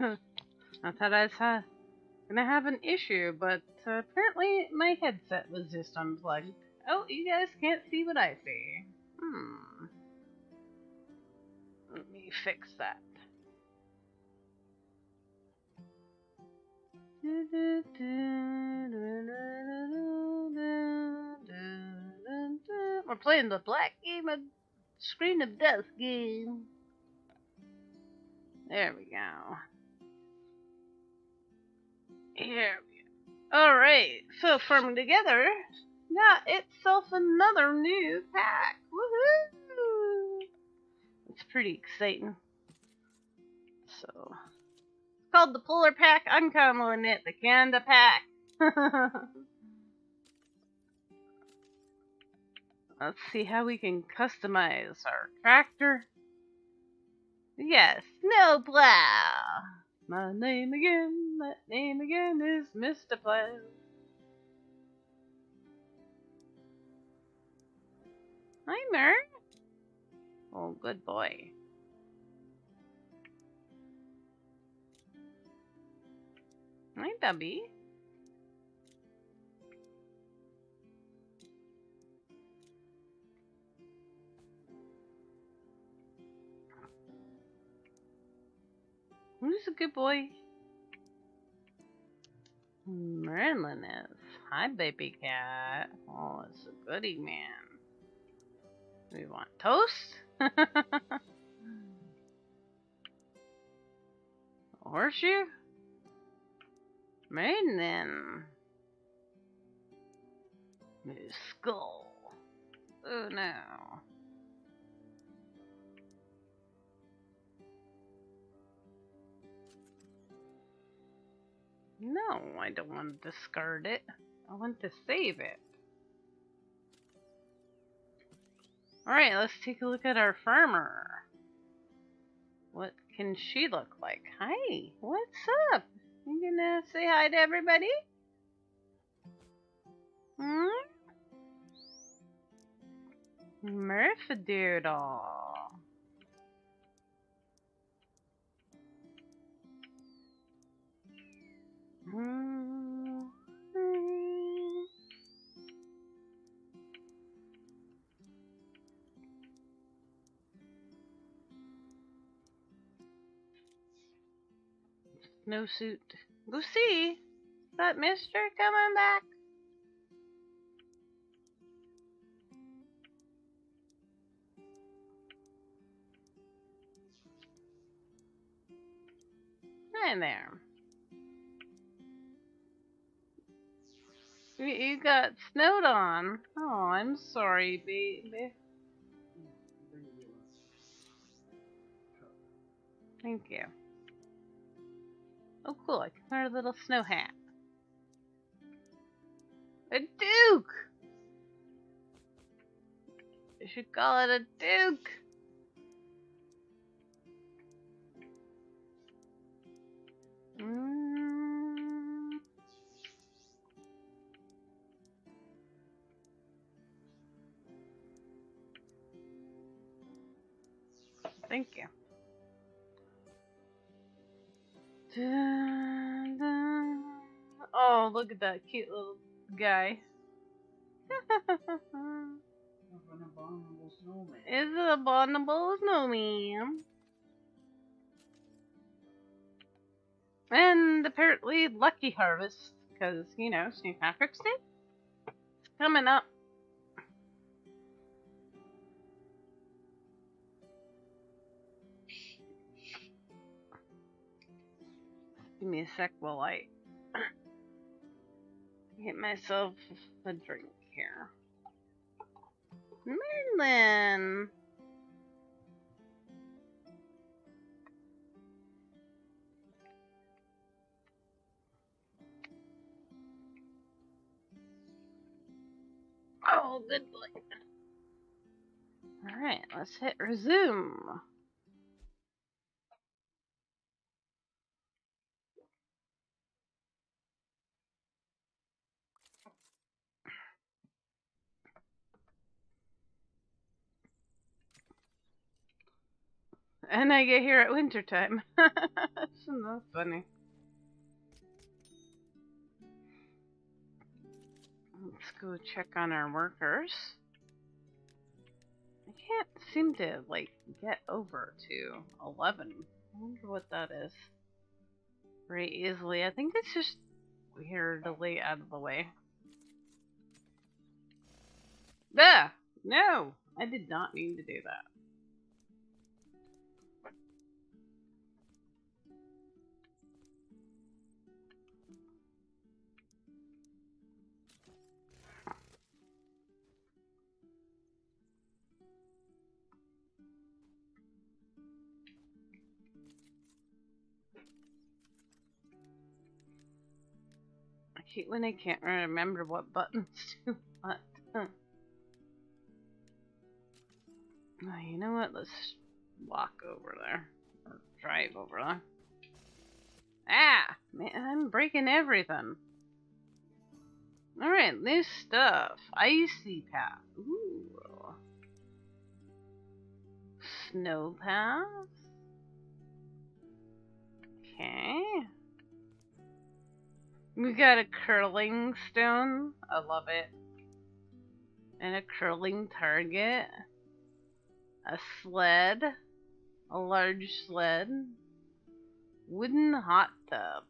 I thought I was gonna have an issue, but apparently my headset was just unplugged. Oh, you guys can't see what I see. Let me fix that. We're playing the Black Game of Screen of Death game. There we go. Here we go. Alright, so from together, got itself another new pack. Woohoo! It's pretty exciting. So, it's called the Polar Pack. I'm calling it the Canada Pack. Let's see how we can customize our tractor. Yes, Snowplow. My name again, that name again is Mr. Plow. Hi, Mer. Oh, good boy. Hi, Dubby. Who's a good boy? Merlin is. Hi, baby cat. Oh, it's a goody man. We want toast? Horseshoe? Maiden. His skull. Oh no. No, I don't want to discard it. I want to save it. Alright, let's take a look at our farmer. What can she look like? Hi, what's up? You gonna say hi to everybody? Hmm? Murphadoodle. Hmm. Snowsuit. Lucy, is that Mister coming back? Hi there. You got snowed on. Oh, I'm sorry, baby. Thank you. Oh, cool. I can wear a little snow hat. A duke! You should call it a duke. Mm. Thank you. Dun, dun. Oh, look at that cute little guy. An abominable snowman. It's an abominable snowman. And apparently Lucky Harvest, because, you know, St. Patrick's Day. It's coming up. Give me a sec while I get myself a drink here. Merlin! Oh, good boy. Alright, let's hit resume. And I get here at wintertime. Isn't that funny? Let's go check on our workers. I can't seem to, like, get over to 11. I wonder what that is. Very easily. I think it's just weirdly out of the way. Ah! No! I did not mean to do that. I hate when I can't remember what buttons do what. Oh, you know what? Let's walk over there. Or drive over there. Ah! Man, I'm breaking everything. Alright, new stuff. Icy path. Ooh. Snow path. Okay. We got a curling stone. I love it. And a curling target. A sled. A large sled. Wooden hot tub.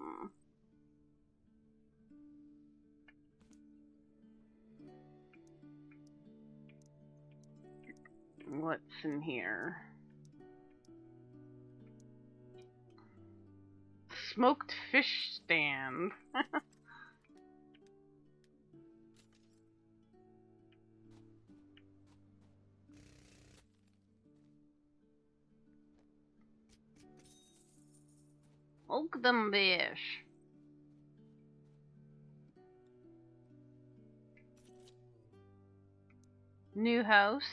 What's in here? Smoked fish stand. Oakdom fish. New house.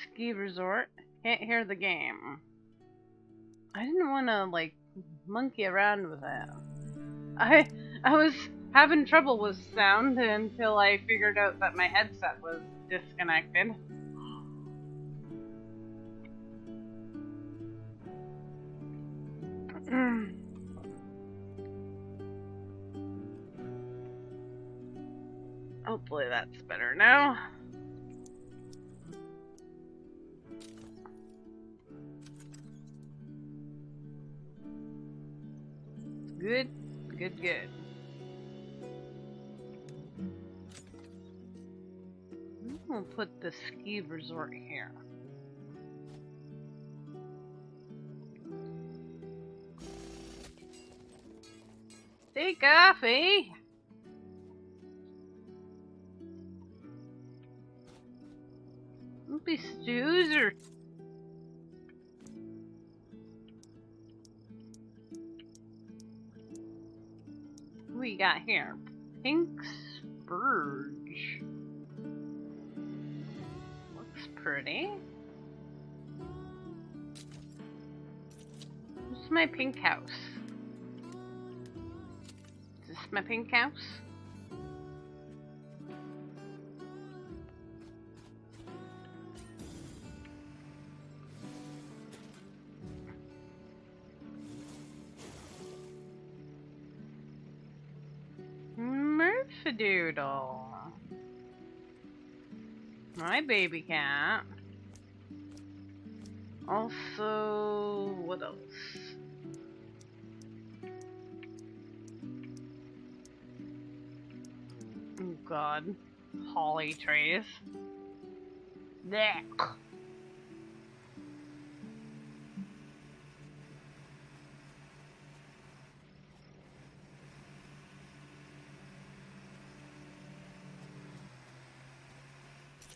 Ski resort. Can't hear the game. I didn't want to, like, monkey around with it. I was having trouble with sound until I figured out that my headset was disconnected. Hopefully that's better now. Good, good, good. We'll put the ski resort here. Take off, eh? Don't be snoozer. What we got here? Pink spurge. Looks pretty. This is my pink house. Is this my pink house? Murphadoodle. My baby cat. Also, what else? Oh god. Holly trees. Blech.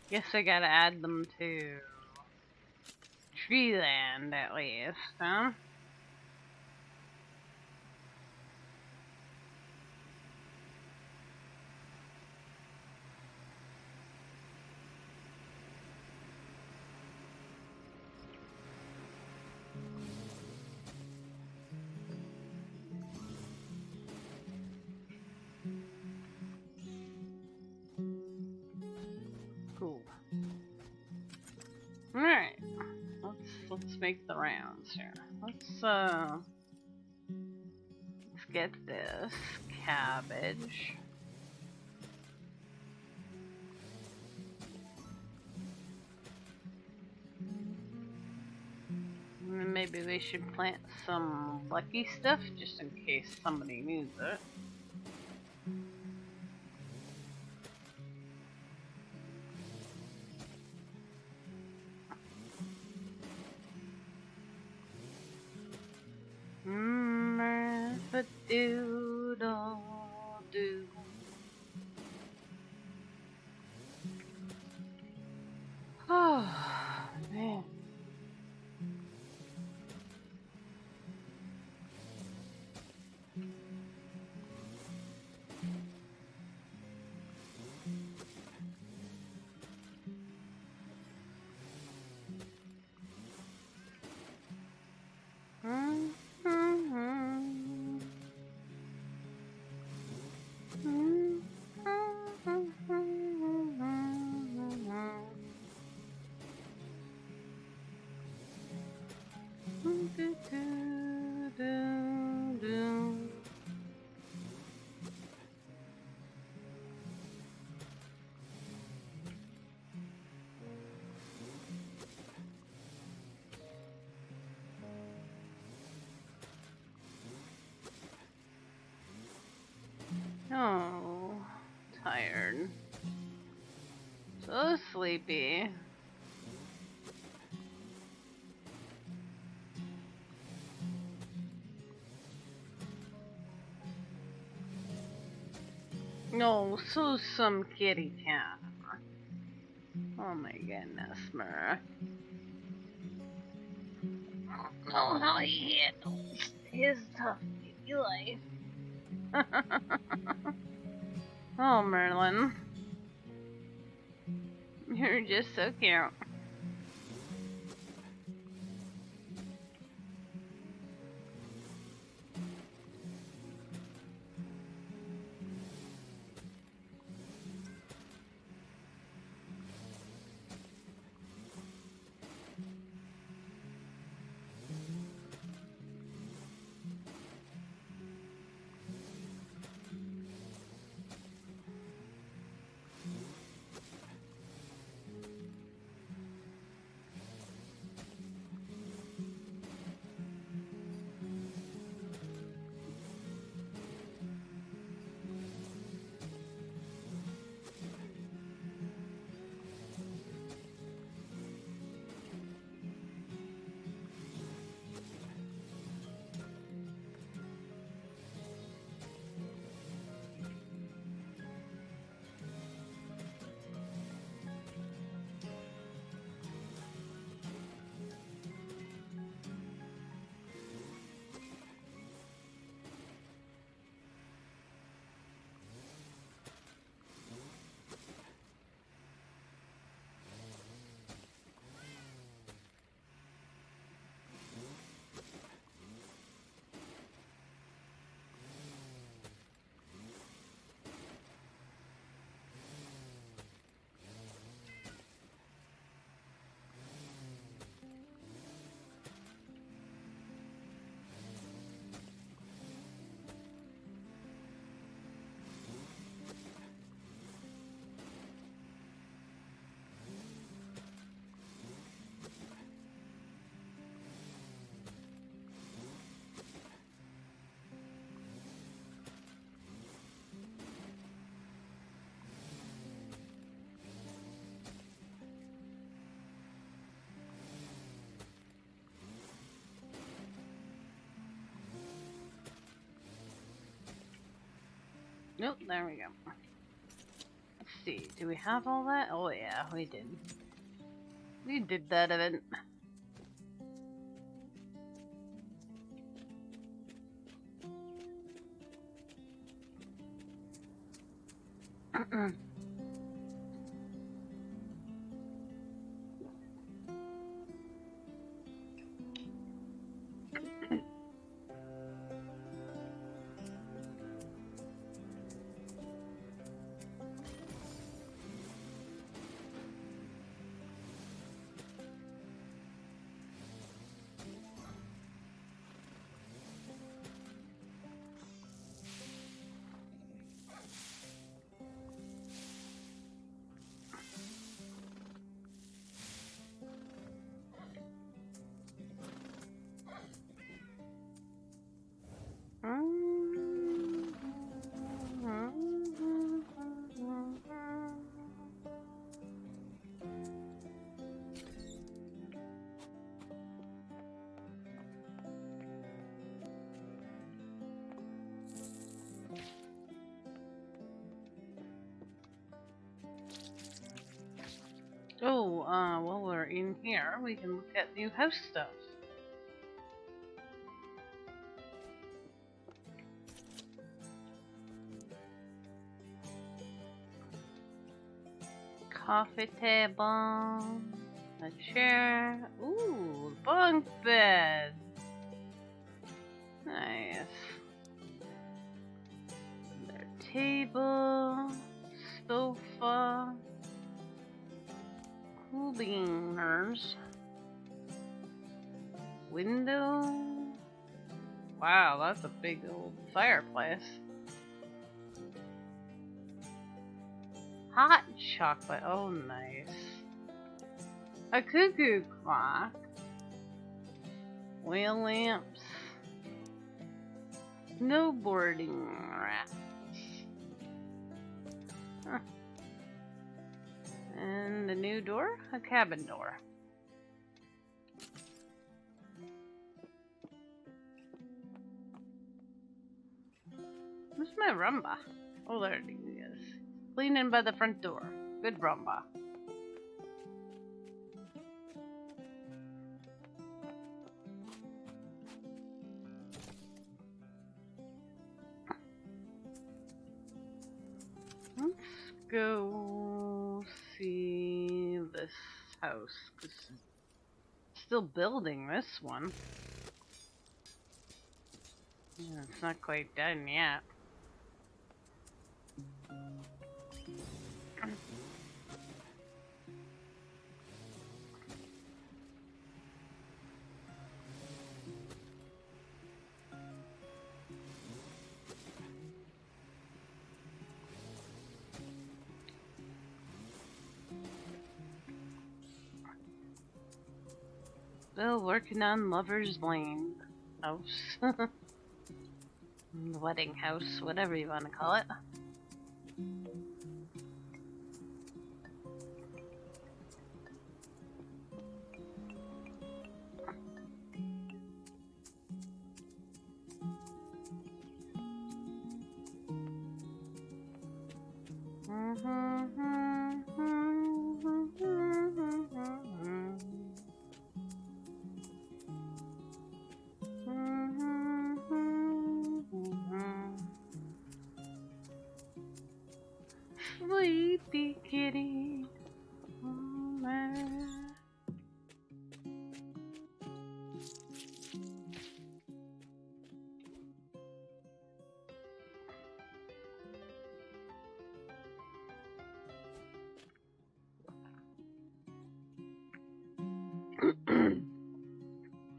Guess I gotta add them to Treeland at least, huh? Cool. Alright. Let's let's make the rounds here. Let's get this cabbage. And maybe we should plant some lucky stuff just in case somebody needs it. Doodle doo. Oh man. Oh, tired. So sleepy. No, so some kitty cat. Oh my goodness, Myrrh. Oh, how he handles his tough baby life. Oh, Merlin. You're just so cute. Nope, there we go. Let's see, do we have all that? Oh yeah, we did. We did that event. while we're in here, we can look at new house stuff. Coffee table, a chair, ooh, bunk bed. Nice. Their table, sofa, cool beaners, window. Wow, that's a big old fireplace. Hot chocolate, oh nice. A cuckoo clock. Wheel lamps. Snowboarding racks. Huh. And a new door? A cabin door. Where's my Rumba? Oh, there he is. Leaning by the front door. Good Rumba. Let's go see this house. 'Cause still building this one. Yeah, it's not quite done yet. Still working on Lover's Lane house. The wedding house, whatever you want to call it. Sleepy kitty. Oh, man.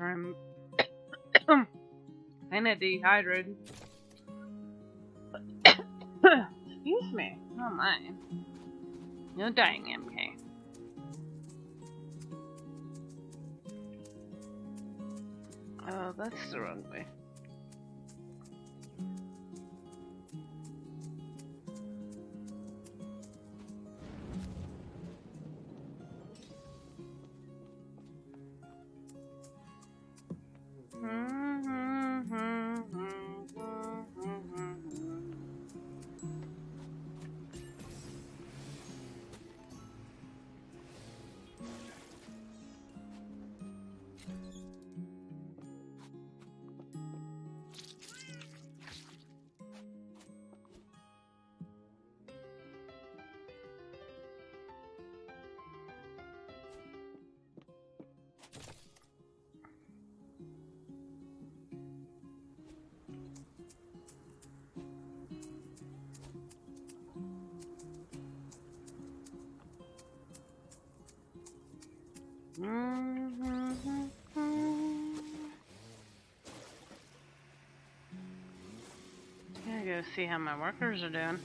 I'm kinda dehydrated. Excuse me. Oh my. No dying, MK. Oh, that's the wrong way. Gotta go see how my workers are doing.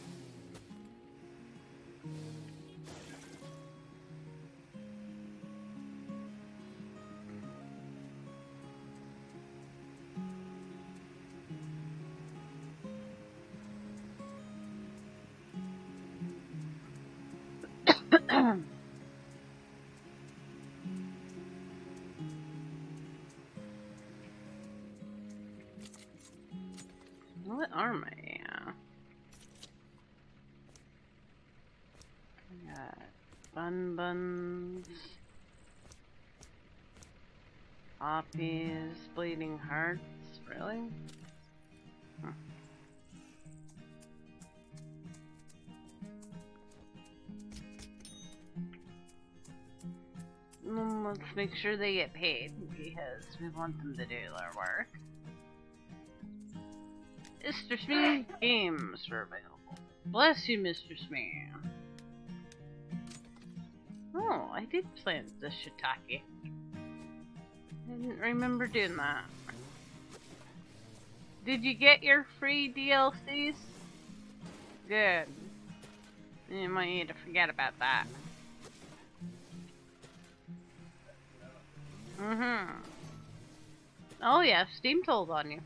What are my? I got bun buns. Poppies, bleeding hearts, really? Huh. Let's make sure they get paid because we want them to do their work. Mr. Smee, games are available. Bless you, Mr. Smee. Oh, I did plant the shiitake. I didn't remember doing that. Did you get your free DLCs? Good. You might need to forget about that. Mm-hmm. Oh yeah, Steam told on you.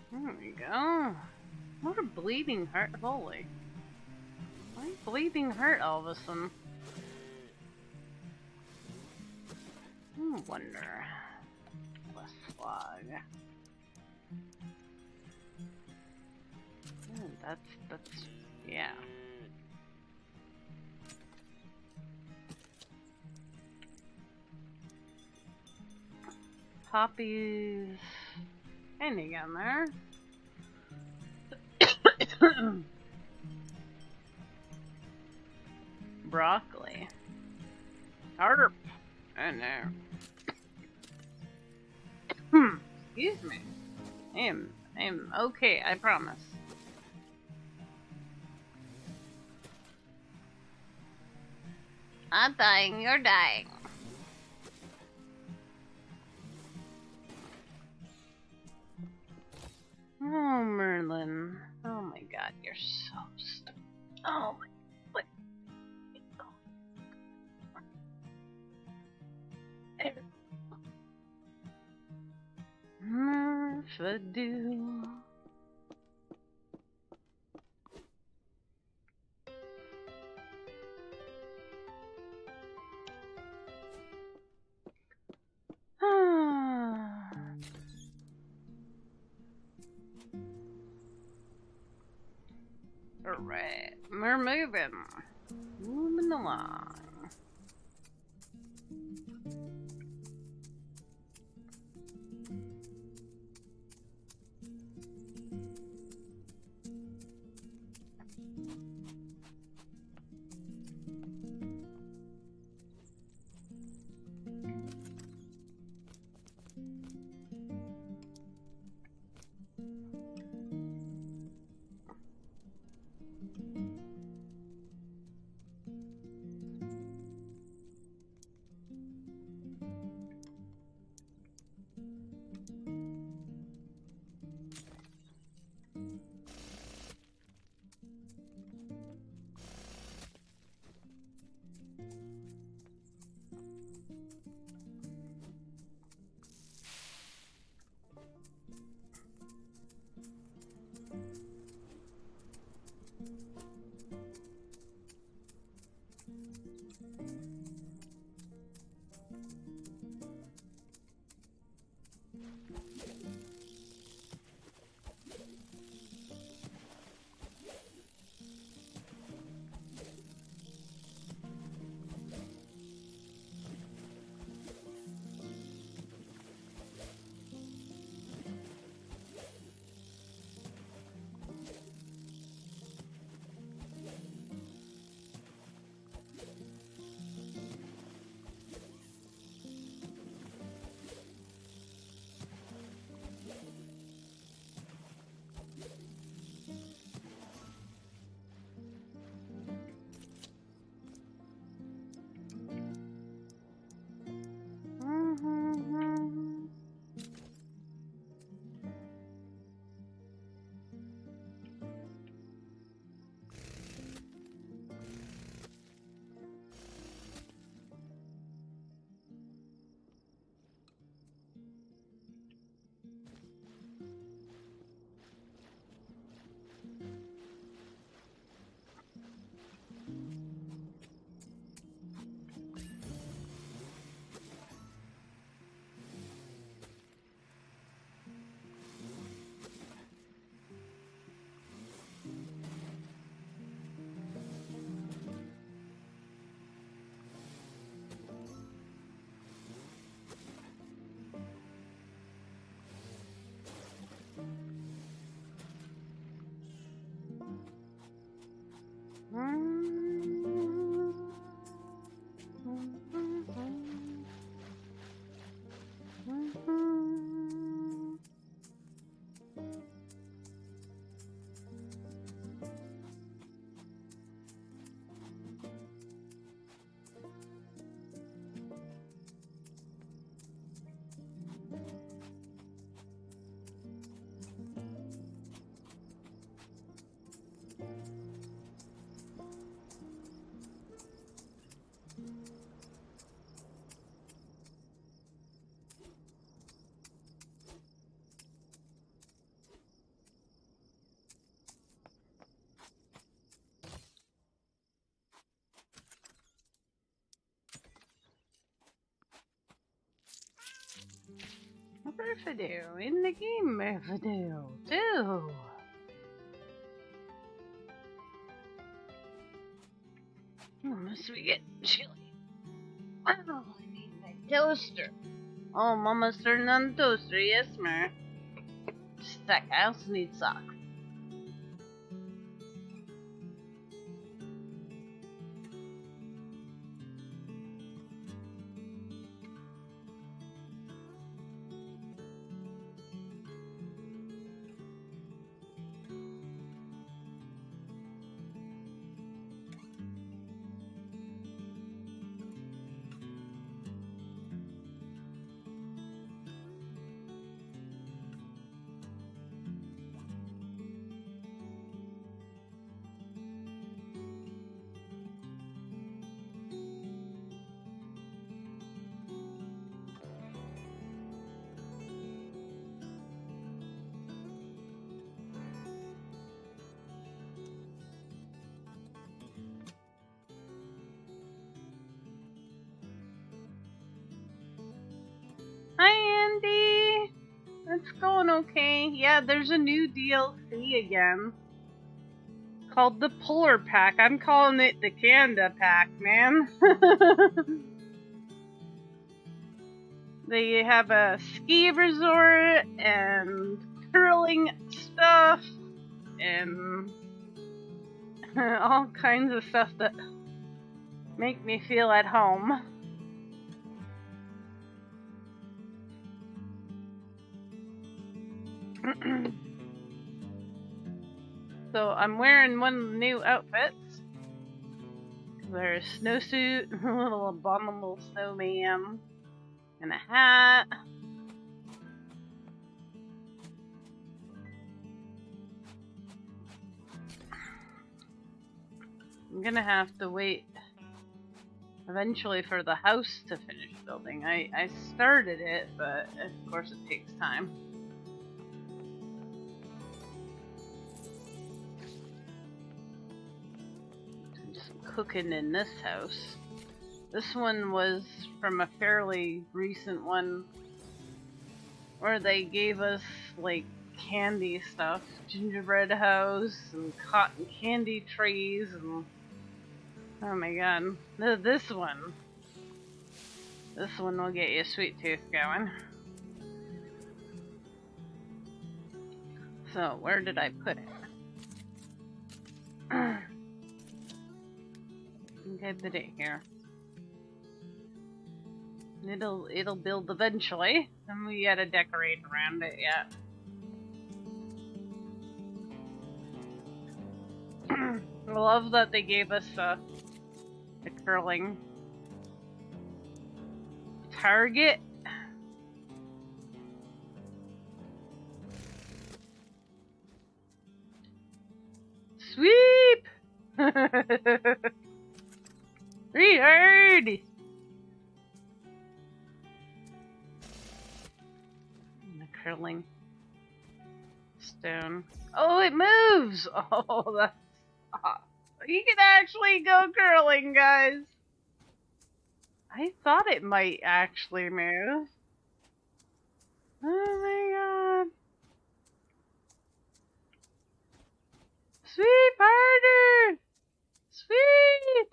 There we go. What a bleeding heart. Holy. Why bleeding heart all of a sudden? Wonder. Less slog. That's, yeah. Poppies. Anything on there? Broccoli. Harder. Oh no. Excuse me. I'm okay, I promise. I'm dying, you're dying. Oh, Merlin. Oh my god, you're so oh my. What? Murph-a-doo. Alright, we're moving. Moving along. Video in the game video too. Must we get chilly? Oh, I need my toaster. Oh, Mama's turning on the toaster. Yes, ma'am. Just a sec. I also need socks. Hi, Andy. It's going okay. Yeah, there's a new DLC again called the Polar Pack. I'm calling it the Canada Pack, man. They have a ski resort and curling stuff and all kinds of stuff that make me feel at home. So I'm wearing one of the new outfits. There's a snowsuit, a little abominable snowman, and a hat. I'm gonna have to wait eventually for the house to finish building. I started it, but of course it takes time. Cooking in this house. This one was from a fairly recent one where they gave us like candy stuff, gingerbread house and cotton candy trees and oh my god. This one will get your sweet tooth going. So where did I put it? I think I put it here. It'll build eventually, and we gotta decorate around it yet. I love that they gave us the curling target. Sweep! Rehard! The curling stone. Oh, it moves! Oh, that's awesome. You can actually go curling, guys. I thought it might actually move. Oh my god. Sweep harder! Sweep!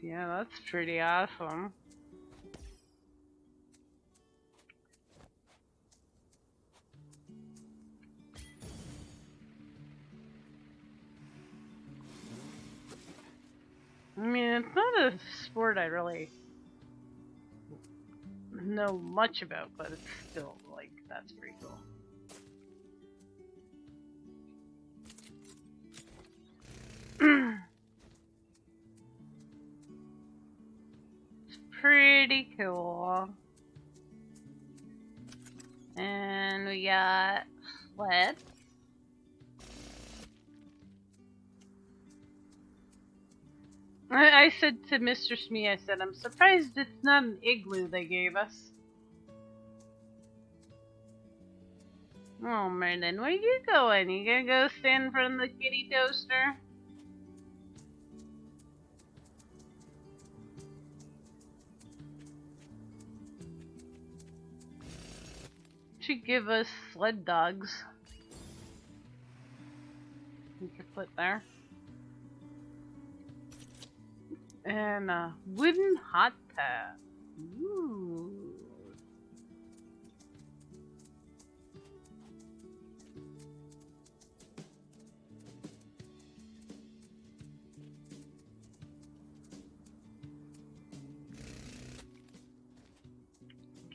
Yeah, that's pretty awesome. I mean, it's not a sport I really know much about, but it's still, like, that's pretty cool. It's pretty cool. And we got sled. I said to Mr. Smee, I said, I'm surprised it's not an igloo they gave us. Oh, Merlin, where you going? You gonna go stand in front of the kitty toaster? Should give us sled dogs. We could put there. And a wooden hot tub. Ooh.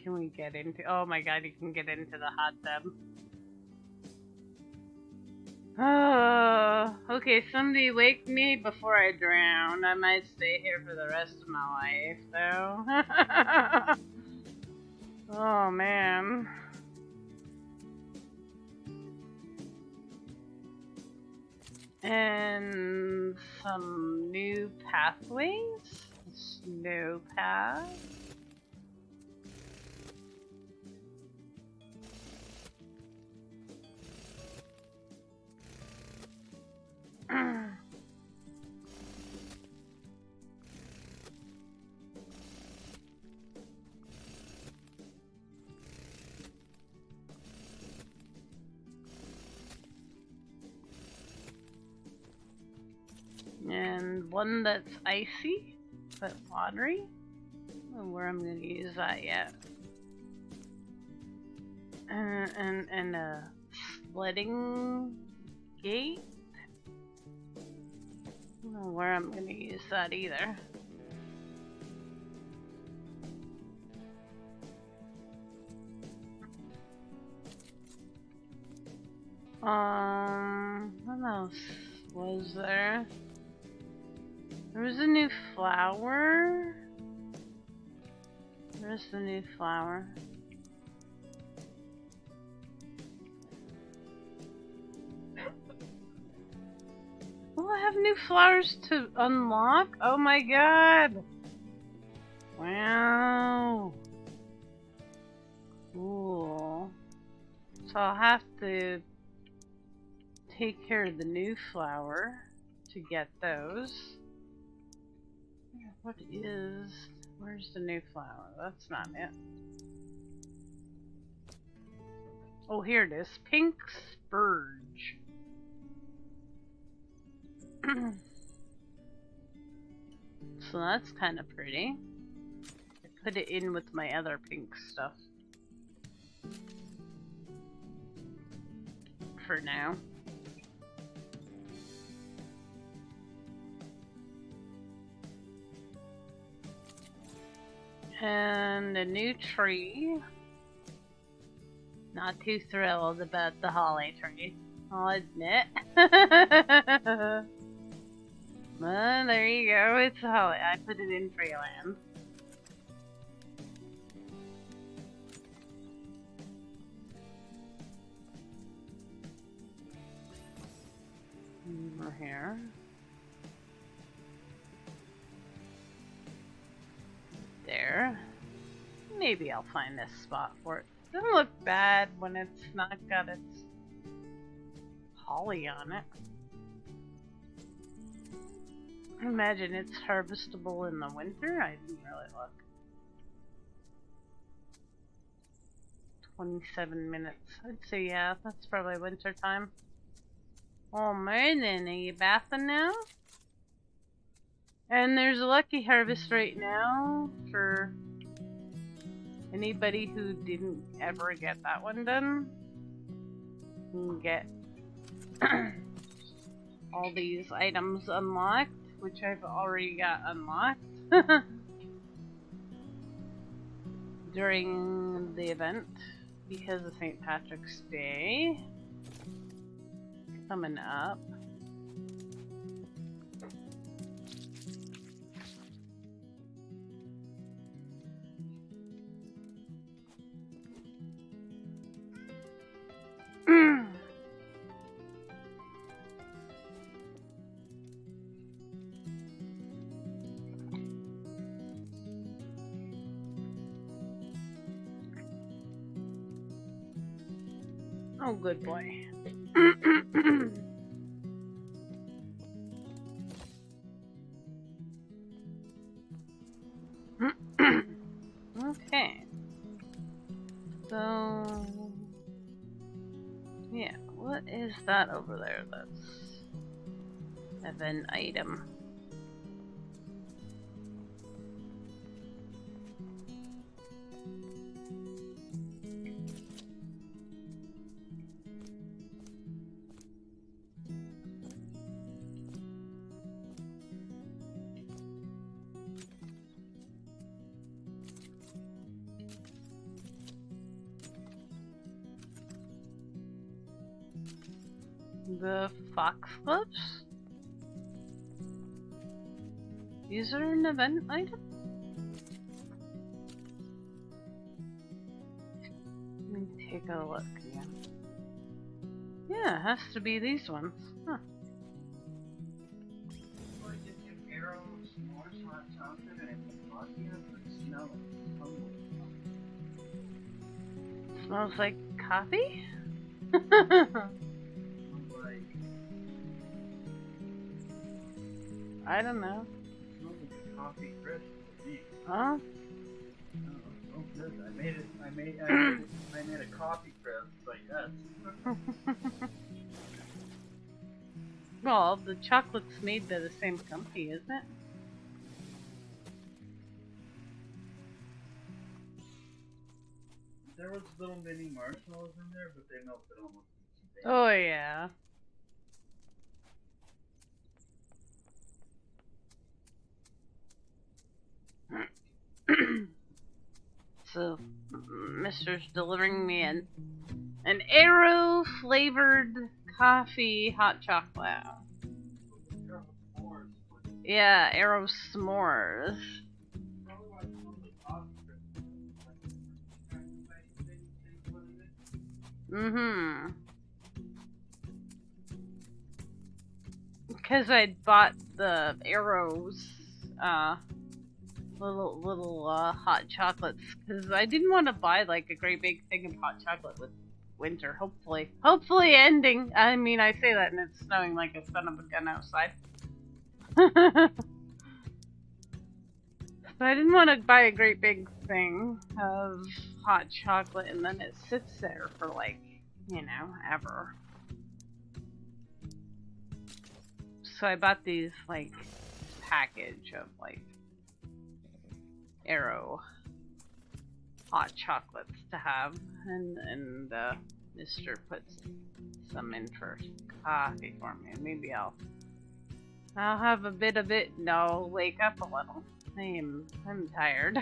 Can we get into? Oh my god, you can get into the hot tub. Oh, okay, somebody wake me before I drown. I might stay here for the rest of my life, though. Oh, man. And some new pathways. Snow path. And one that's icy, but watery. I don't know where I'm gonna use that yet. And a sledding gate. I don't know where I'm gonna use that either. What else was there? There was a new flower. Where's the new flower? Will I have new flowers to unlock? Oh my god! Wow! Cool. So I'll have to take care of the new flower to get those. What is... Where's the new flower? That's not it. Oh, here it is. Pink spurge. So that's kind of pretty. I put it in with my other pink stuff. For now. And a new tree. Not too thrilled about the holly tree, I'll admit. Well, there you go, it's a holly. I put it in Freeland. Over here. There. Maybe I'll find this spot for it. Doesn't look bad when it's not got its holly on it. Imagine it's harvestable in the winter. I didn't really look. 27 minutes. I'd say yeah, that's probably winter time. Oh Merlin, are you bathing now? And there's a lucky harvest right now for anybody who didn't ever get that one done. You can get all these items unlocked. which I've already got unlocked during the event because of St. Patrick's Day coming up. Oh, good boy. Okay. So, yeah, what is that over there? That's an item. The fox clips? These are an event item? Let me take a look again. Yeah, it has to be these ones. Huh. Arrows, more hot chocolate, and coffee after smelling. Smells like coffee? I don't know. It smells like a coffee crisp to me. Huh? Oh, good. I made a coffee crisp, but yes. Well, the chocolate's made by the same company, isn't it? There was little mini marshmallows in there, but they melted almost instantaneously. Oh, yeah. So, Mister's delivering me an Aero flavored coffee hot chocolate. Yeah, Aero s'mores. Mm-hmm. Because I bought the Aeros, little hot chocolates, because I didn't want to buy like a great big thing of hot chocolate with winter, hopefully ending. I mean, I say that and it's snowing like a son of a gun outside. So I didn't want to buy a great big thing of hot chocolate and then it sits there for like, you know, ever. So I bought these like package of like Aero hot chocolates to have, and Mister puts some in for coffee for me. Maybe I'll have a bit of it and I'll wake up a little. I'm tired.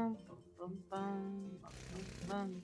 fun.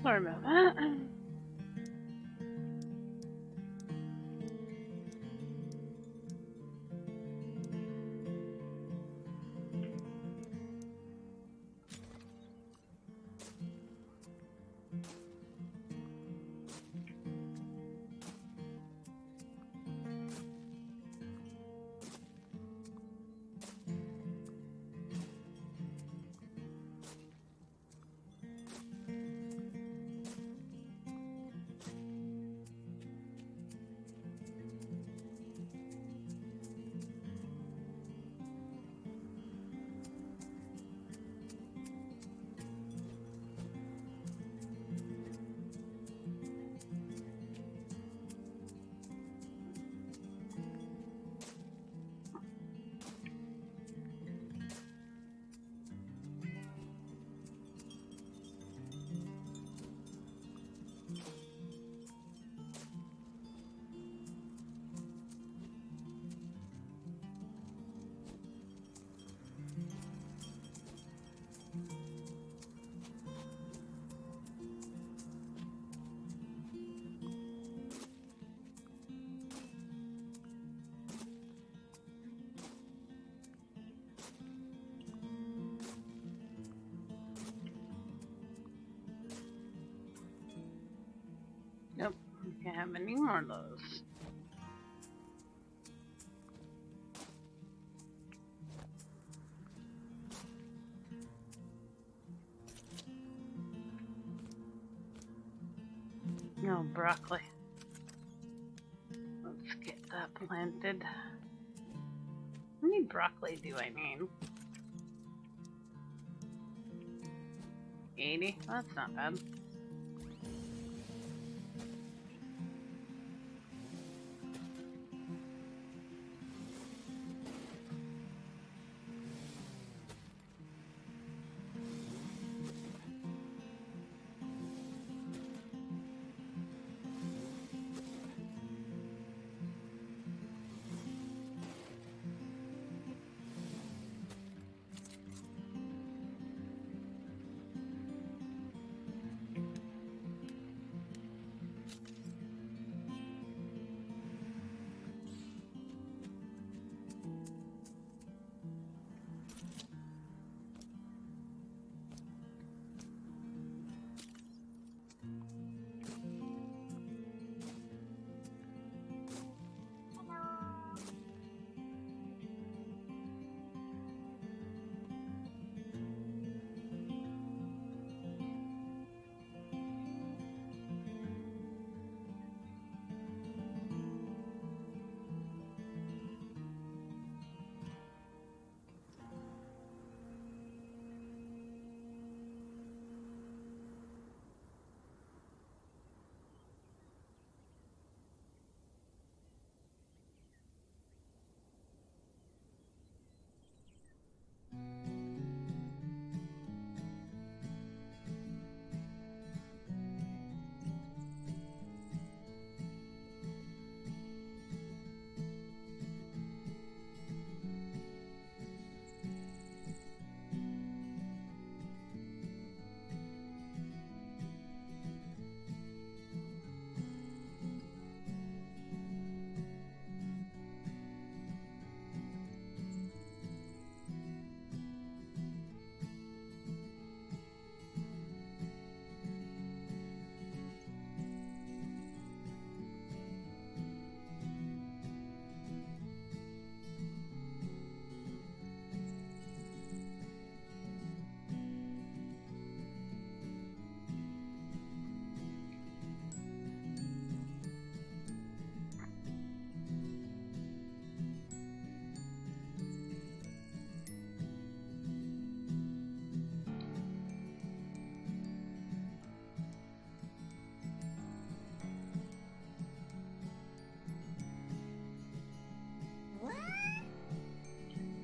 Sorry about that. Can't have any more of those. No broccoli. Let's get that planted. How many broccoli do I need? 80? That's not bad.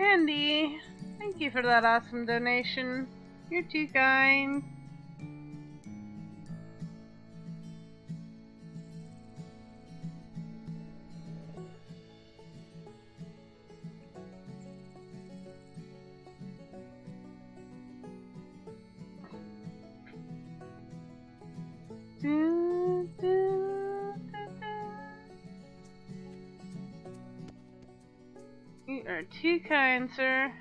Andy, thank you for that awesome donation. You're too kind. You are too kind, sir.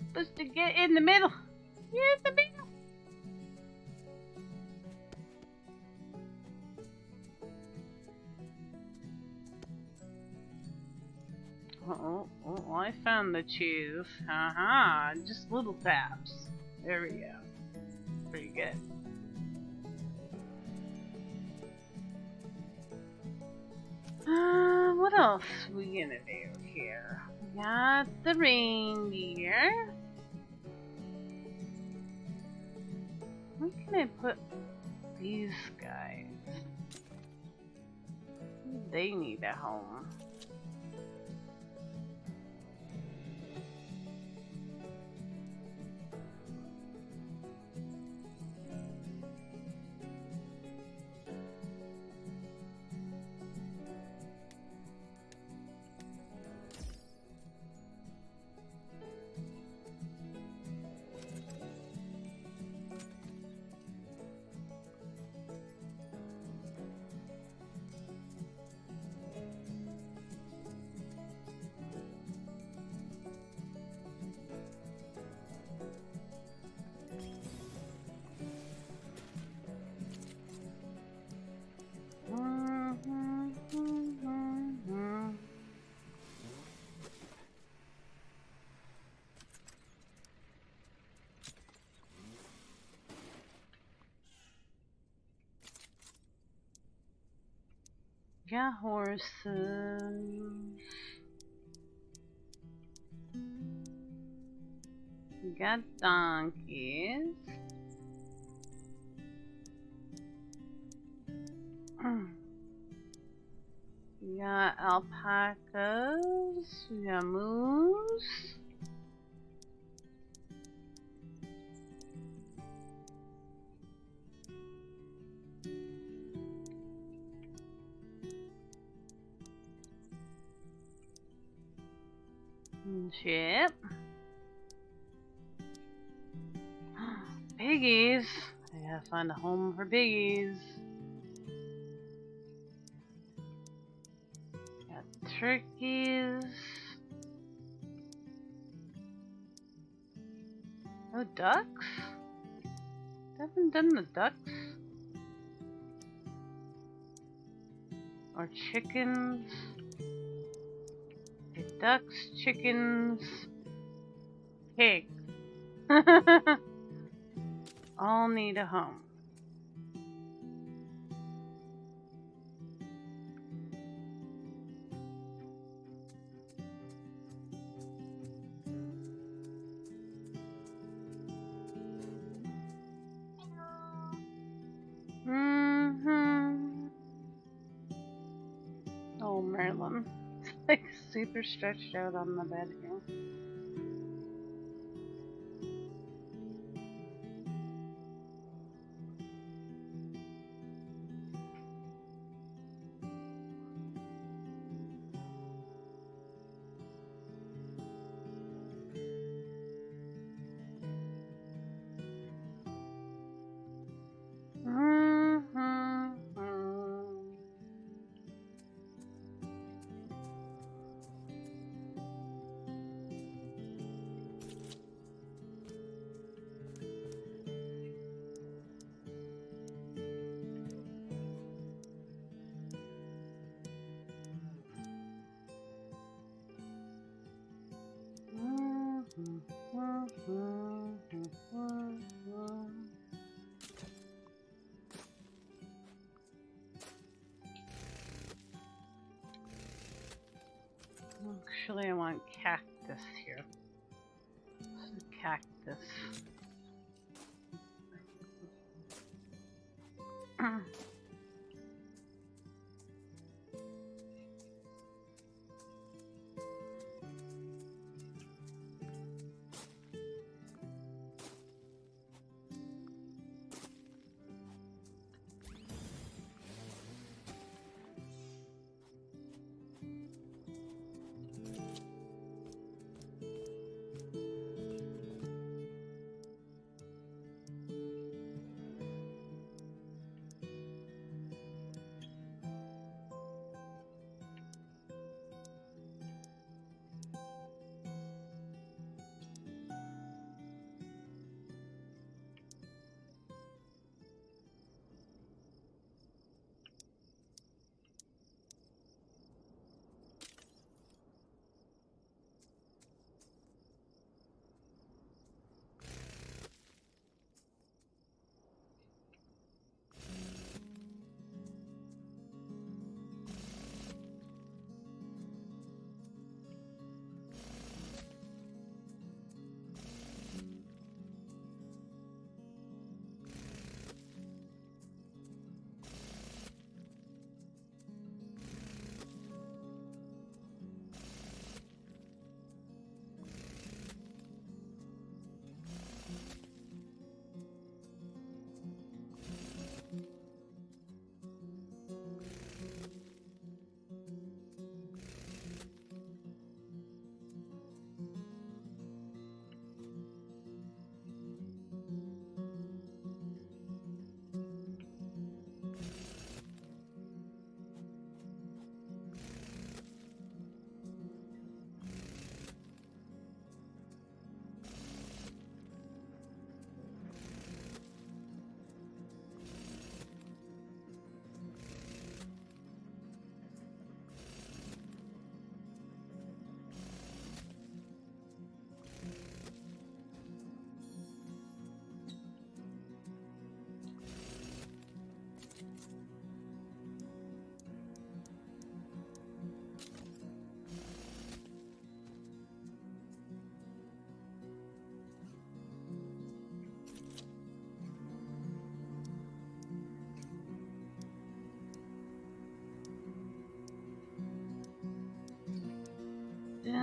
Supposed to get in the middle. Get in the middle. Oh, I found the cheese. Haha, just little taps. There we go. Pretty good. What else we gonna do here? We got the reindeer. Where can I put these guys? They need a home. Got horses. Got donkeys. We got alpacas. We got moose. Shit. Piggies. I gotta find a home for piggies. Got turkeys. Oh, ducks? Haven't done the ducks. Or chickens. Okay, ducks, chickens, pigs. All need a home. Oh, Merlin. It's like super stretched out on the bed here. Actually, I want cactus here. So cactus.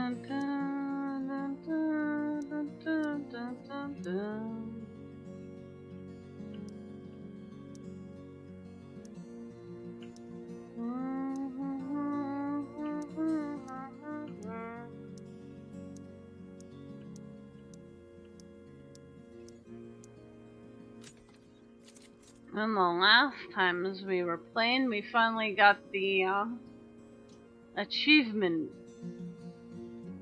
And the last time as we were playing, we finally got the achievement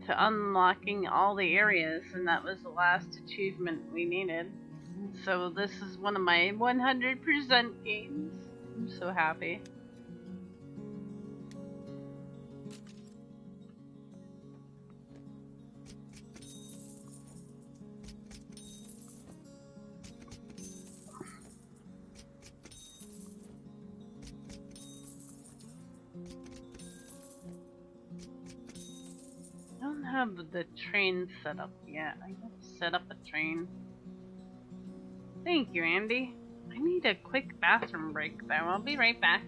to unlocking all the areas, and that was the last achievement we needed. So this is one of my 100% games. I'm so happy. I don't have the train set up yet. I gotta set up a train. Thank you, Andy. I need a quick bathroom break though. I'll be right back.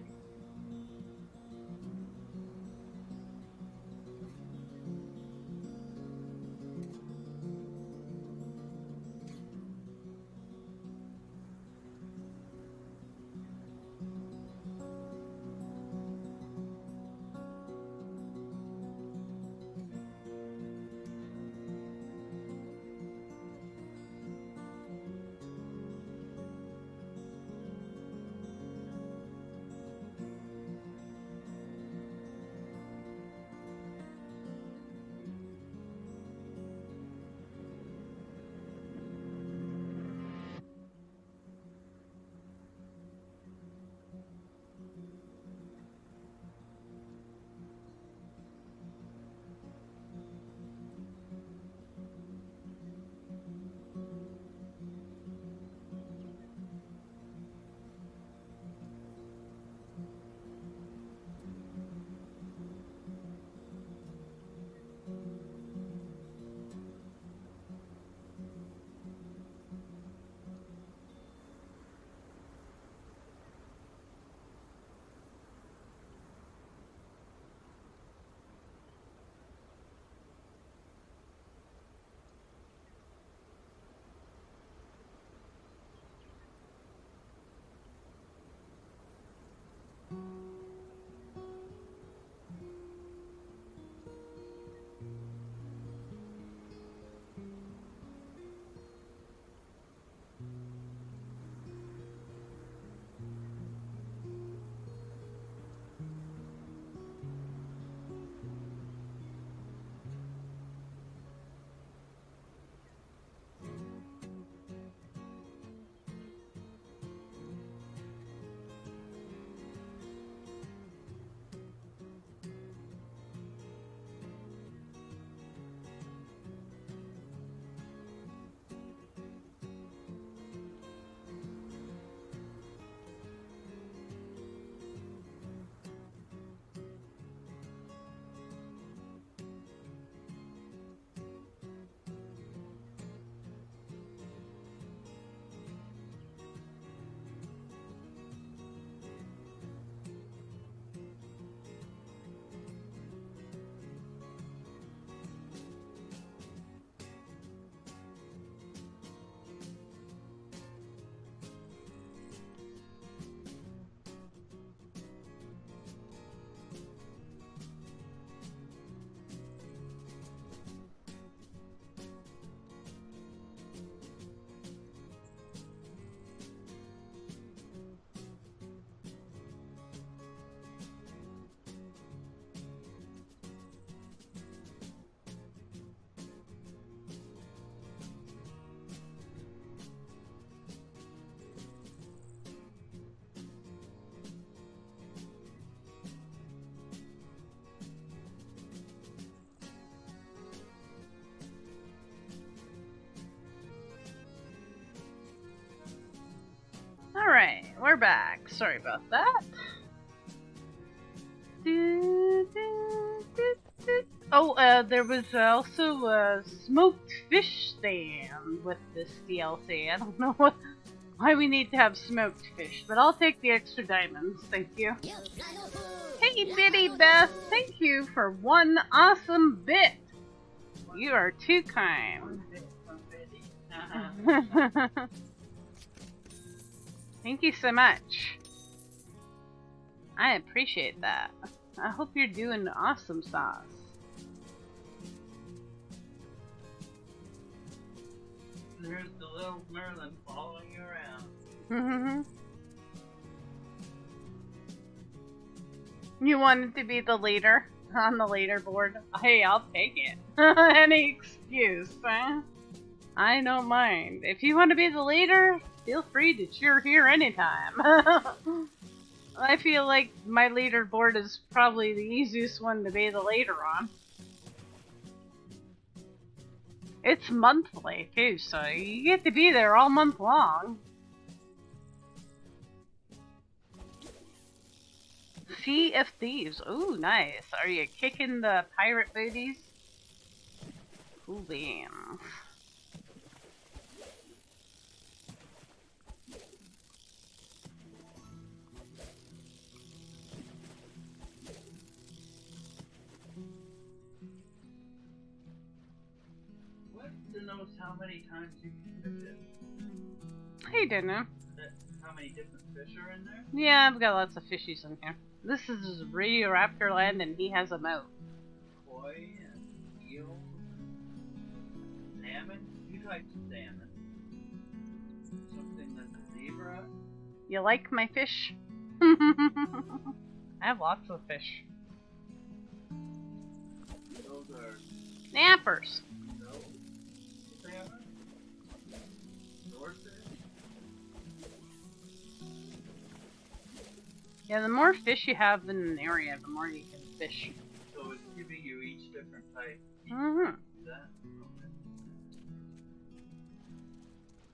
Alright, we're back. Sorry about that. Oh, there was also a smoked fish stand with this DLC. I don't know why we need to have smoked fish, but I'll take the extra diamonds. Thank you. Hey, Biddy Beth, thank you for 1 awesome bit. You are too kind. Thank you so much. I appreciate that. I hope you're doing awesome sauce. There's the little Merlin following you around. You wanted to be the leader on the leaderboard? Hey, I'll take it. Any excuse, huh? I don't mind. If you want to be the leader, feel free to cheer here anytime. I feel like my leaderboard is probably the easiest one to be the leader on. It's monthly too, so you get to be there all month long. Sea of Thieves. Ooh, nice. Are you kicking the pirate booties? Cool beans. What denotes how many times you can fish it? Hey, Dana. How many different fish are in there? Yeah, I've got lots of fishies in here. This is Radio Raptor Land, and he has a moat. Koi and eel, salmon, two types of salmon, something that's a zebra. You like my fish? I have lots of fish. Those are Snappers. no salmon, swordfish. Yeah, the more fish you have in an area, the more you can fish. So it's giving you each different type. Mm-hmm. That? Okay.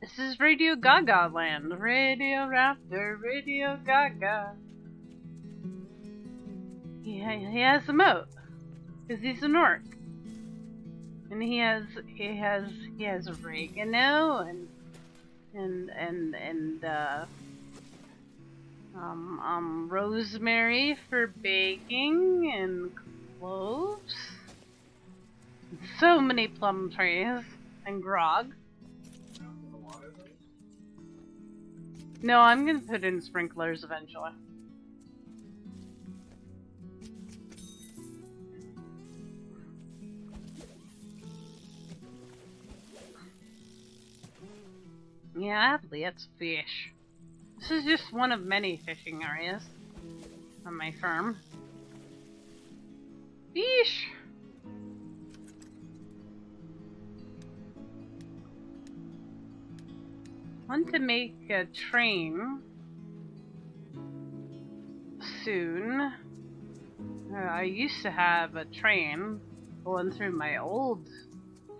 This is Radio Gaga Land. Radio Raptor, Radio Gaga. He has a moat, cause he's an orc, and he has oregano and rosemary for baking and cloves. So many plum trees and grog. No, I'm gonna put in sprinklers eventually. Yeah, I have lots of fish. This is just one of many fishing areas on my farm. Fish! Want to make a train soon. I used to have a train going through my old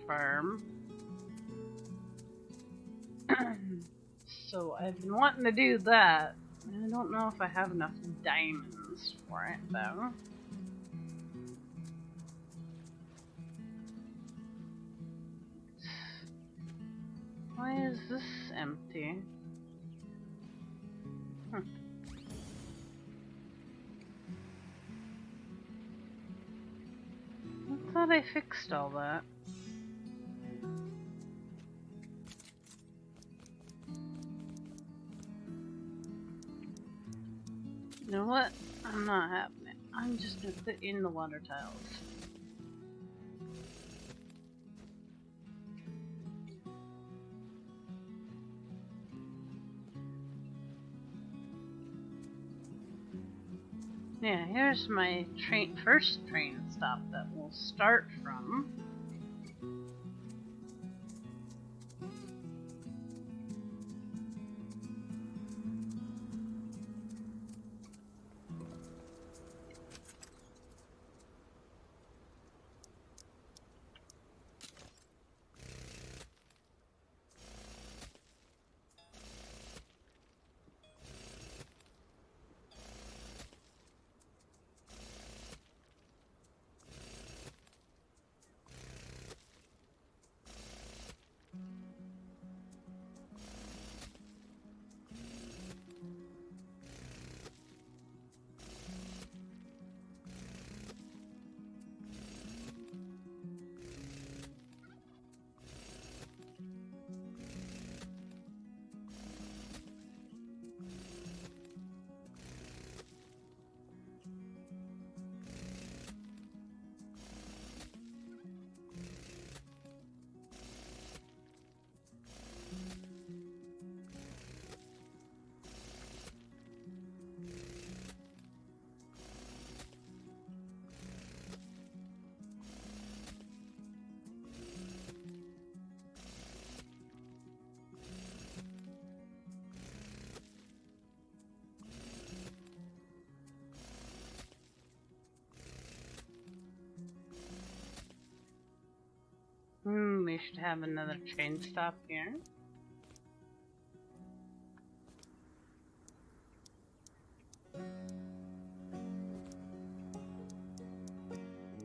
farm. So I've been wanting to do that. I don't know if I have enough diamonds for it though. Why is this empty? I thought I fixed all that. You know what? I'm not having it. I'm just gonna put in the water tiles. Yeah, here's my first train stop that we'll start from. We should have another train stop here.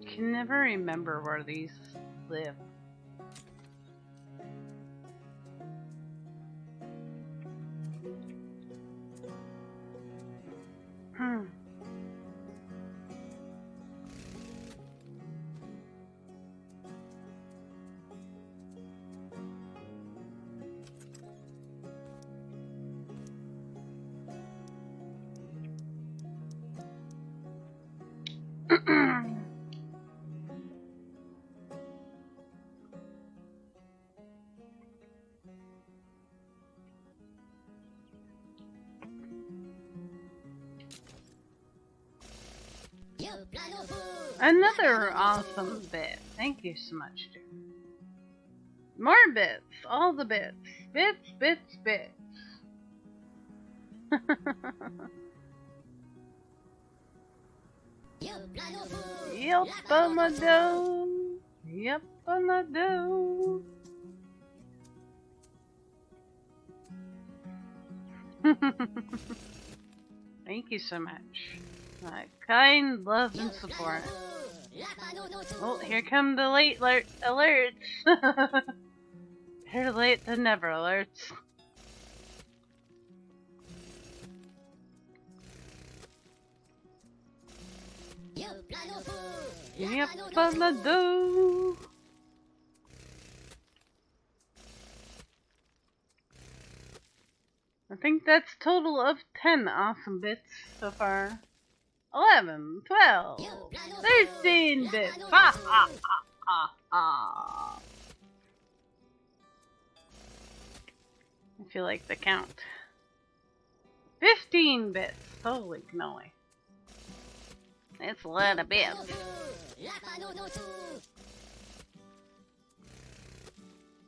Can never remember where these live. Another awesome bit. Thank you so much, dude. More bits. All the bits. Bits, bits, bits. Yep, on the dough. Yep, on the dough. Thank you so much. Kind love and support. Oh, here come the late alerts. Better late than never alerts. Yep, on the dough. I think that's a total of 10 awesome bits so far. 11, 12, 13 bits. Ha ha ha ha ha. I feel like the count. 15 bits. Holy cannoli. It's a lot of bits.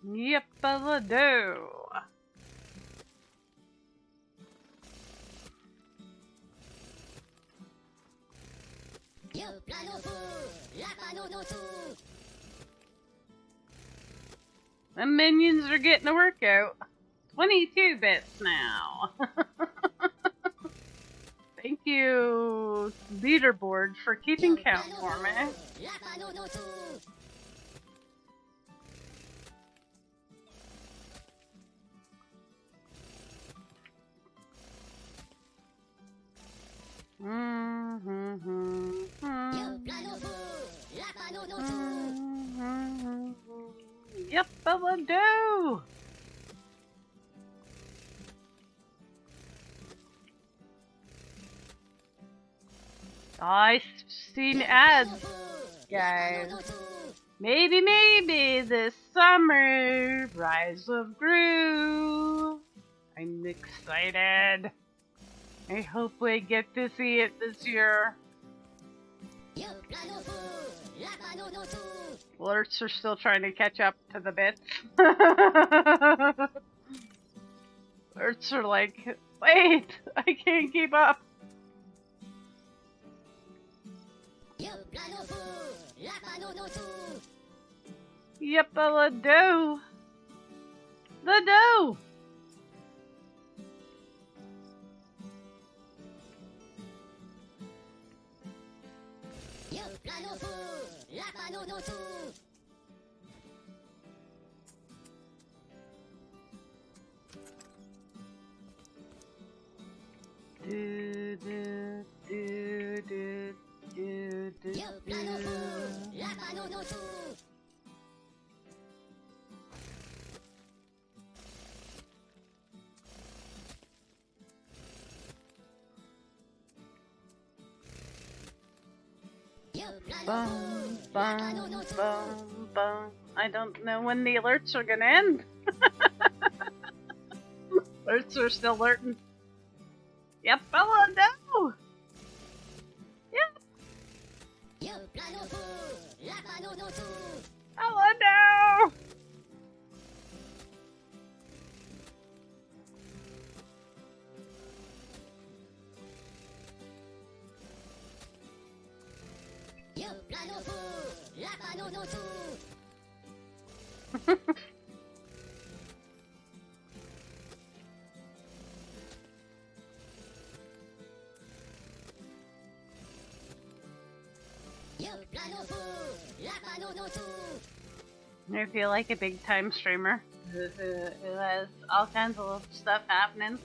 Yep, a do. The minions are getting a workout. 22 bits now. Thank you, leaderboard, for keeping count for me. Yep, I will do. I've seen ads, guys. Maybe this summer, Rise of Gru. I'm excited. I hope we get to see it this year. Alerts are still trying to catch up to the bits. Alerts are like, wait, I can't keep up. Yep, the dough. The dough. Do, do, do, do, do, do, do. Boom, boom, boom, boom. I don't know when the alerts are gonna end. Alerts are still alerting. Yep, hello, no! Yep. Hello, no! If you like a big time streamer who has all kinds of stuff happening.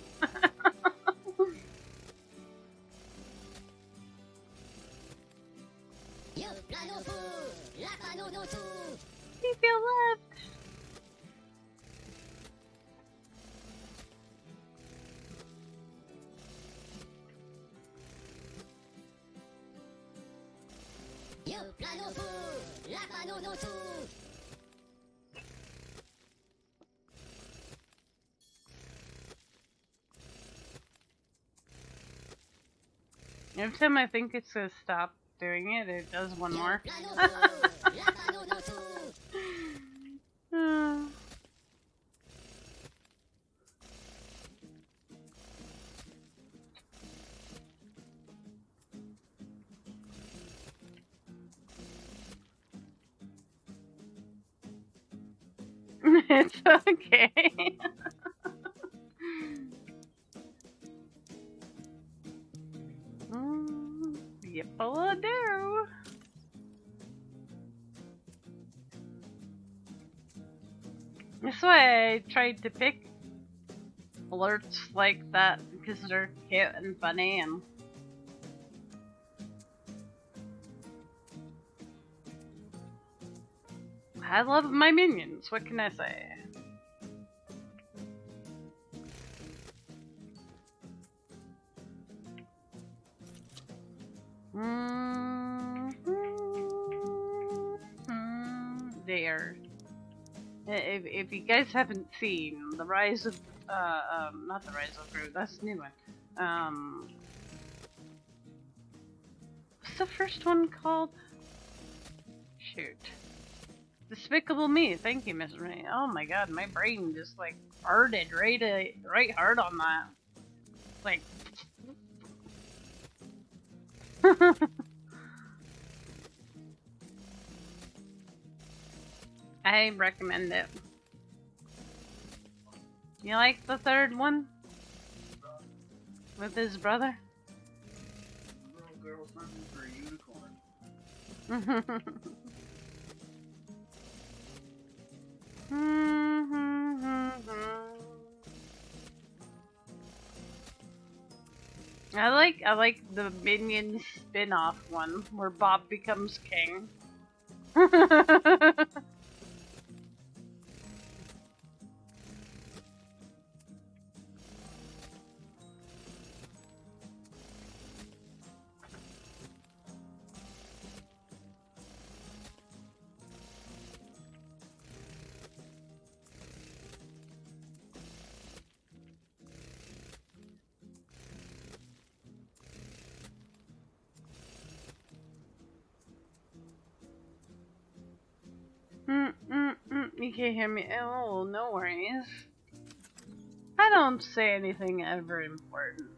You feel loved. Every time I think it's gonna stop doing it, it does one more. It's okay. Yep, I do. That's why I tried to pick alerts like that because they're cute and funny and I love my minions, what can I say? There. If you guys haven't seen the Rise of, not the Rise of Gru, that's the new one. What's the first one called? Shoot. Despicable Me, thank you, Miss Ray. Oh my god, my brain just like farted right hard on that. Like I recommend it. You like the third one? With his brother? Little girl's hunting for a unicorn. I like the Minions spin-off one where Bob becomes king. You can't hear me. Oh, no worries. I don't say anything ever important.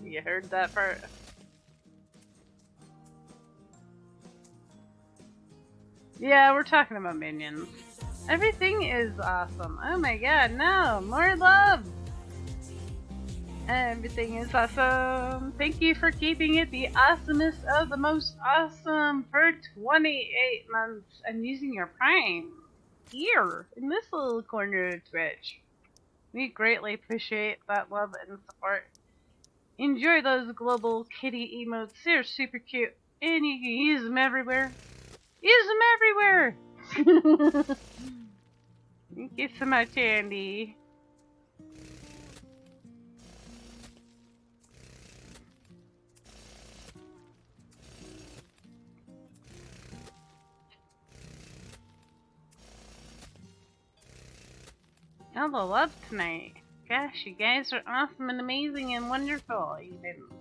You heard that part? Yeah, we're talking about minions. Everything is awesome. Oh my god, no! More love! Everything is awesome. Thank you for keeping it the awesomest of the most awesome for 28 months and using your Prime here in this little corner of Twitch. We greatly appreciate that love and support. Enjoy those global kitty emotes. They're super cute and you can use them everywhere. Use them everywhere! Thank you so much, Andy. All the love tonight. Gosh, you guys are awesome and amazing and wonderful. You didn't.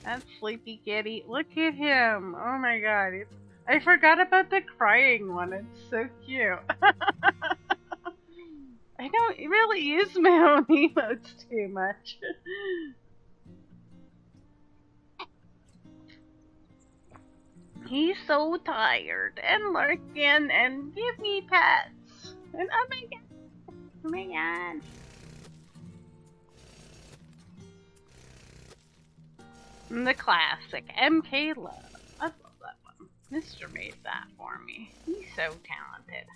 That sleepy kitty. Look at him. Oh my god. I forgot about the crying one. It's so cute. I don't really use my own emotes too much. He's so tired and lurking and give me pets. And oh my god. Oh my god. The classic MK Love. I love that one. Mr. made that for me. He's so talented.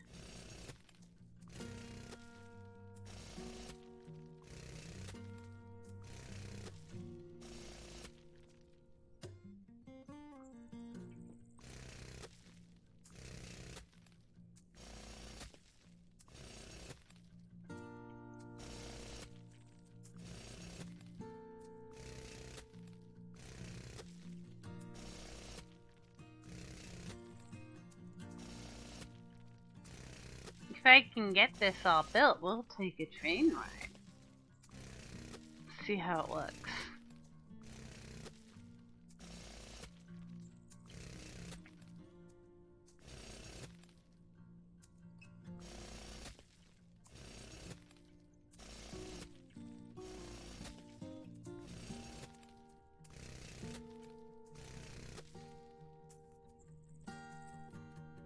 If I can get this all built, we'll take a train ride. See how it looks.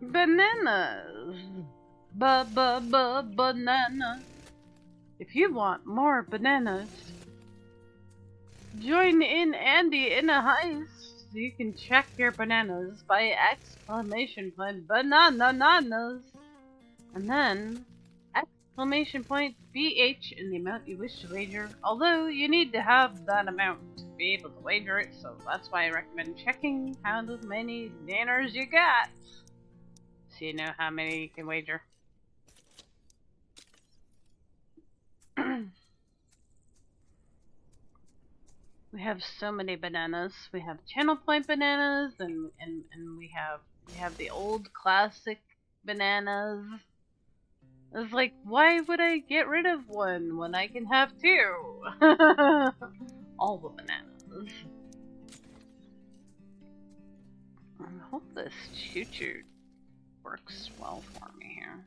Bananas! Banana. If you want more bananas, join in Andy in a heist. You can check your bananas by exclamation point banananas. And then exclamation point BH in the amount you wish to wager. Although you need to have that amount to be able to wager it, so that's why I recommend checking how many nanners you got. So you know how many you can wager. We have so many bananas. We have channel point bananas, and we have the old classic bananas. It's like, why would I get rid of one when I can have two? All the bananas. I hope this choo-choo works well for me here.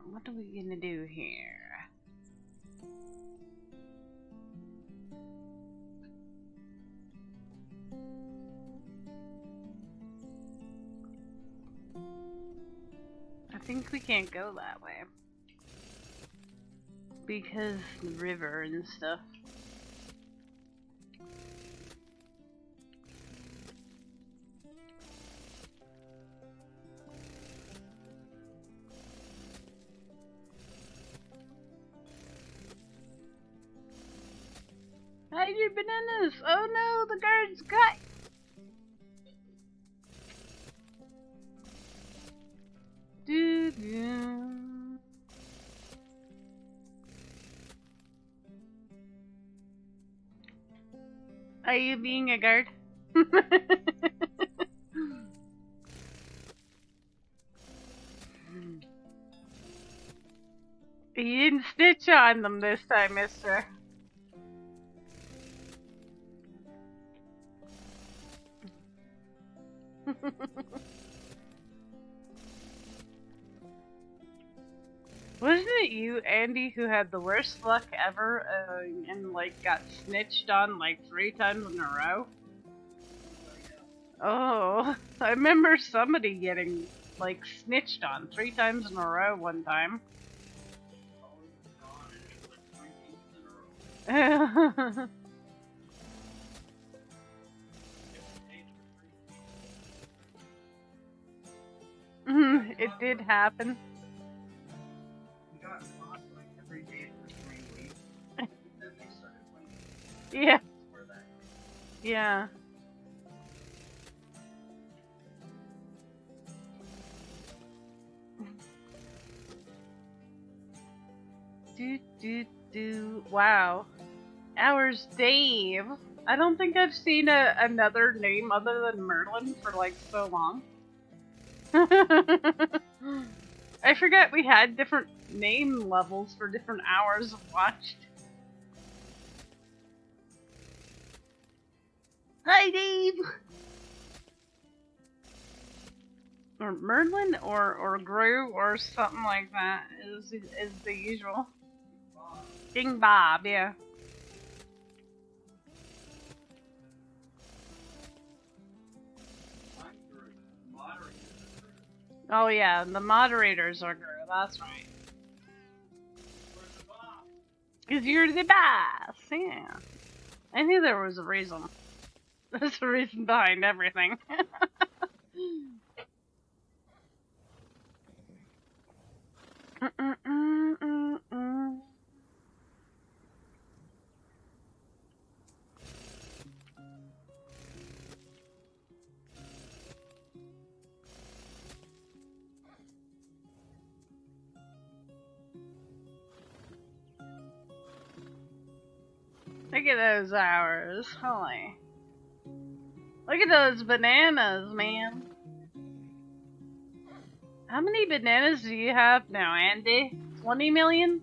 What are we gonna do here? I think we can't go that way. Because the river and stuff. Hide your bananas! Oh no, the guards got. Doo-doo. Are you being a guard? You didn't snitch on them this time, mister. Wasn't it you, Andy, who had the worst luck ever and like got snitched on like 3 times in a row? Oh, I remember somebody getting like snitched on 3 times in a row one time. It did happen. We got caught like every day for 3 weeks. Then they started playing. Yeah. Yeah. Wow. Hours Dave. I don't think I've seen another name other than Merlin for like so long. I forgot we had different name levels for different hours watched. Hi, Dave! Or Merlin or Gru or something like that is the usual. King Bob, yeah. Oh yeah, the moderators are Gru, that's right. Because you're the boss, yeah. I knew there was a reason. There's a reason behind everything. Look at those hours. Holy. Look at those bananas, man. How many bananas do you have now, Andy? 20 million?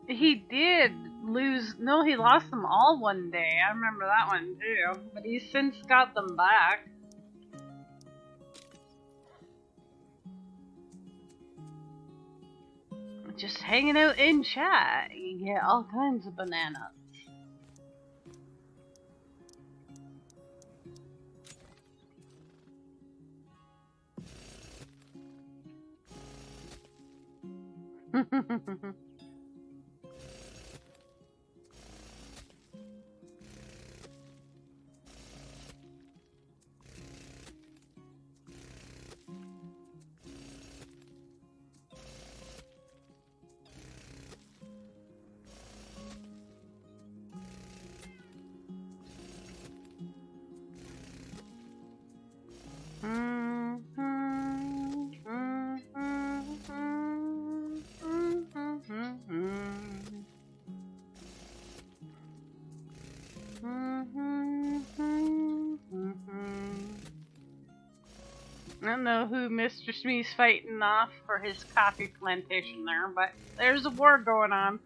He did lose. No, he lost them all one day. I remember that one too. But he's since got them back. Just hanging out in chat, you get all kinds of bananas. I don't know who Mr. Smee's fighting off for his coffee plantation there, but there's a war going on.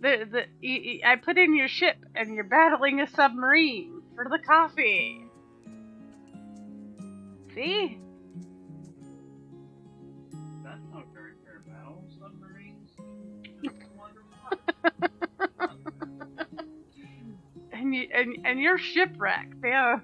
I put in your ship and you're battling a submarine for the coffee. See? That's not very fair battle. Submarines. and you're shipwrecked, yeah.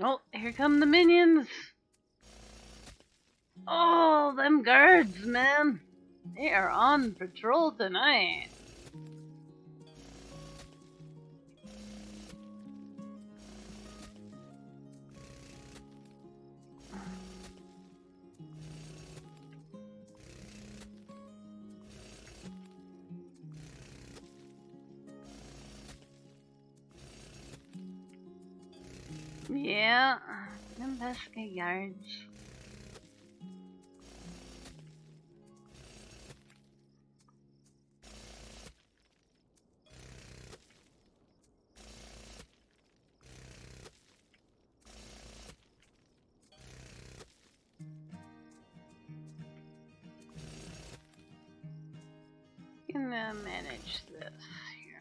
Oh, here come the minions. Oh, them guards, man. They are on patrol tonight. Yeah, them pesky guards. Gonna manage this here.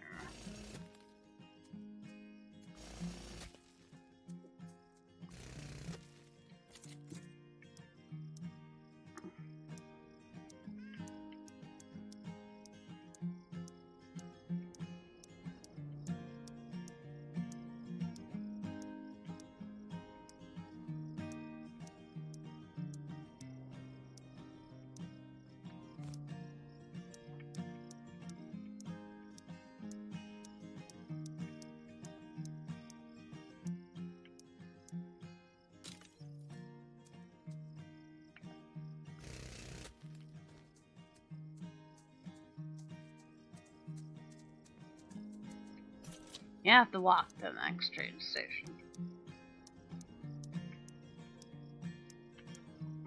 You have to walk to the next train station.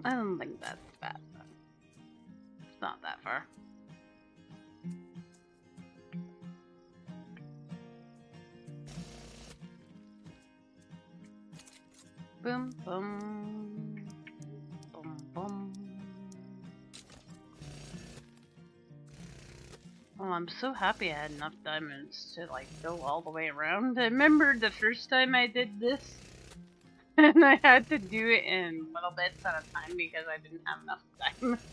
I don't think that's bad, though. It's not that far. Boom, boom. Boom, boom. Oh, I'm so happy I had enough diamonds to, like, go all the way around. I remember the first time I did this, and I had to do it in little bits at a time because I didn't have enough diamonds.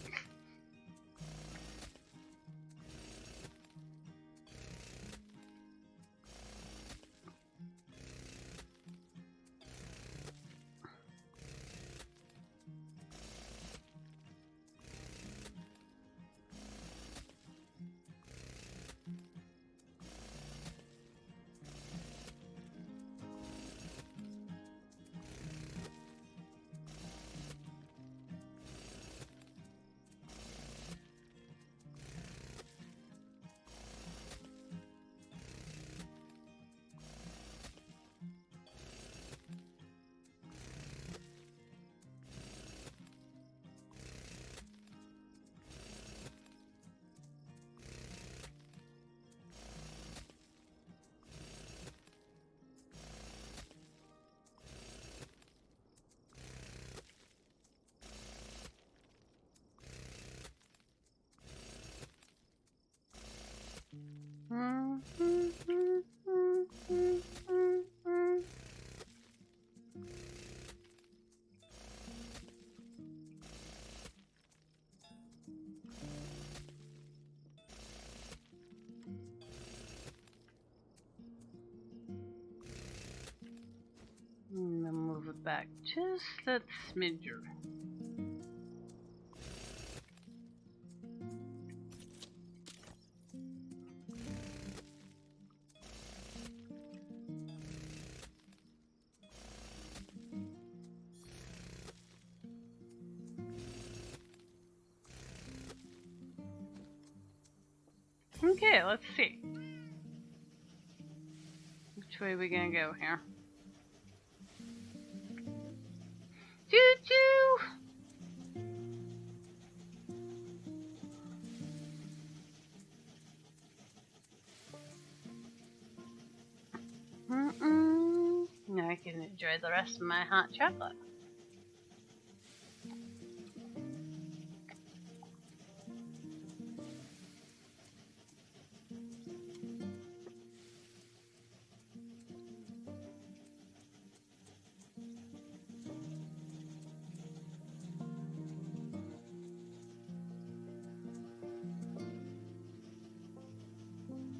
And then move it back just that smidger. Okay, let's see. Which way are we gonna go here? Choo-choo! Now I can enjoy the rest of my hot chocolate.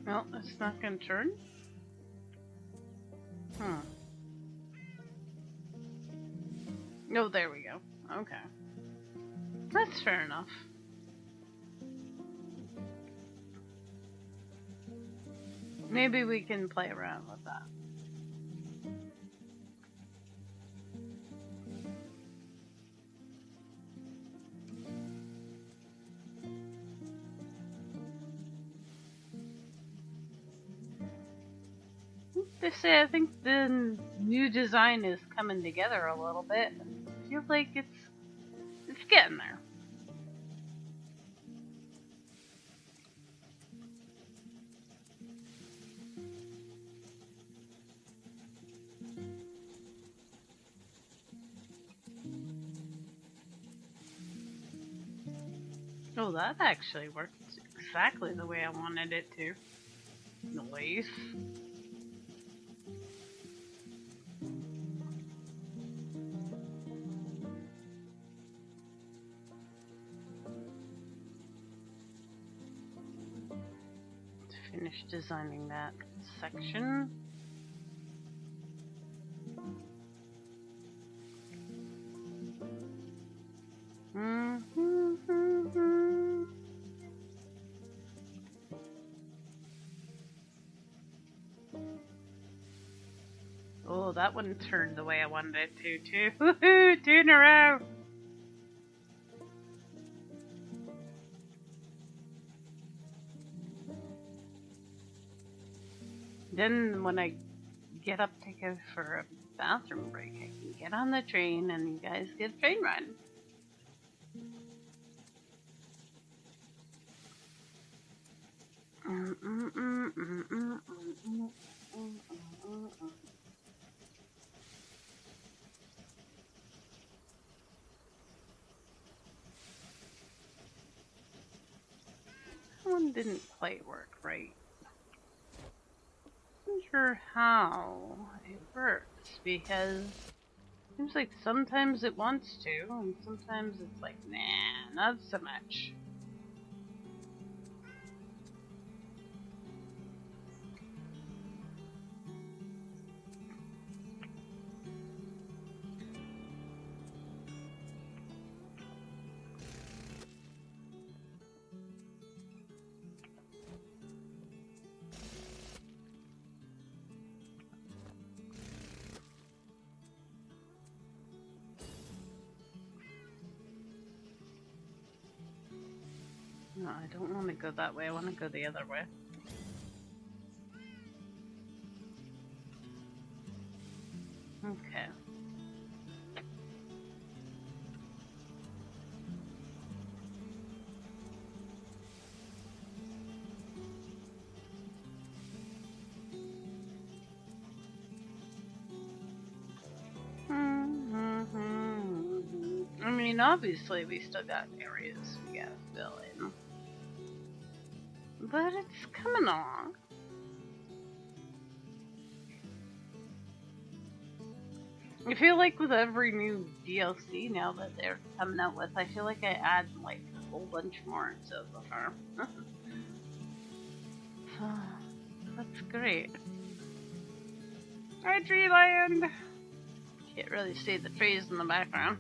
No, it's not gonna turn. Oh, there we go. Okay. That's fair enough. Maybe we can play around with that. To say, I think the new design is coming together a little bit. I feel like it's getting there. Oh, that actually worked exactly the way I wanted it to. Nice. Finish designing that section. Oh, that one turned the way I wanted it to, too. Woohoo! 2 in a row! Then when I get up to go for a bathroom break, I can get on the train and you guys get a train ride. That one didn't quite work right. I'm not sure how it works because it seems like sometimes it wants to and sometimes it's like, nah, not so much. No, I don't want to go that way. I want to go the other way. Okay. I mean, obviously we still got areas we gotta fill in. But it's coming along. I feel like with every new DLC now that they're coming out with, I feel like I add like a whole bunch more to the farm. That's great. Hi, Treeland! Can't really see the trees in the background.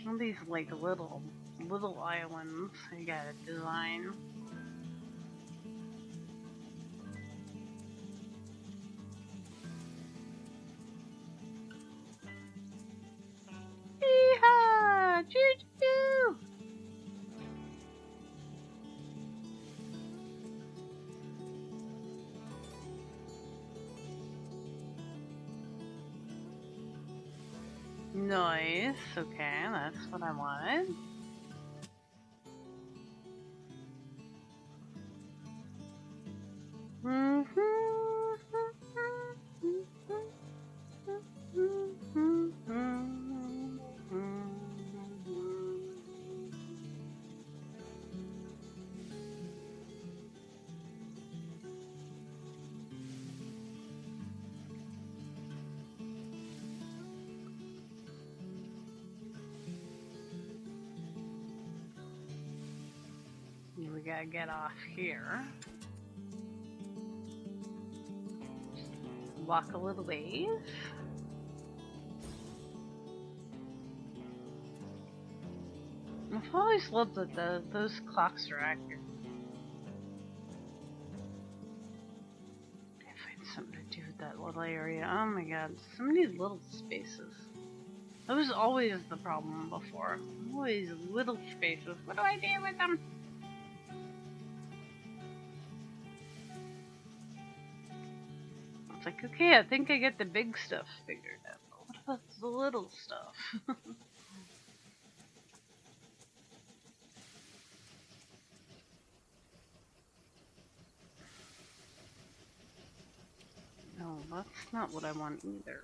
All these like little islands you gotta design. Yeehaw! Choo-choo! Nice. Okay, that's what I wanted. We gotta get off here. Walk a little ways. I've always loved that those clocks are accurate. I find something to do with that little area. Oh my god, so many little spaces. That was always the problem before. Always little spaces. What do I do with them? It's like, okay, I think I get the big stuff figured out. What about the little stuff? No, that's not what I want either.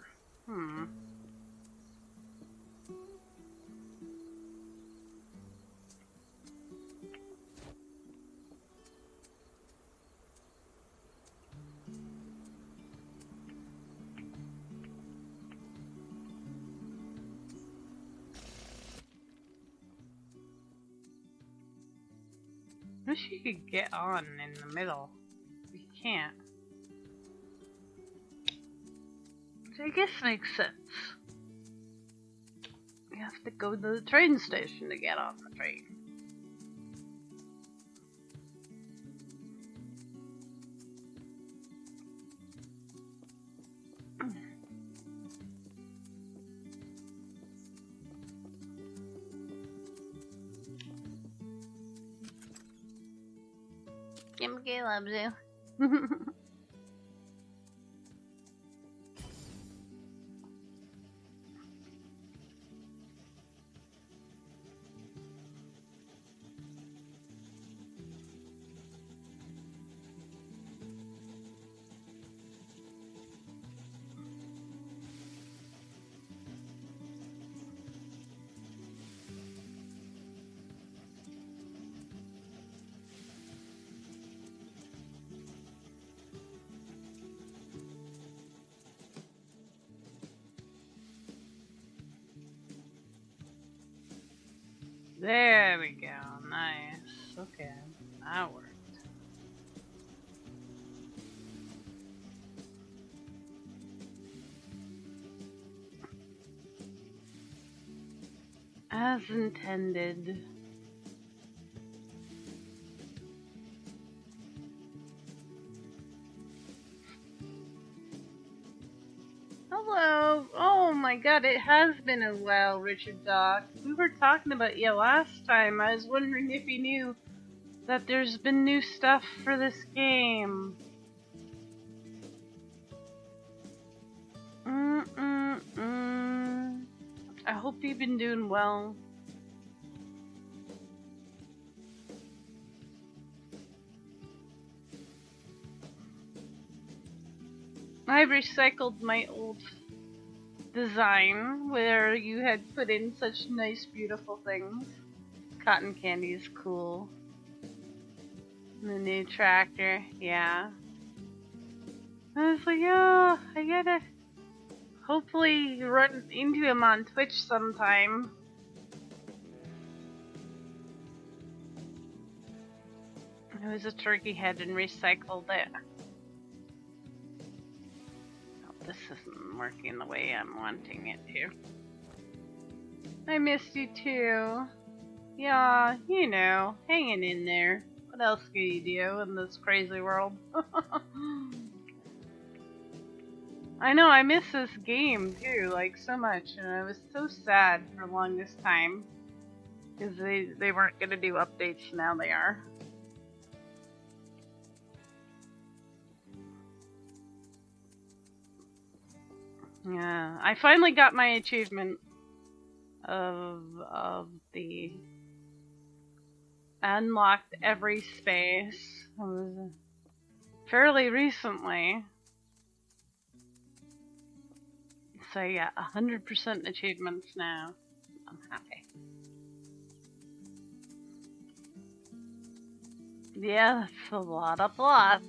Wish you could get on in the middle. You can't. Which I guess makes sense. have to go to the train station to get on the train. Kimmy loves you. There we go. Nice. Okay. That worked. As intended. Hello. Oh my god, it has been a while, Richard Doc. We were talking about you last time. I was wondering if you knew that there's been new stuff for this game. I hope you've been doing well. I recycled my old design where you had put in such nice, beautiful things. Cotton candy is cool. The new tractor, yeah. I was like, oh, I gotta hopefully run into him on Twitch sometime. It was a turkey head and recycled it. This isn't working the way I'm wanting it to. I missed you too. Yeah, you know, hanging in there. What else can you do in this crazy world? I know, I miss this game too, like so much, and I was so sad for the longest time. Because they weren't gonna do updates, now they are. Yeah, I finally got my achievement of the unlocked every space. It was fairly recently. So yeah, 100% achievements now. I'm happy. Yeah, it's a lot of plots.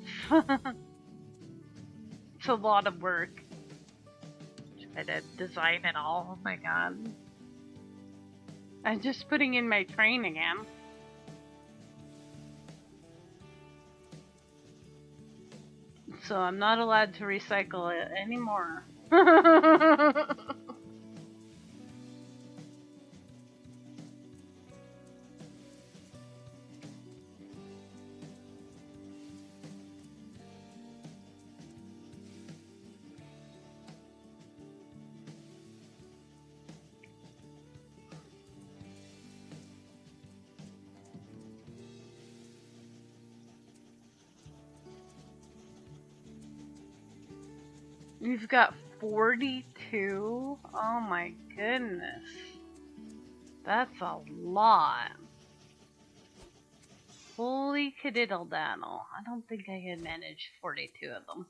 It's a lot of work. I did design it all. Oh my god. I'm just putting in my train again. So I'm not allowed to recycle it anymore. You've got 42? Oh my goodness. That's a lot. Holy cadiddle daddle. I don't think I can manage 42 of them.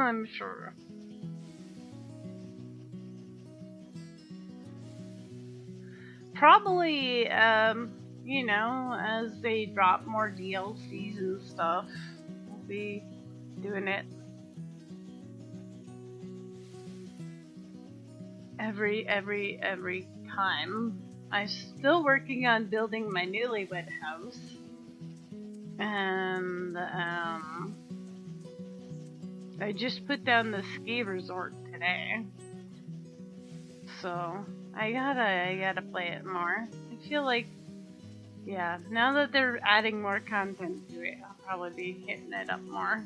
I'm sure. Probably, you know, as they drop more DLCs and stuff, we'll be doing it every time. I'm still working on building my newlywed house, and I just put down the ski resort today, so I gotta play it more. I feel like, yeah, now that they're adding more content to it, I'll probably be hitting it up more.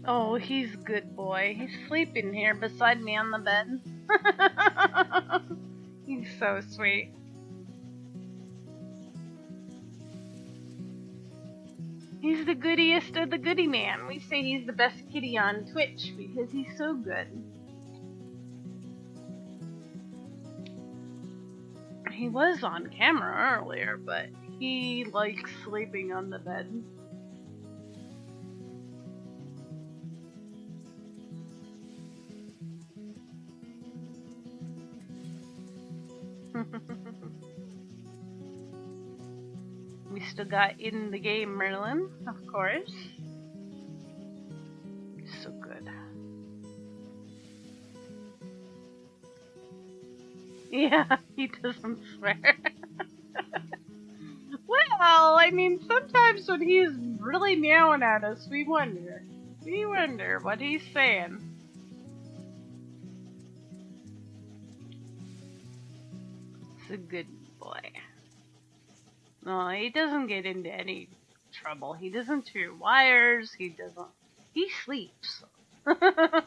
Oh, he's a good boy. He's sleeping here beside me on the bed. He's so sweet. He's the goodiest of the goody man. We say he's the best kitty on Twitch because he's so good. He was on camera earlier, but he likes sleeping on the bed. We still got In the Game Merlin, of course. So good. Yeah, he doesn't swear. Well, I mean, sometimes when he's really meowing at us, we wonder. We wonder what he's saying. It's a good boy. No, he doesn't get into any trouble. He doesn't chew wires. He doesn't. He sleeps. I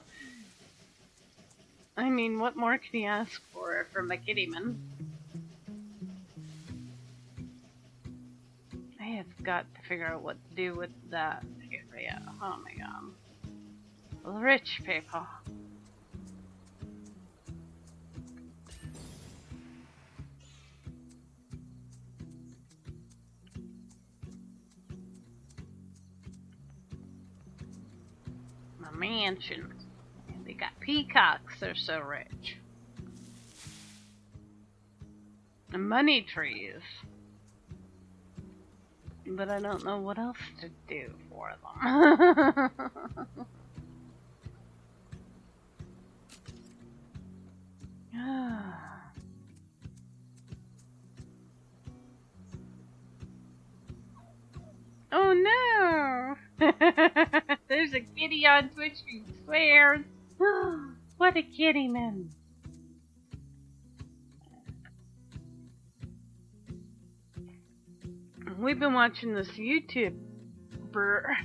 mean, what more can you ask for from a kittyman? I have got to figure out what to do with that area. Oh my god. The rich people. My mansion. They got peacocks, they're so rich. And money trees. But I don't know what else to do for them. Oh no! There's a kitty on Twitch who swears. What a kitty man. We've been watching this YouTuber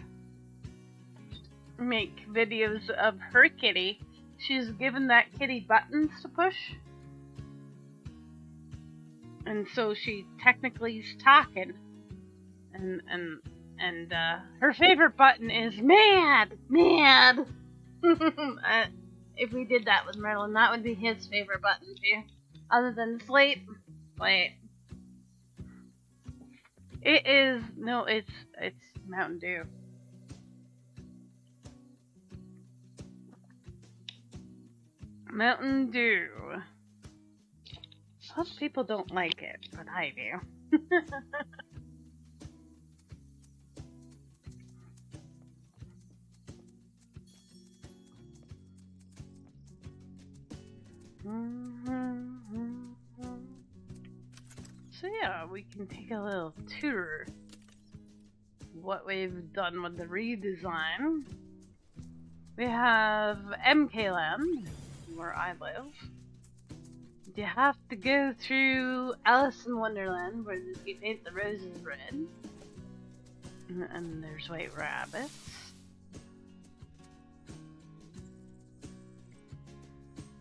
make videos of her kitty. She's given that kitty buttons to push. And so she technically is talking. And her favorite button is mad! Mad! If we did that with Merlin, that would be his favorite button too. Other than sleep. Wait. It is, no, it's Mountain Dew. Mountain Dew. Most people don't like it, but I do. So yeah, we can take a little tour of what we've done with the redesign. We have MK Land, where I live. You have to go through Alice in Wonderland, where you paint the roses red. And there's white rabbits.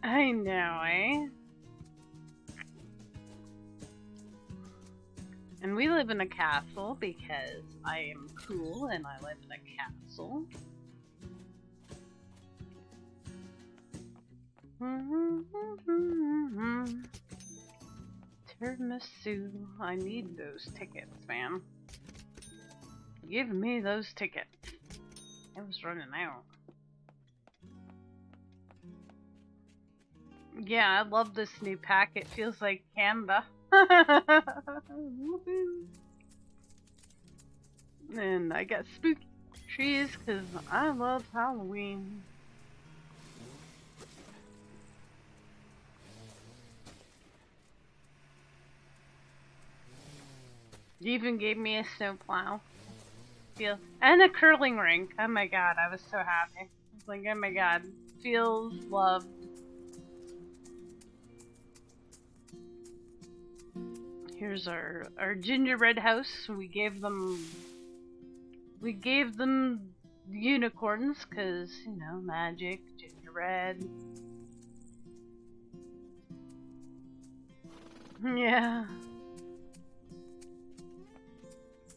I know, eh? And we live in a castle because I am cool and I live in a castle. Tiramisu. I need those tickets, man. Give me those tickets. I was running out. Yeah, I love this new pack. It feels like Canva. And I got spooky trees because I love Halloween. You even gave me a snowplow. And a curling rink. Oh my god, I was so happy. I was like, oh my god. Feels loved. Here's our gingerbread house. We gave them unicorns because, you know, magic, gingerbread. Yeah.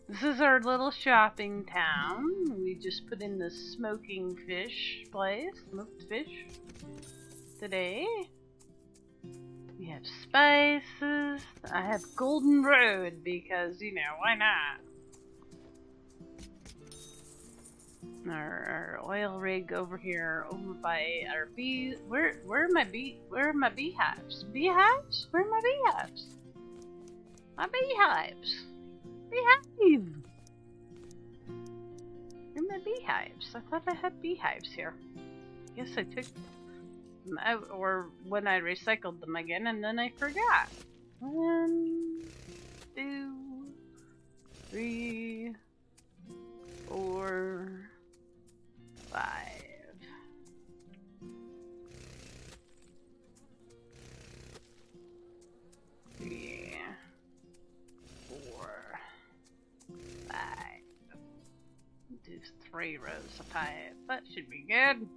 This is our little shopping town. We just put in the smoking fish place, smoked fish today. We have spices. I have Golden Road because, you know, why not? Our oil rig over here, over by our bee. Where are my beehives? Beehives? Where are my beehives? My beehives. Beehive! Where are my beehives? I thought I had beehives here. Guess I took them out, or when I recycled them again, and then I forgot. 1, 2, 3, 4, 5. Do 3 rows of pipe. That should be good.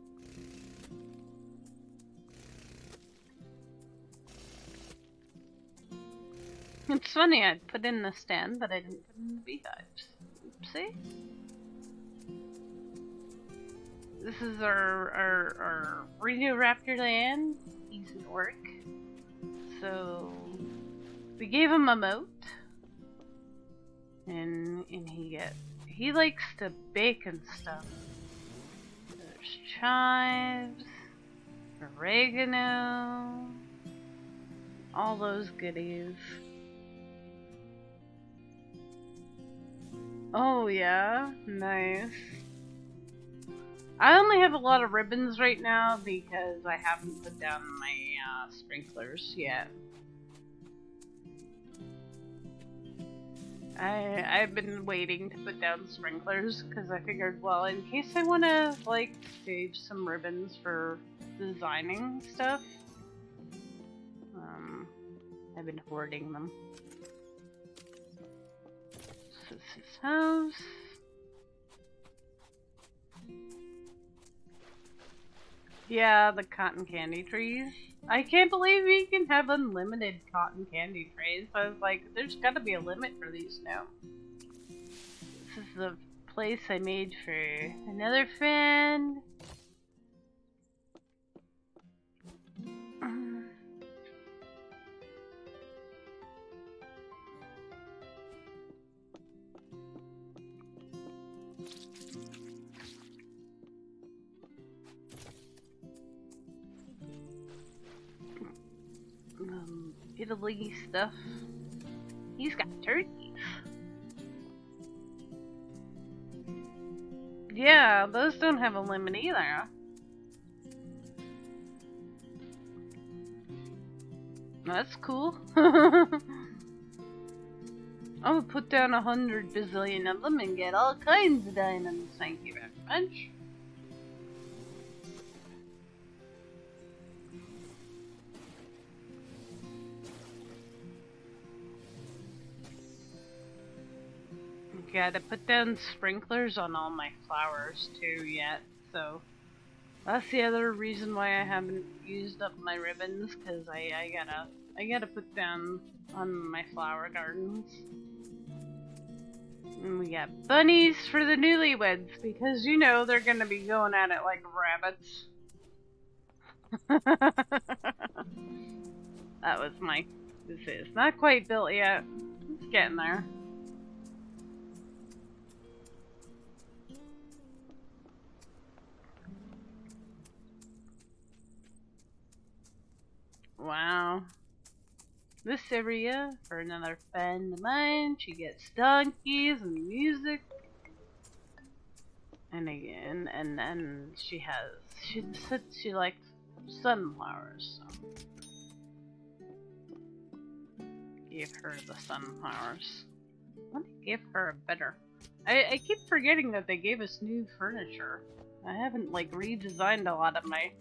It's funny, I'd put in the stand, but I didn't put in the beehives. Oopsie. This is our Raptor land. He's an orc. So we gave him a moat. And he likes to bake and stuff. There's chives, oregano, all those goodies. Oh yeah, nice. I only have a lot of ribbons right now because I haven't put down my sprinklers yet. I've been waiting to put down sprinklers because I figured, well, in case I want to, like, save some ribbons for designing stuff, I've been hoarding them. This is his house. Yeah, the cotton candy trees. I can't believe you can have unlimited cotton candy trees. I was like, there's gotta be a limit for these now. This is the place I made for another friend. Italy stuff. He's got turkeys. Yeah, those don't have a limit either. That's cool. I'm gonna put down 100 bazillion of them and get all kinds of diamonds. Thank you very much. Gotta put down sprinklers on all my flowers too yet, so that's the other reason why I haven't used up my ribbons, because I gotta put down on my flower gardens. And we got bunnies for the newlyweds, because you know they're gonna be going at it like rabbits. That was my It's not quite built yet. It's getting there. Wow. This area for another friend of mine. She gets donkeys and music. And again, and then she said she likes sunflowers, so gave her the sunflowers. I want to give her a better. I keep forgetting that they gave us new furniture. I haven't like redesigned a lot of my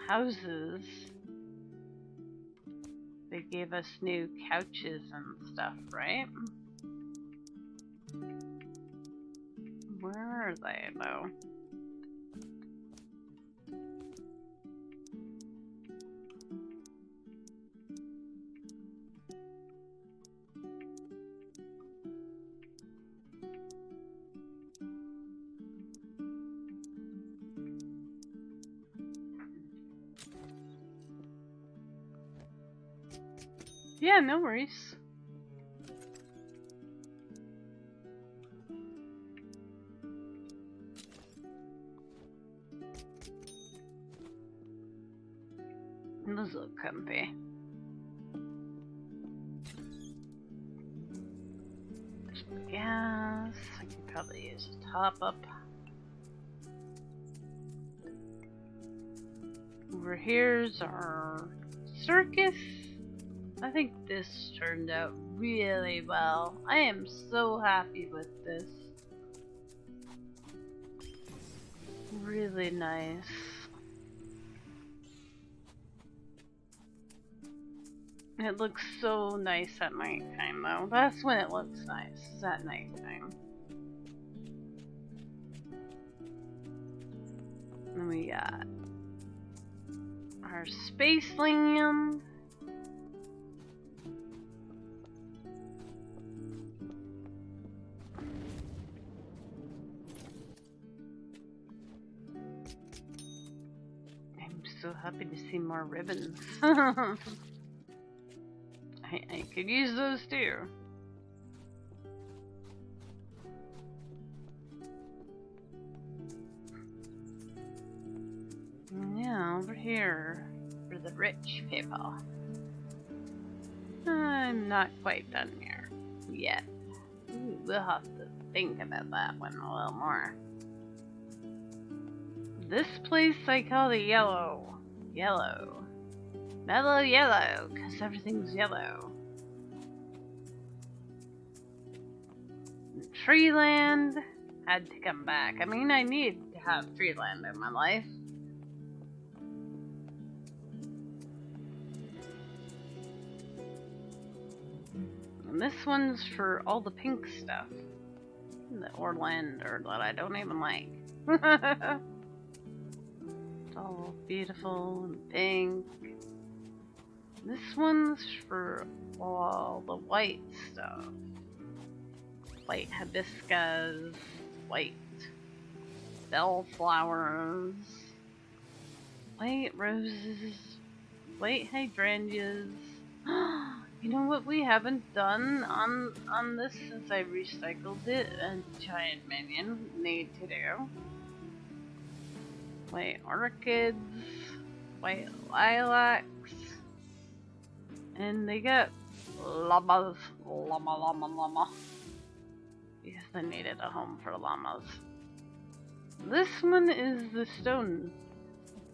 houses. They gave us new couches and stuff, right? Where are they, though? Yeah, no worries. Those look comfy. Gas. I could probably use a top up. Over here's our circus. I think this turned out really well. I am so happy with this. Really nice. It looks so nice at nighttime, though. That's when it looks nice, is at nighttime. And we got our space lamb. I'm so happy to see more ribbons. I could use those too. Yeah, over here for the rich people. I'm not quite done here yet. Ooh, we'll have to think about that one a little more. This place I call the yellow. Yellow. Mellow yellow, because everything's yellow. Treeland had to come back. I mean, I need to have Treeland in my life. And this one's for all the pink stuff. The Orlander that I don't even like. It's all beautiful and pink. This one's for all the white stuff. White hibiscus, white bellflowers, white roses, white hydrangeas. You know what we haven't done on this since I recycled it? A giant minion need to do. White orchids, white lilacs. And they got llamas. Llama. Because I needed a home for llamas. This one is the stone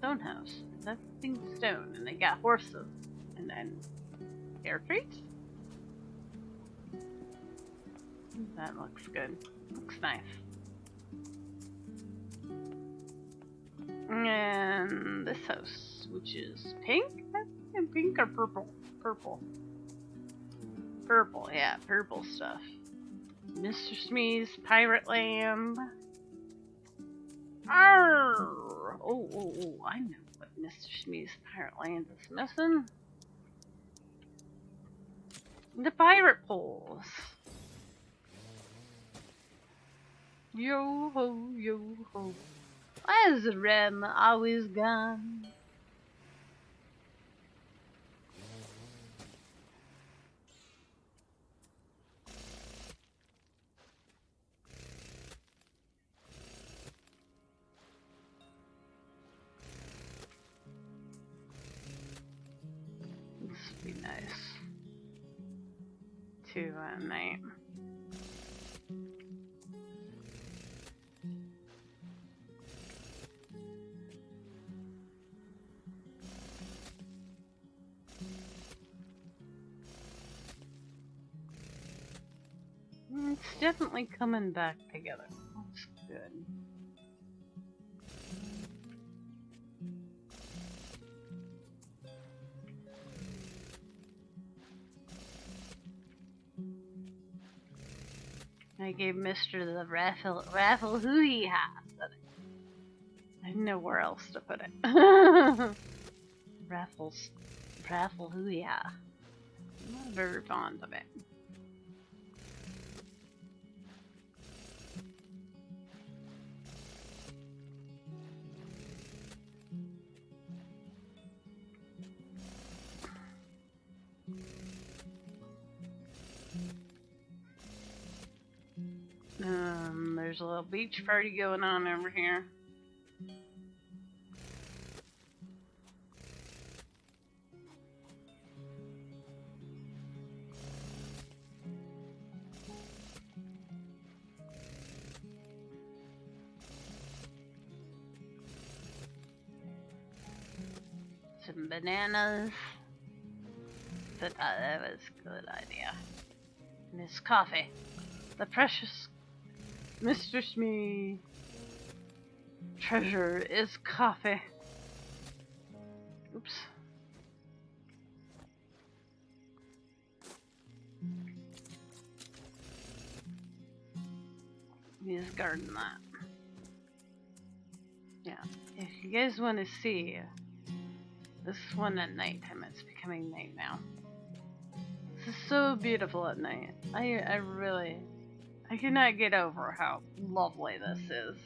house. That thing's stone, and they got horses. And then air treats. That looks good. Looks nice. And this house, which is pink? Pink or purple? Purple. Purple, yeah, purple stuff. Mr. Smee's pirate lamb. Arr! Oh, I know what Mr. Smee's pirate lamb is missing. The pirate poles. Yo ho, yo ho. Why is the ram always gone? too at night. It's definitely coming back together. That's good. I gave Mr. the raffle hoo-hee-ha. I have nowhere else to put it. Raffle hoo-hee-ha. I'm not very fond of it. There's a little beach party going on over here. Some bananas. But that was a good idea. And this coffee. The precious Mr. Smee treasure is coffee. Oops. Just garden that. Yeah. If you guys want to see this one at nighttime, it's becoming night now. This is so beautiful at night. I cannot get over how lovely this is.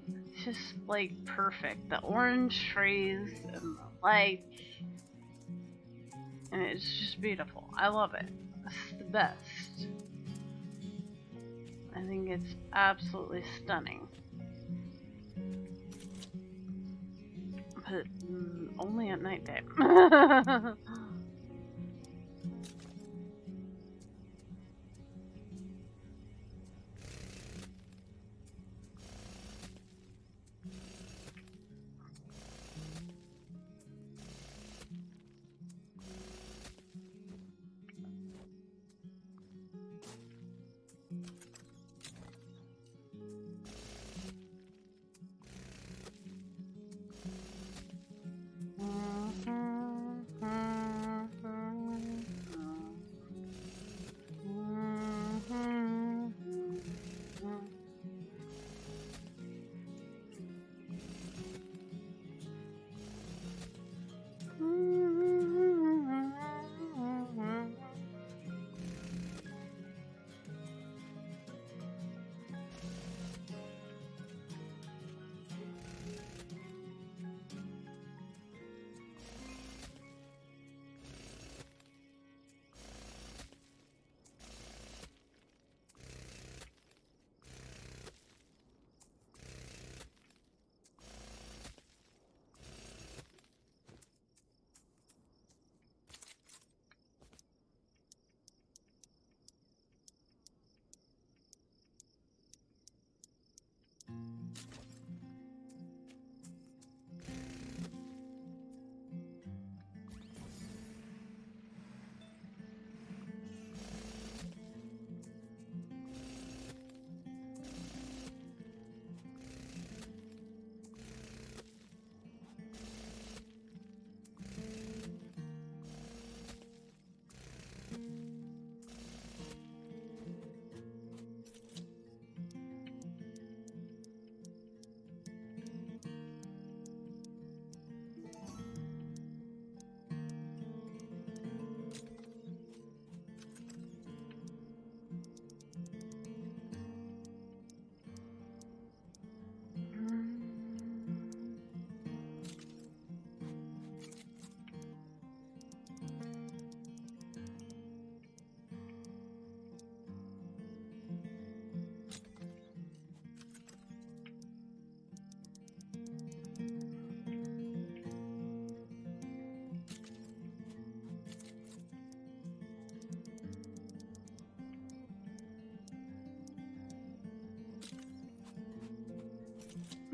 It's just like perfect. The orange trees and the lights. And it's just beautiful. I love it. It's the best. I think it's absolutely stunning. But only at nighttime.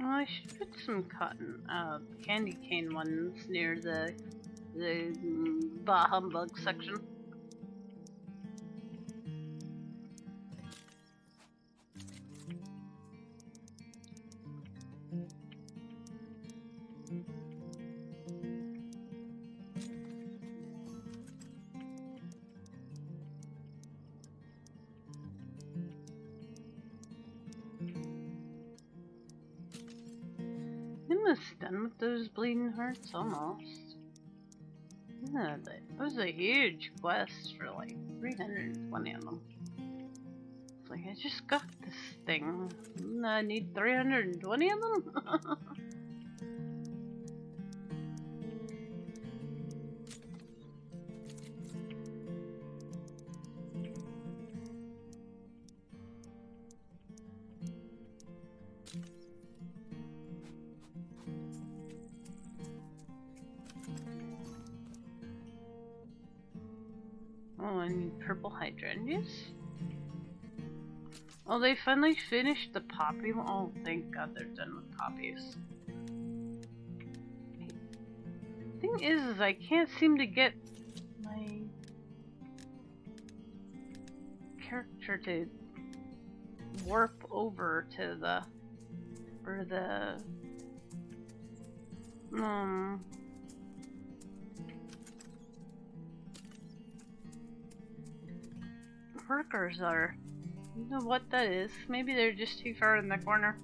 Well, I should put some cotton, candy cane ones near the bah humbug section. Almost done with those bleeding hearts, almost. Yeah, that was a huge quest for like 320 of them. It's like, I just got this thing. And I need 320 of them? Oh, I need purple hydrangeas. Oh, they finally finished the poppy one. Oh, thank God they're done with poppies. Thing is I can't seem to get my character to warp over to the workers are. I don't know what that is. Maybe they're just too far in the corner.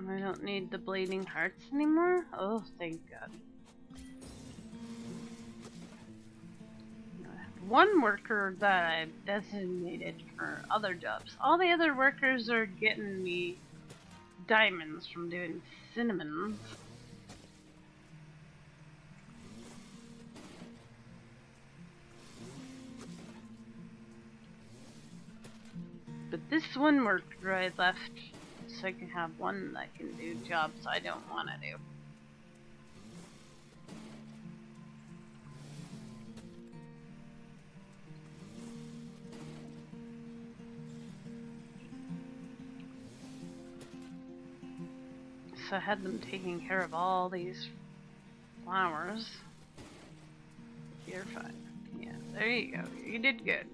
I don't need the bleeding hearts anymore. Oh, thank God. One worker that I've designated for other jobs. All the other workers are getting me diamonds from doing cinnamons. But this one worker I left so I can have one that can do jobs I don't want to do. So I had them taking care of all these flowers. You're fine. Yeah, there you go. You did good.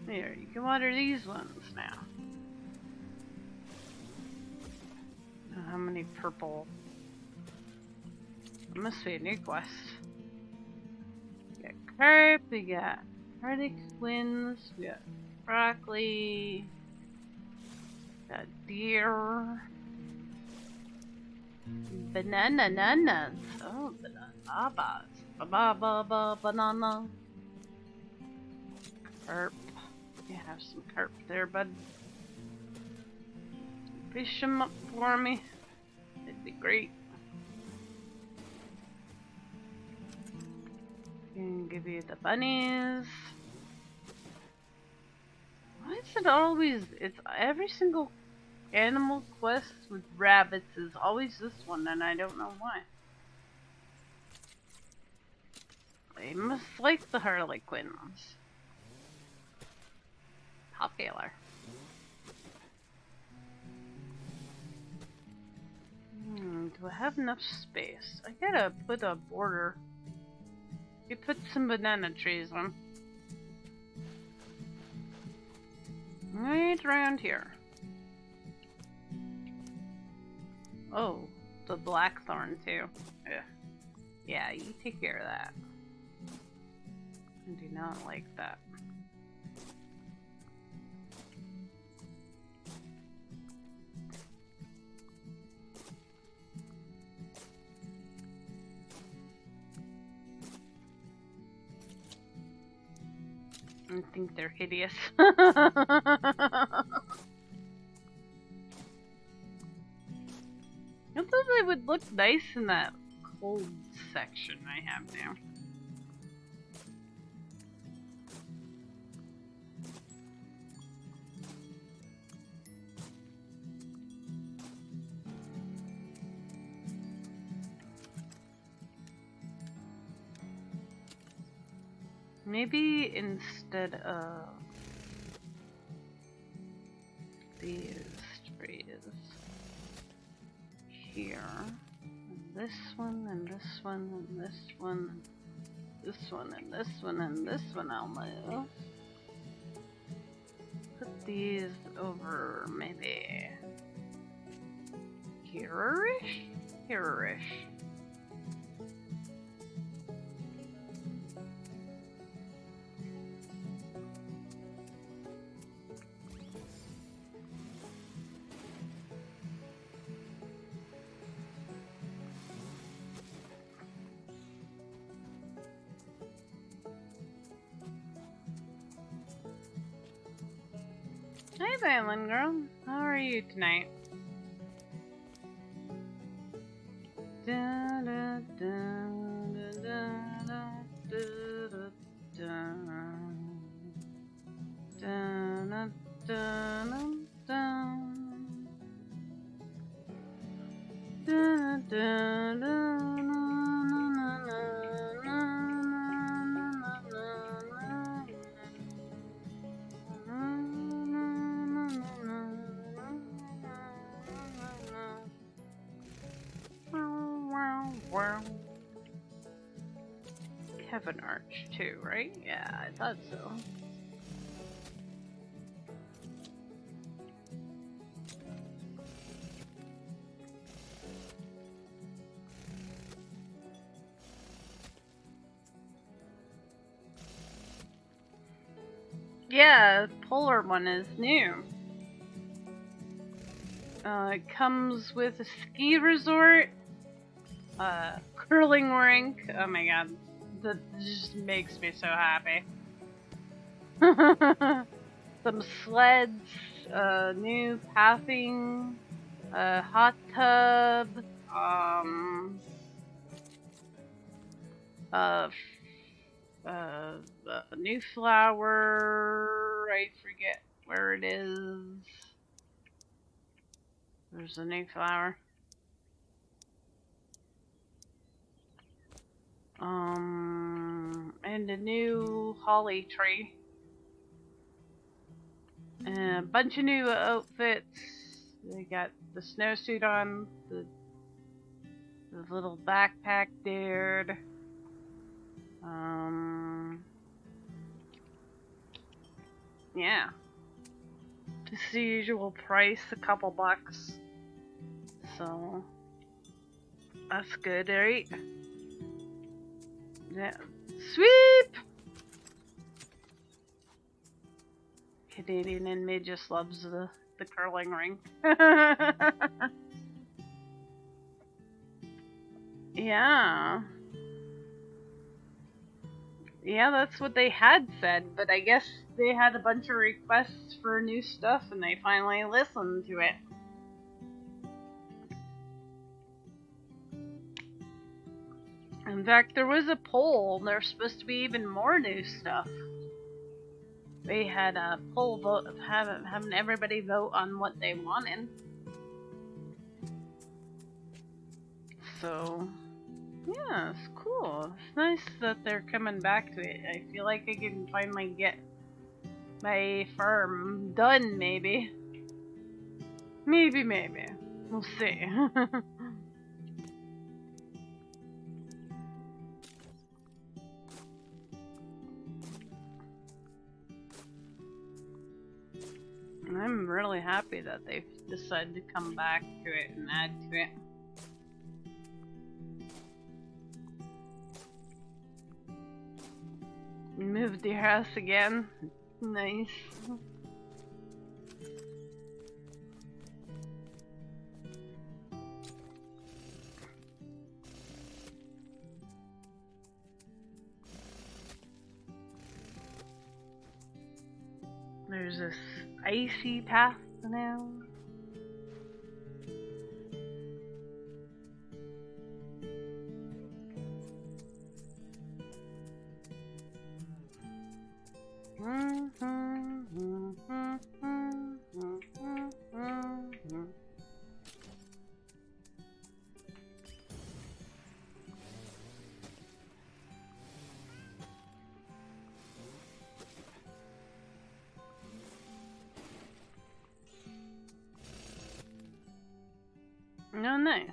Here, you can water these ones now. How many purple? It must be a new quest. We got carp, we got harlequins, we got broccoli, we got deer, bananas. Oh, banana. Carp. You have some carp there, bud. Fish them up for me. It'd be great. Can give you the bunnies. Why is it always? It's every single animal quest with rabbits is always this one, and I don't know why. They must like the harlequins. Popular. Do I have enough space? I gotta put a border. You put some banana trees on. Right around here. Oh, the blackthorn too. Yeah, you take care of that. I do not like that. I think they're hideous. I thought they would look nice in that cold section I have now. Maybe instead of these trees here, and this one, and this one, and this one, this one, and this one, and this one I'll move. Put these over maybe here-ish? Here-ish. Hey, Violin Girl. How are you tonight? Da, da, da, da, da, da, da, da, da, da, da, da, da. Have an arch too, right? Yeah, I thought so. Yeah, polar one is new. It comes with a ski resort, curling rink. Oh my god. That just makes me so happy. Some sleds, new pathing, hot tub, a new flower. I forget where it is. There's a new flower. And a new holly tree. And a bunch of new outfits. They got the snowsuit on, the little backpack dude. Yeah. Just the usual price, a couple bucks. So, that's good, right? Yeah. Sweep! Canadian in me just loves the curling rink. Yeah. Yeah, that's what they had said, but I guess they had a bunch of requests for new stuff and they finally listened to it. In fact, there was a poll, and there's supposed to be even more new stuff. They had a poll vote of having everybody vote on what they wanted. So, yeah, it's cool. It's nice that they're coming back to it. I feel like I can finally get my farm done, maybe. Maybe. We'll see. I'm really happy that they've decided to come back to it and add to it. Moved your house again. Nice. There's this icy path now. Oh, nice.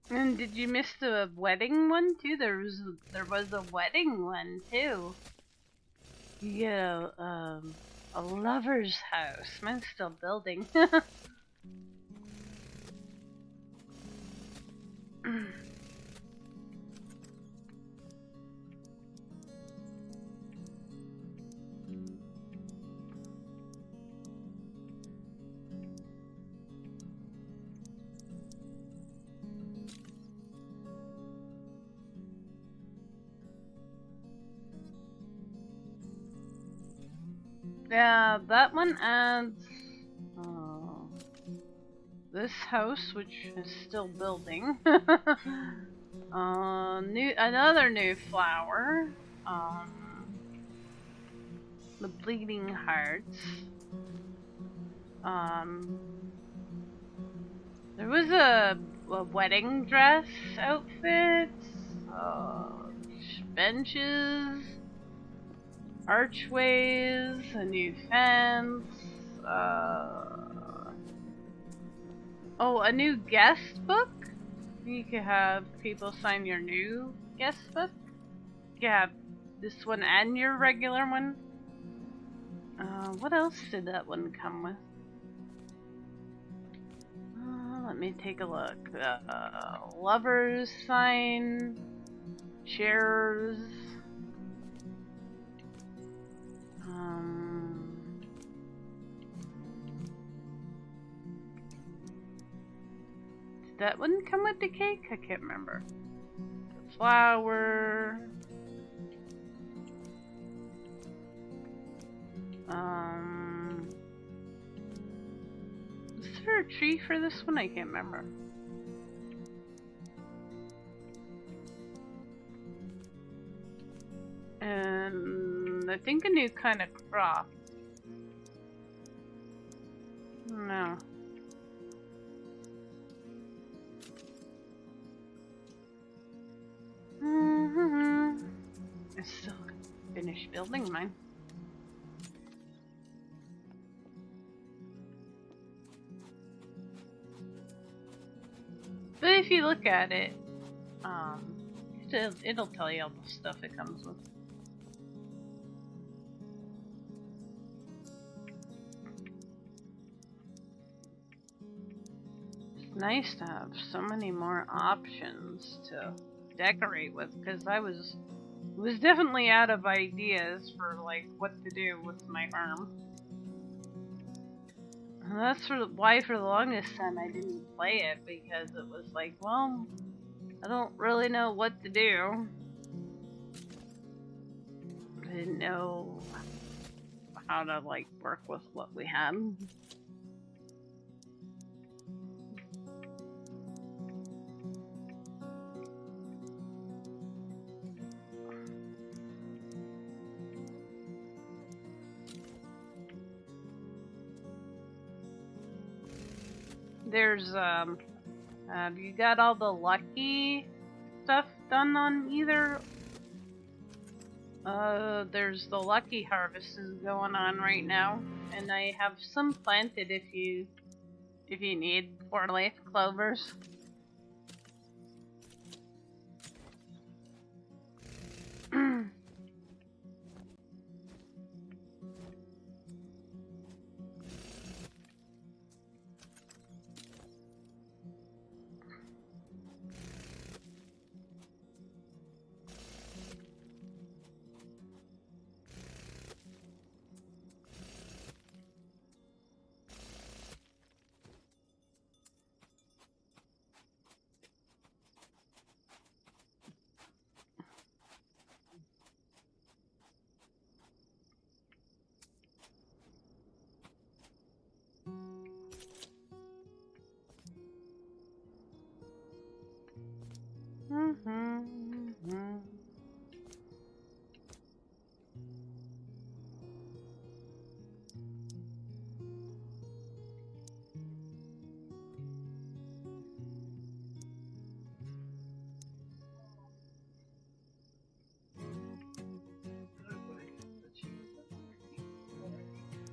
And did you miss the wedding one too? There was a wedding one too. You get a lover's house. Mine's still building. Yeah, that one adds this house, which is still building. Another new flower. The bleeding hearts. There was a wedding dress outfit. Benches. Archways, a new fence, a new guest book? You could have people sign your new guest book. You could have this one and your regular one. What else did that one come with? Let me take a look. Lovers sign, chairs. Did that one come with the cake? I can't remember. The flower. Is there a tree for this one? I can't remember. And I think a new kind of crop. No. I still finished building mine. But if you look at it, it'll tell you all the stuff it comes with. It's nice to have so many more options to decorate with, because I was definitely out of ideas for like what to do with my farm. And that's why for the longest time I didn't play it, because it was like, well, I don't really know what to do. I didn't know how to like work with what we had. There's have you got all the lucky stuff done on either? There's the lucky harvest is going on right now, and I have some planted if you need 4-leaf clovers.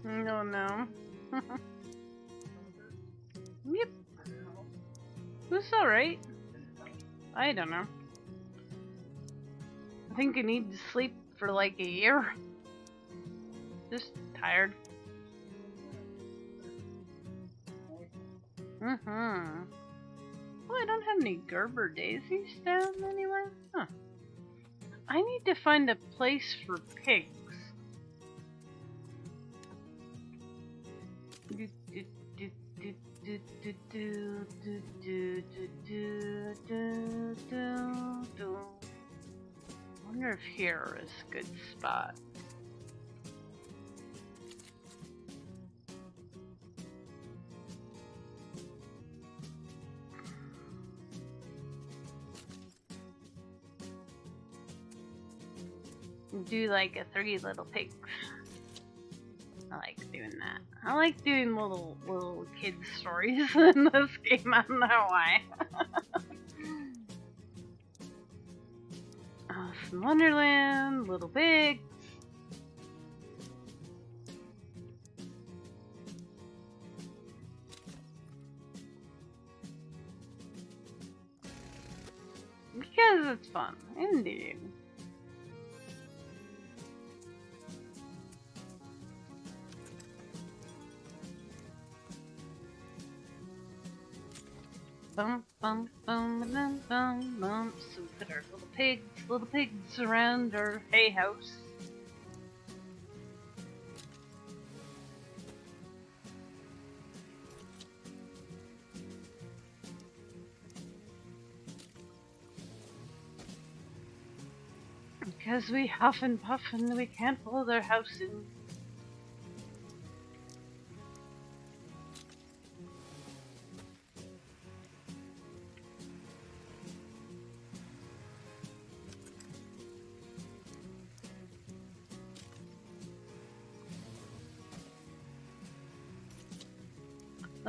No, no. Yep. It's alright. I don't know. I think I need to sleep for like a year. Just tired. Oh, I don't have any Gerber daisies down anywhere. Huh. I need to find a place for pigs. Wonder if here is a good spot. Do like a 3 Little Pigs. I like doing that. I like doing little kid stories in this game. I don't know why. Alice in Wonderland, Little Pigs. Because it's fun, indeed. Bum bum bum bum bum bum. So we put our little pigs around our hay house. Because we huff and puff and we can't hold our house in.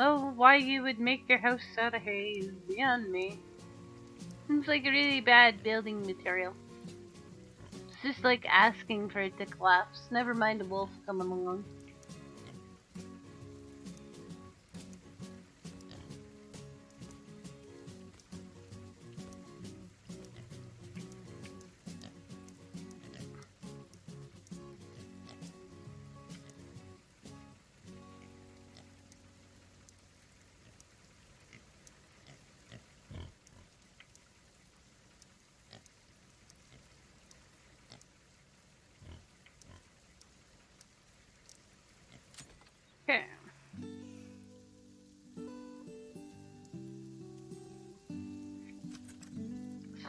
Oh, why you would make your house out of hay is beyond me. Seems like a really bad building material. It's just like asking for it to collapse. Never mind a wolf coming along. Okay.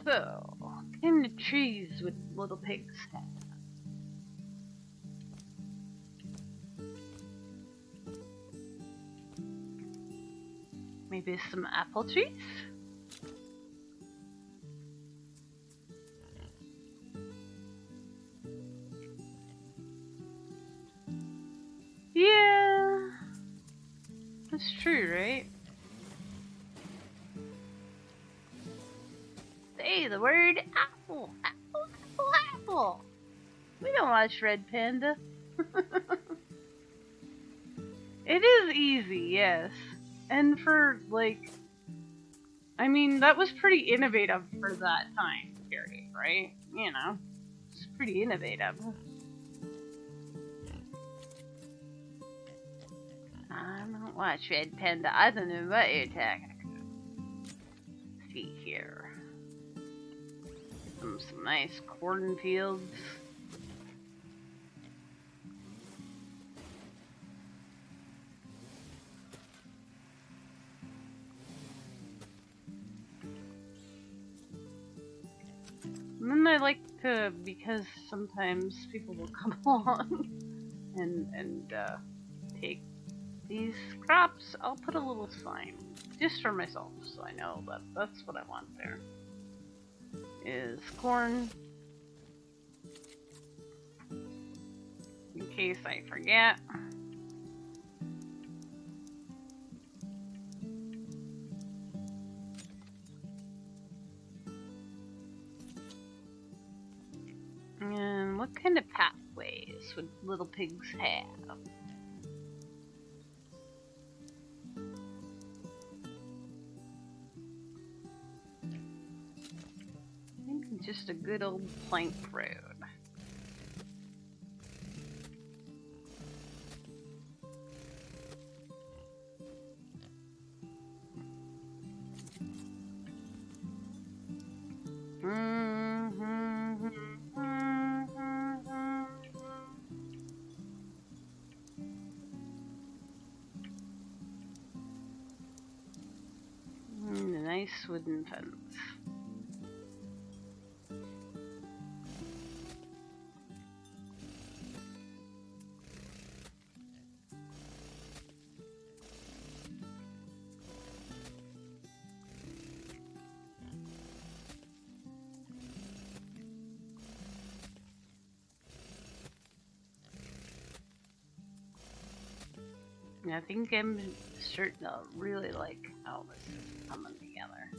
So, in the trees with little pigs. Maybe some apple trees? Yeah, that's true, right? Say the word apple, apple, apple, apple. We don't watch Red Panda. It is easy, yes. And for, like, I mean, that was pretty innovative for that time period, right? You know, it's pretty innovative. I don't watch Red Panda. I don't know what you're talking about. Let's see here. Some nice cornfields. And then I like to, because sometimes people will come along and take these crops, I'll put a little sign just for myself so I know that that's what I want there. is corn. In case I forget. And what kind of pathways would little pigs have? Maybe just a good old plank road. A nice wooden fence. I think I'm starting to really like how this is coming together.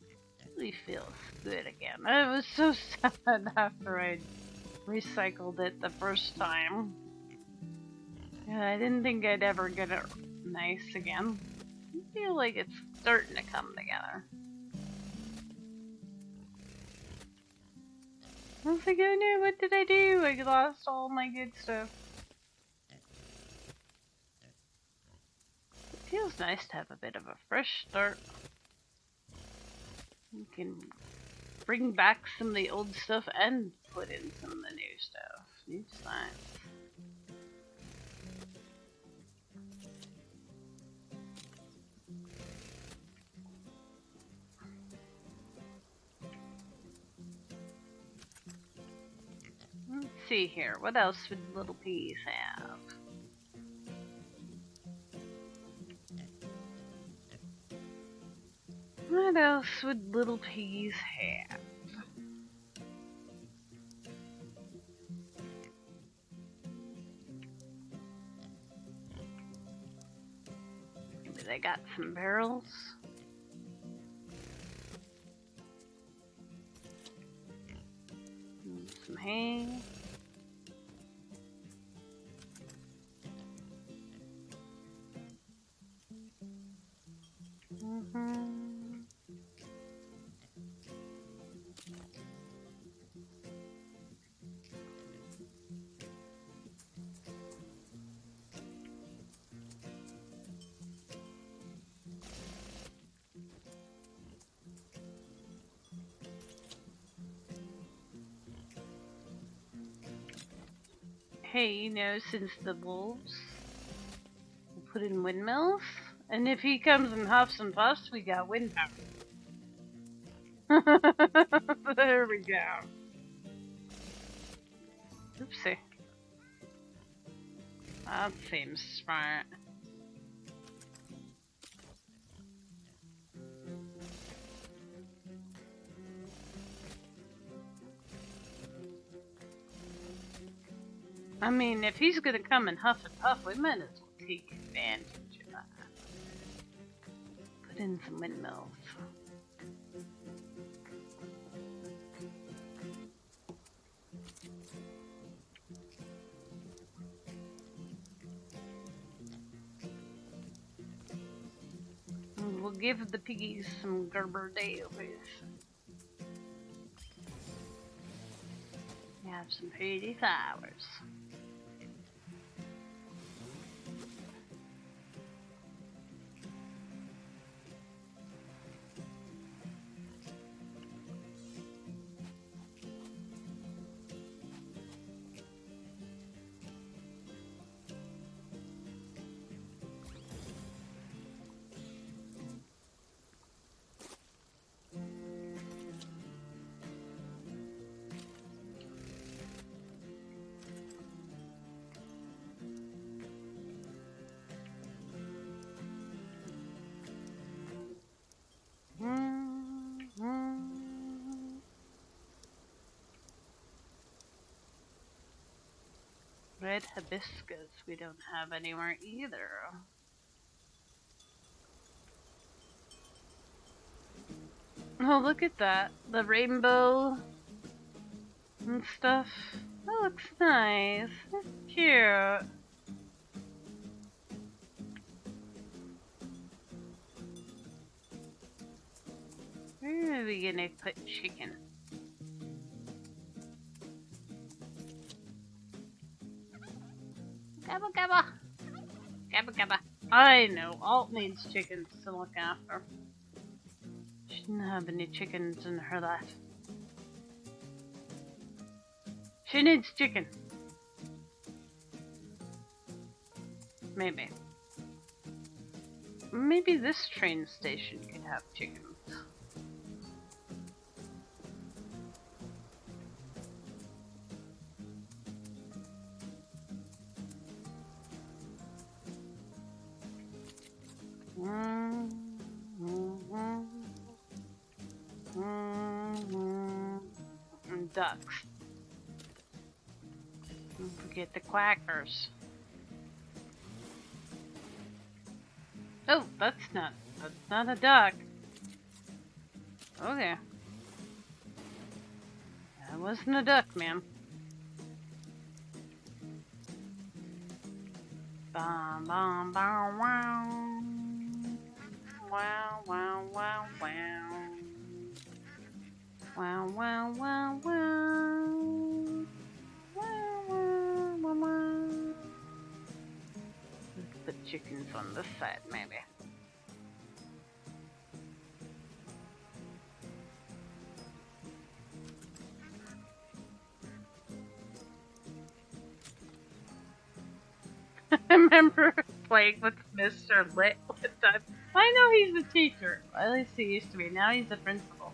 It really feels good again. I was so sad after I recycled it the first time. Yeah, I didn't think I'd ever get it nice again. I feel like it's starting to come together. I was like, oh no, what did I do? I lost all my good stuff. It feels nice to have a bit of a fresh start. You can bring back some of the old stuff and put in some of the new stuff. New science. Let's see here. What else would little peas have? What else would little peas have? Maybe they got some barrels. And some hay. Hey, you know, since the wolves will put in windmills, and if he comes and huffs and puffs, we got wind power. There we go. Oopsie. That seems smart. I mean, if he's gonna come and huff and puff, we might as well take advantage of that. Put in some windmills. And we'll give the piggies some Gerber dailies. We have some pretty flowers. red hibiscus we don't have anywhere either. Oh, look at that. The rainbow and stuff. That looks nice. That's cute. Where are we gonna put chicken? Gabba gabba! Gabba gabba! I know, Alt needs chickens to look after. She didn't have any chickens in her life. She needs chicken. Maybe. Maybe this train station could have chickens. And ducks. Don't forget the quackers. Oh, that's not a duck. Okay. That wasn't a duck, man. Bum bum bum wow. Wow wow wow wow. Wow wow wow wow. Wow wow wow wow. Let's put chickens on this side, maybe. I remember playing with Mr. Lit one time. I know he's a teacher. At least he used to be. Now he's a principal.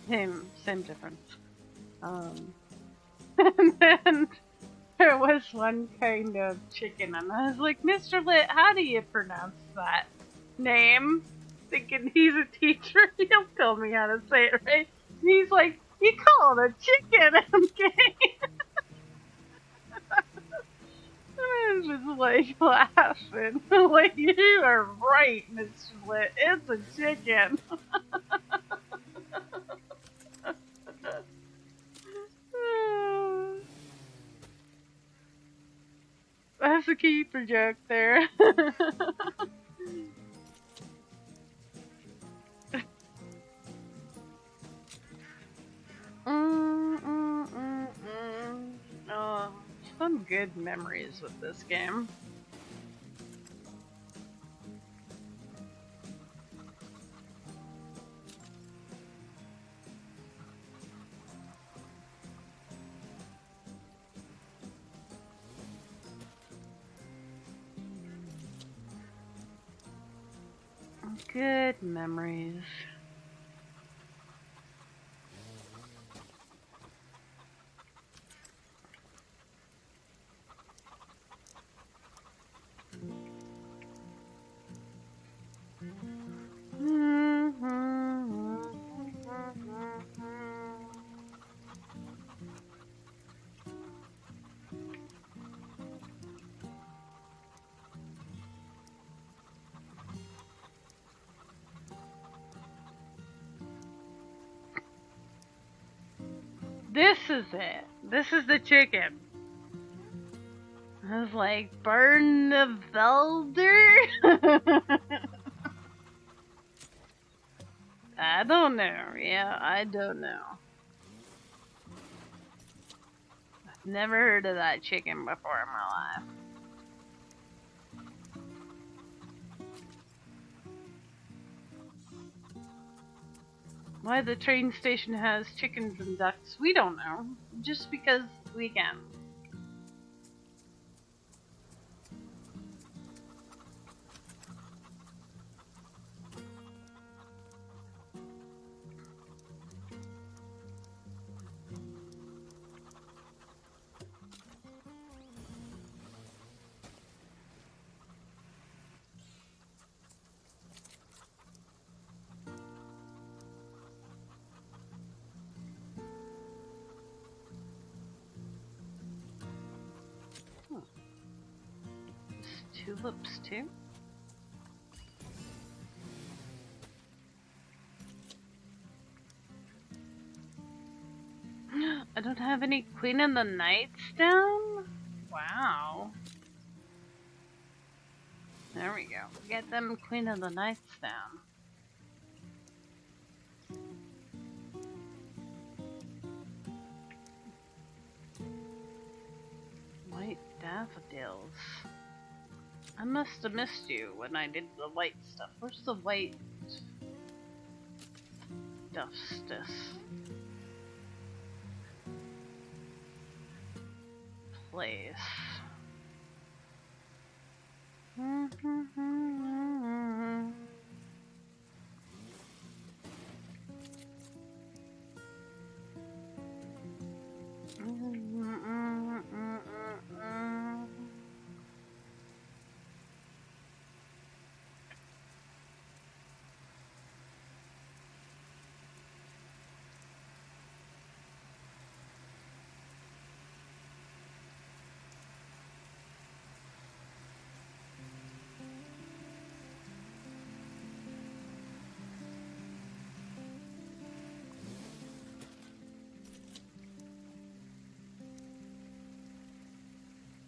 Same difference. And then there was one kind of chicken, and I was like, Mr. Lit, how do you pronounce that name? Thinking he's a teacher, he'll tell me how to say it right. And he's like, you call it a chicken, MK. I was just like laughing. Like, you are right, Mr. Lit. It's a chicken. That's a keeper joke there. Oh, some good memories with this game. Good memories. This is it. This is the chicken. I was like, burn the Velder? I don't know. Yeah, I don't know. I've never heard of that chicken before in my life. Why the train station has chickens and ducks, we don't know. Just because we can. There's tulips too. I don't have any Queen of the Nights down? Wow. There we go. Get them Queen of the Nights down. White daffodils. I must have missed you when I did the white stuff. Where's the white stuff? Place. I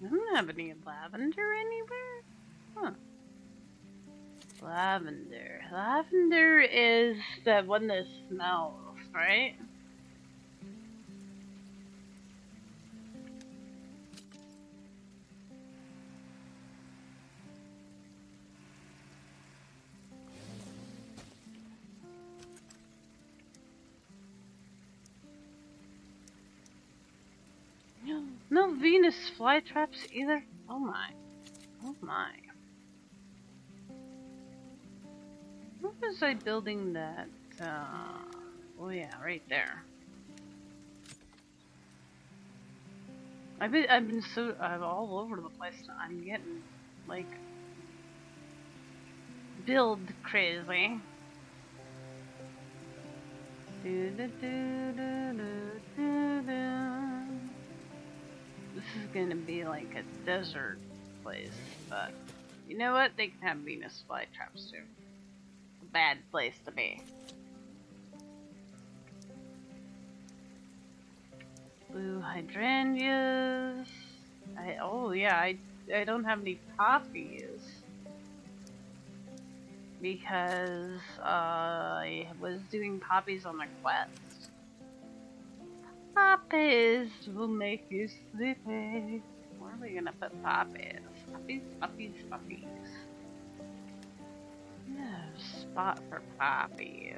don't have any lavender anywhere. Huh. Lavender. Lavender is the one that smells, right? No Venus flytraps either. Oh my. Oh my. Where was I building that? Oh yeah, right there. I've been I'm all over the place. I'm getting like build crazy. Do do do do do do do. This is gonna be like a desert place, but you know what? They can have Venus flytraps too. A bad place to be. Blue hydrangeas. Oh yeah, I don't have any poppies because I was doing poppies on a quest. Poppies will make you sleepy. Where are we gonna put poppies? Poppies, poppies, poppies. No spot for poppies.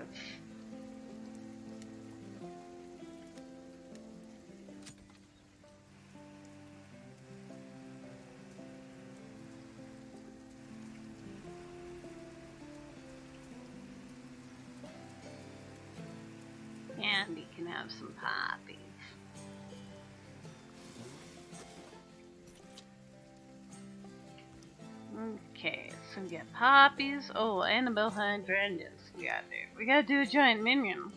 And you can have some poppies. Okay, so we got poppies. Oh, Annabelle hydrangeas. We gotta do a giant minion.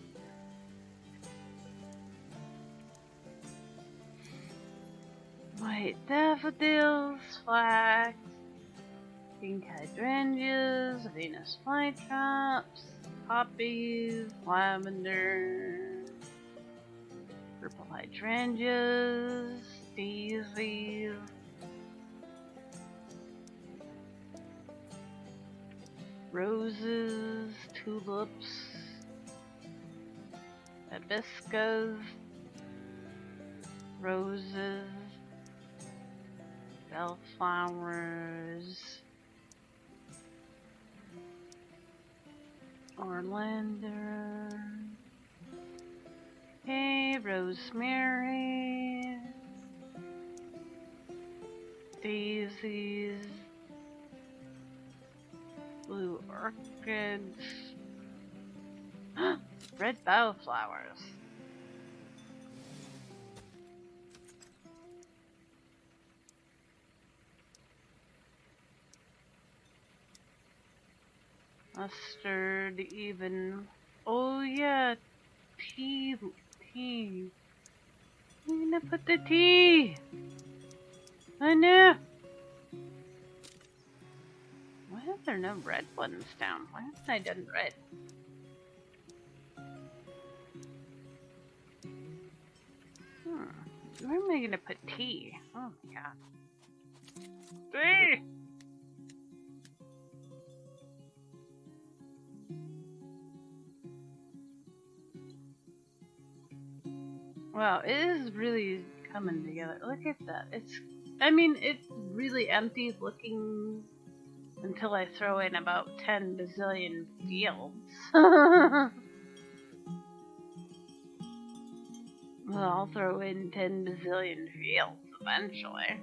White daffodils, flax, pink hydrangeas, Venus flytraps, poppies, lavender, purple hydrangeas, daisies, roses, tulips, hibiscus, roses, bellflowers, Orlander, hey, rosemary, daisies, blue orchids, red bellflowers. Mustard, even. Oh yeah, tea. I'm gonna put the tea. I know. Why are there no red ones down? Why haven't I done red? Where am I gonna put tea? Oh my god. Tea! Wow, it is really coming together. Look at that. I mean, it's really empty looking until I throw in about 10 bazillion fields. Well, I'll throw in 10 bazillion fields eventually.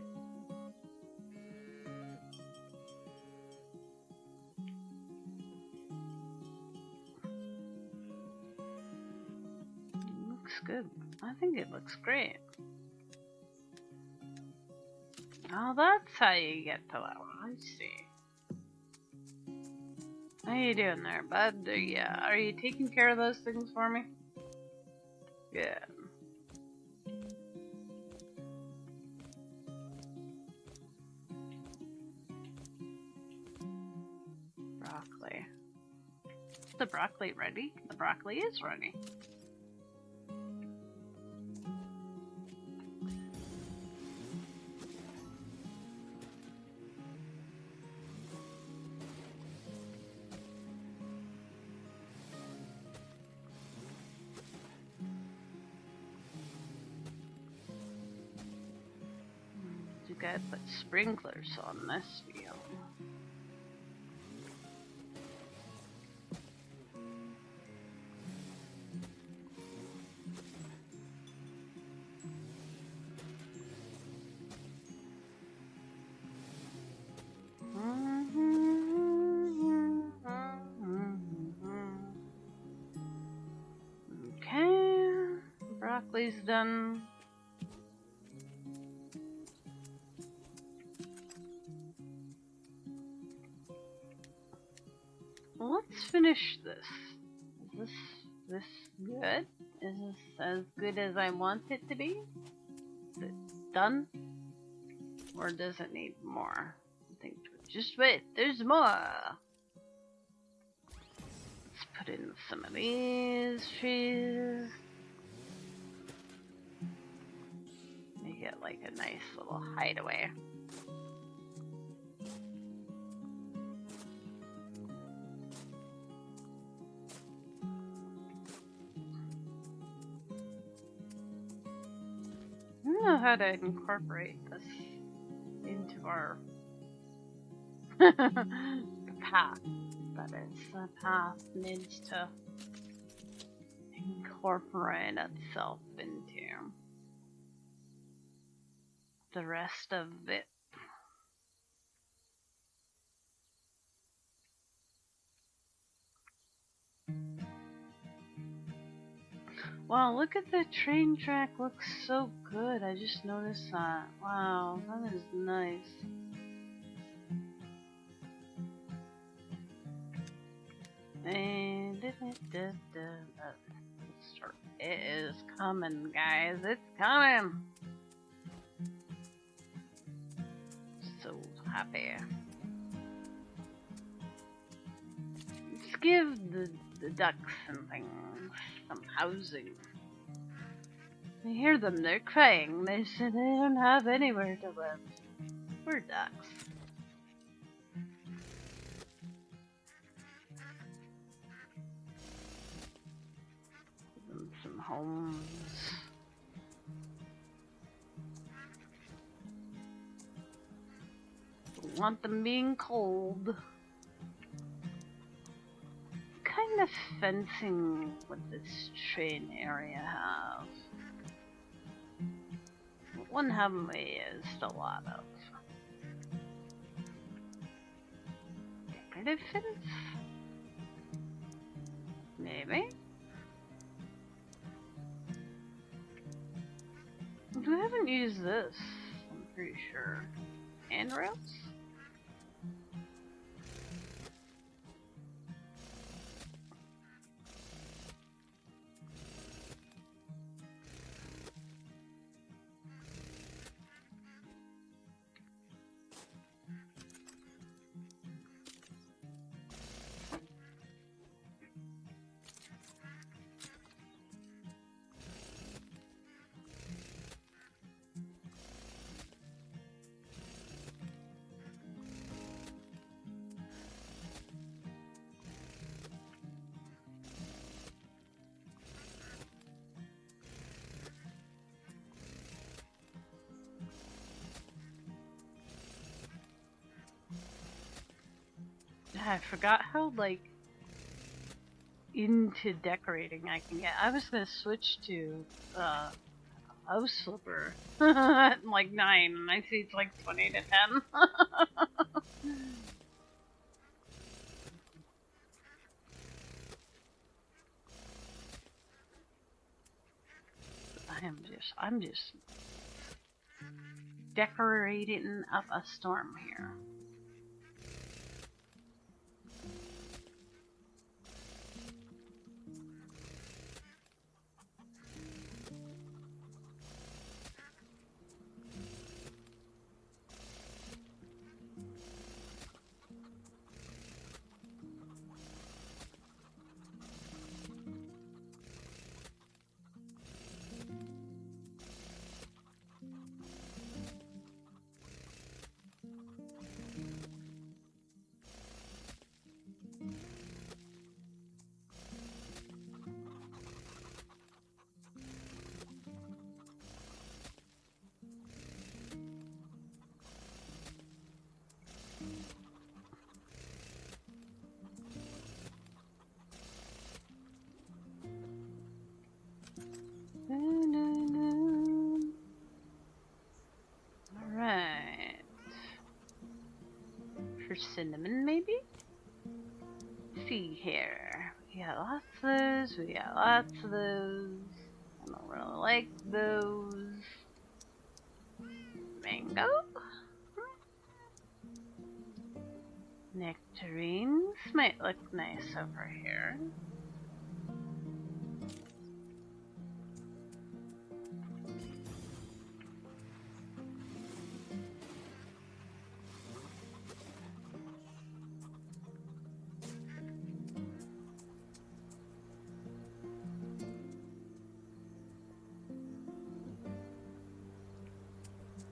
It looks good. I think it looks great. Oh, that's how you get to that one. I see. How you doing there, bud? Yeah, are you taking care of those things for me? Good. Broccoli. Is the broccoli ready? The broccoli is ready. You gotta put sprinklers on this field. Okay, broccoli's done. Let's finish this. Is this good? Is this as good as I want it to be? Is it done? Or does it need more? I think just wait, there's more. Let's put in some of these trees. Make it like a nice little hideaway. I don't know how to incorporate this into our path. That is, the path needs to incorporate itself into the rest of it. Wow, look at the train track, looks so good. I just noticed that. Wow, that is nice. And it is coming, guys. It's coming. So happy. Let's give the ducks and things some housing. I hear them, they're crying. They say they don't have anywhere to live. Poor ducks. Give them some homes. Don't want them being cold. What kind of fencing would this train area have? One haven't we used a lot of? Decorative fence? Maybe? We haven't used this, I'm pretty sure. Handrails? I forgot how, like, into decorating I can get. I was gonna switch to, house flipper at, like, 9, and I see it's, like, 20 to 10. I'm just decorating up a storm here. Alright. For cinnamon, maybe? Let's see here. We got lots of those, we got lots of those. I don't really like those. Mango? Nectarines might look nice over here.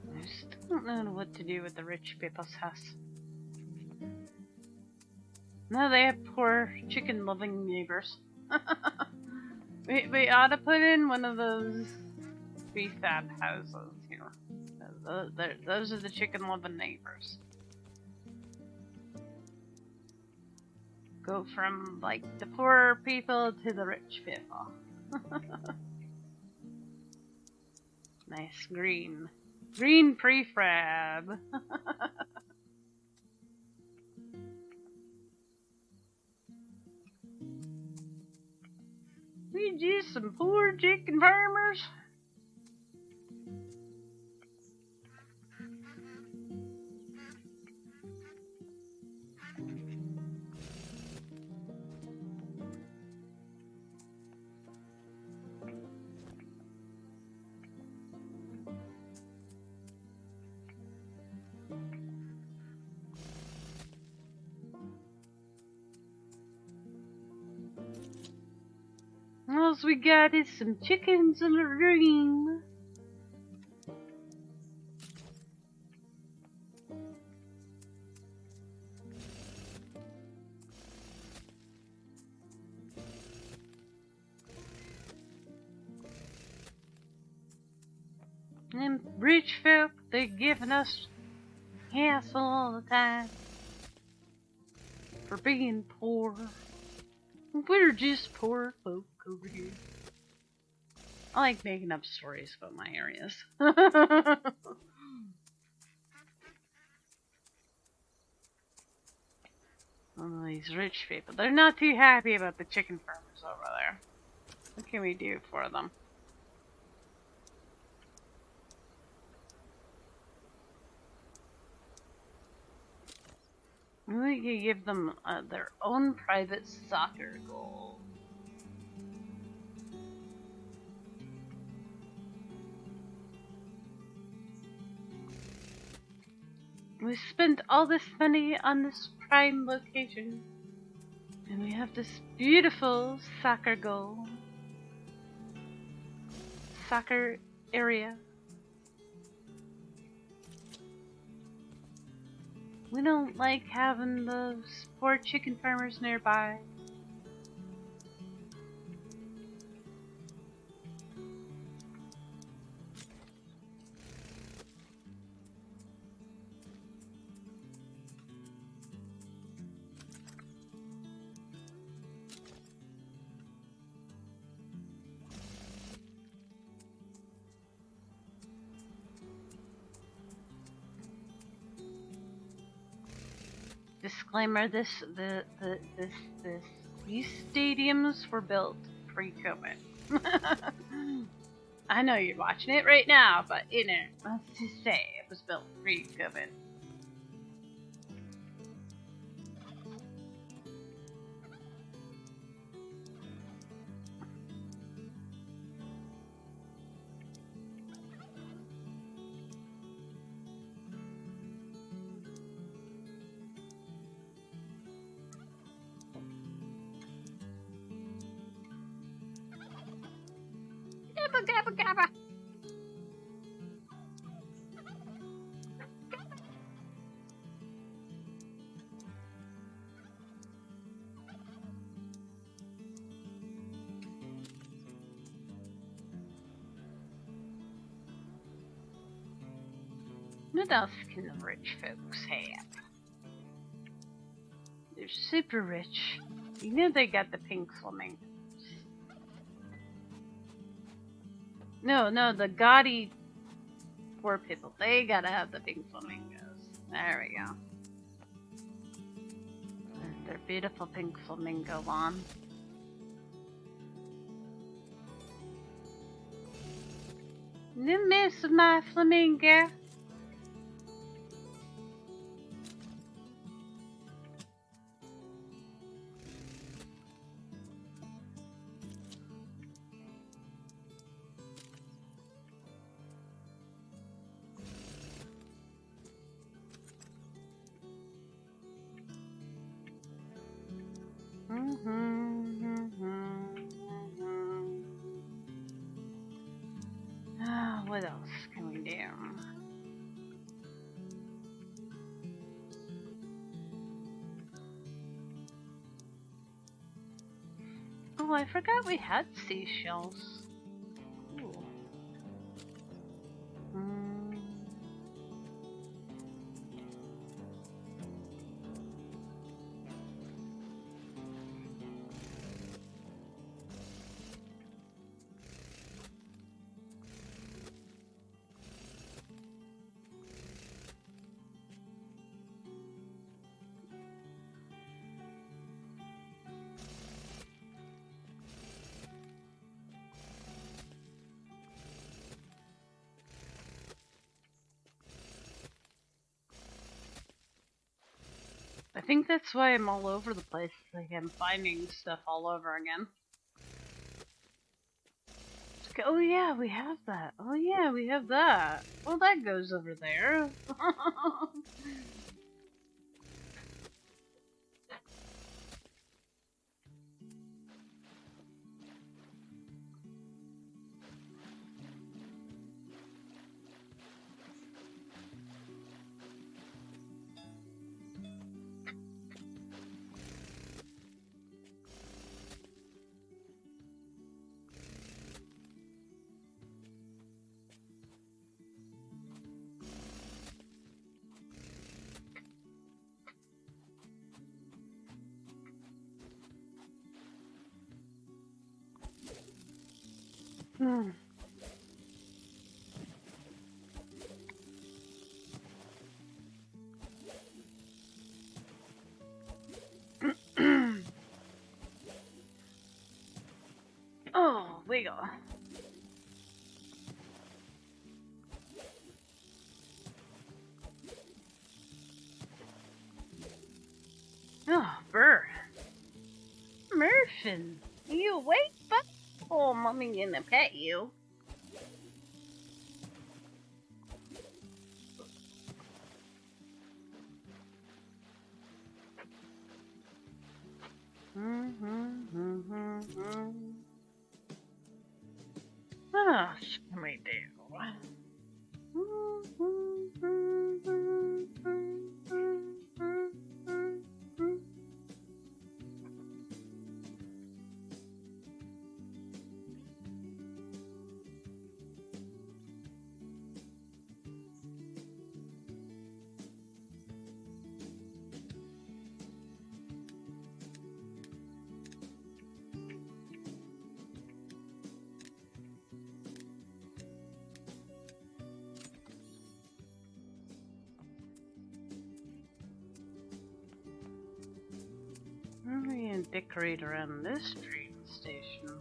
I still don't know what to do with the rich people's house. No, they have poor chicken-loving neighbors. we ought to put in one of those prefab houses, you know. Those are the chicken-loving neighbors. Go from, like, the poor people to the rich people. Nice green. Green prefab. We just some poor chicken farmers. All we got is some chickens and a dream. And rich folk, they're giving us hassle all the time for being poor. We're just poor folk over here. I like making up stories about my areas. One of these rich people. They're not too happy about the chicken farmers over there. What can we do for them? We could give them their own private soccer goal. We spent all this money on this prime location, and we have this beautiful soccer goal. Soccer area. We don't like having those poor chicken farmers nearby. disclaimer: these stadiums were built pre-COVID. I know you're watching it right now, but let's just say it was built pre-COVID. Gabba gabba gabba. What else can the rich folks have? They're super rich. You know they got the pink flamingos. No, the gaudy poor people. They gotta have the pink flamingos. There we go. Their beautiful pink flamingo lawn. You miss my flamingo. What else can we do? Oh, I forgot we had seashells. Ooh. I think that's why I'm all over the place. Like I'm finding stuff all over again. Oh yeah, we have that. Oh yeah, we have that. Well, that goes over there. Oh, wiggle. Oh, Burr. Murphin, you awake, bud? Oh, Mommy gonna pet you. What else can we do? decorate around this train station.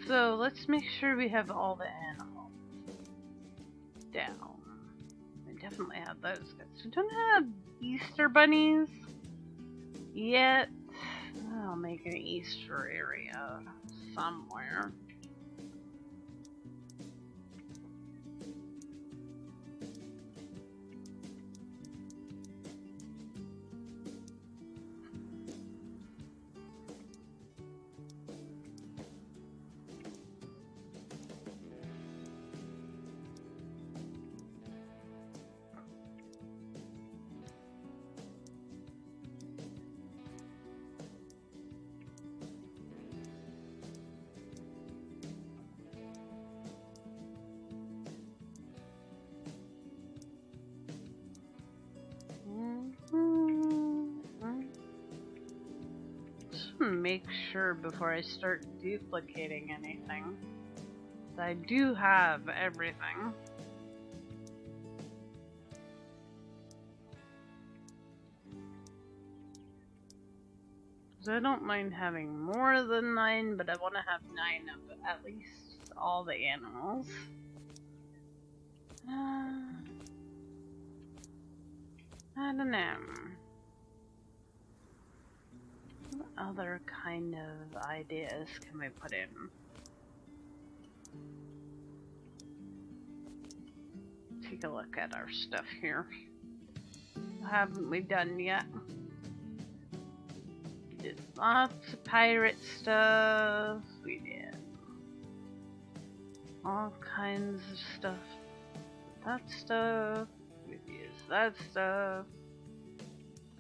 So let's make sure we have all the animals down. We definitely have those guys. We don't have Easter bunnies yet. I'll make an Easter area somewhere. Make sure before I start duplicating anything that I do have everything. So I don't mind having more than 9, but I want to have 9 of at least all the animals. I don't know. What other kind of ideas can we put in? Take a look at our stuff here. What haven't we done yet? We did lots of pirate stuff. We did all kinds of stuff. That stuff. We've used that stuff.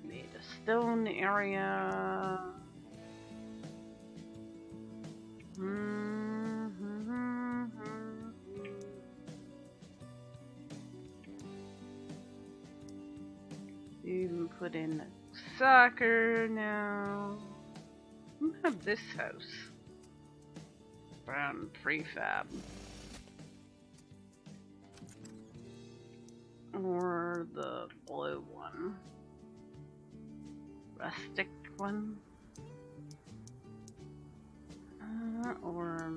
Made a stone area. Even put in soccer now. We have this house. Brown prefab. Or the blue one. Rustic one. Or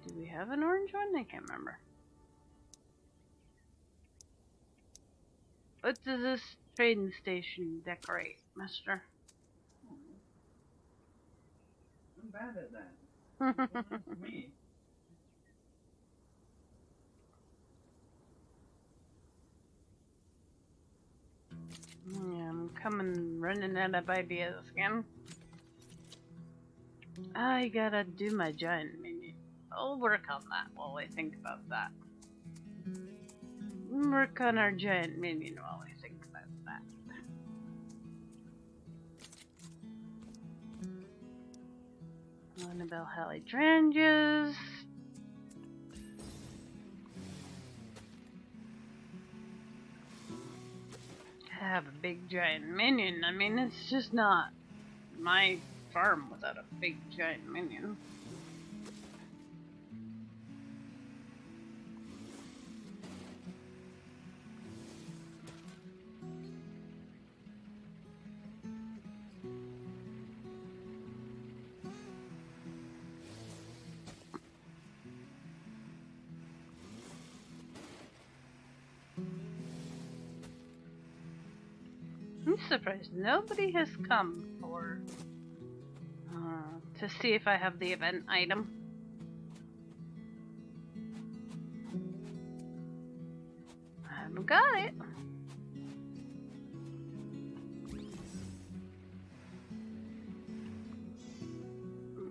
do we have an orange one? I can't remember. What does this train station decorate, mister? I'm bad at that. That's me. Yeah, I'm running out of ideas again. I gotta do my giant minion. I'll work on that while I think about that. Work on our giant minion while I think about that. Annabelle hydrangeas. Have a big giant minion. I mean, it's just not my farm without a big giant minion. I'm surprised nobody has come for to see if I have the event item. I haven't got it.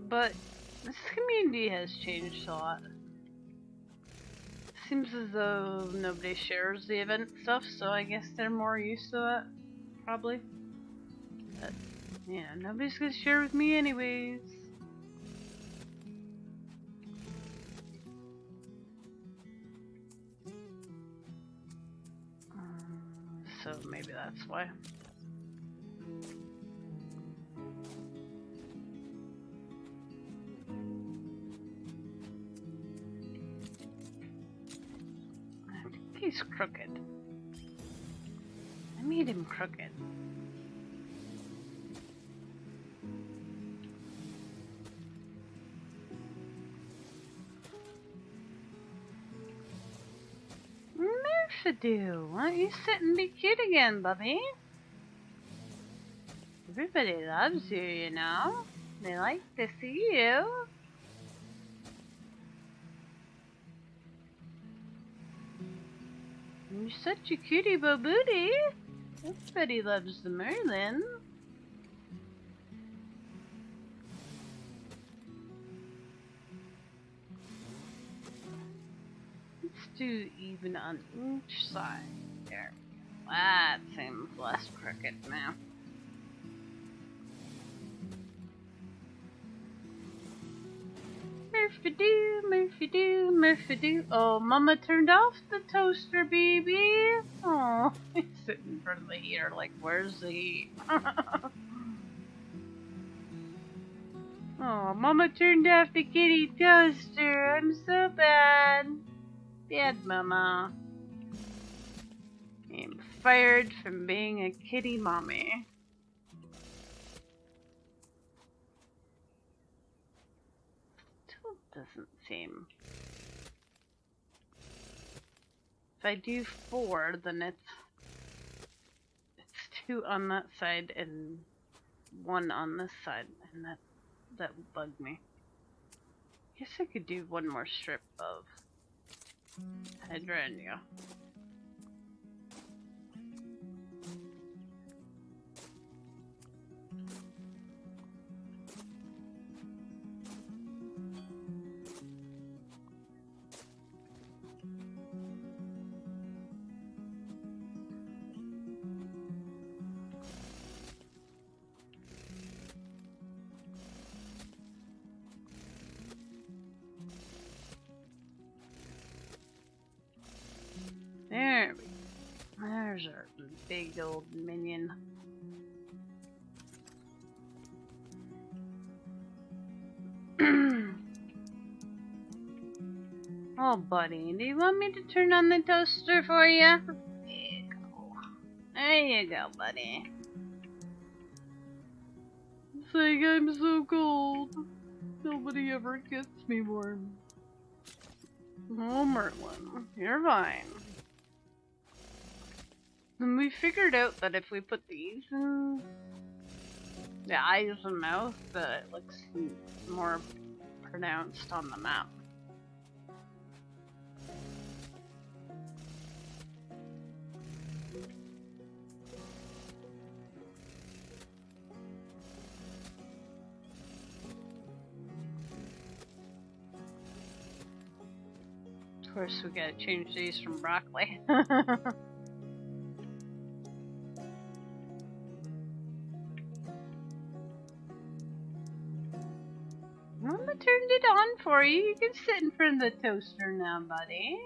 But this community has changed a lot. Seems as though nobody shares the event stuff, so I guess they're more used to it. Probably. But, yeah, nobody's gonna share with me anyways. So maybe that's why. I think he's crooked. made him crooked? Murphy-doo, why don't you sit and be cute again, Bubby? Everybody loves you, you know. They like to see you. You're such a cutie boo-booty. Everybody loves the Merlin. Let's do even on each side. There. That seems less crooked now. Murphy-doo, Murphy-doo, Murphy-doo. Oh, Mama turned off the toaster, baby. Oh, he's sitting in front of the heater like, where's the heat? Oh, Mama turned off the kitty toaster. I'm so bad. Bad Mama. I'm fired from being a kitty mommy. Still doesn't seem. If I do 4, then it's 2 on that side and 1 on this side, and that would bug me. Guess I could do 1 more strip of hydrangea. There we go. There's our big old minion. Oh, buddy, do you want me to turn on the toaster for you? There you go. There you go, buddy. It's like I'm so cold. Nobody ever gets me warm. Oh, Merlin, you're fine. And we figured out that if we put these in the eyes and mouth, that it looks more pronounced on the map. Of course, we gotta change these from broccoli. Mama turned it on for you. You can sit in front of the toaster now, buddy.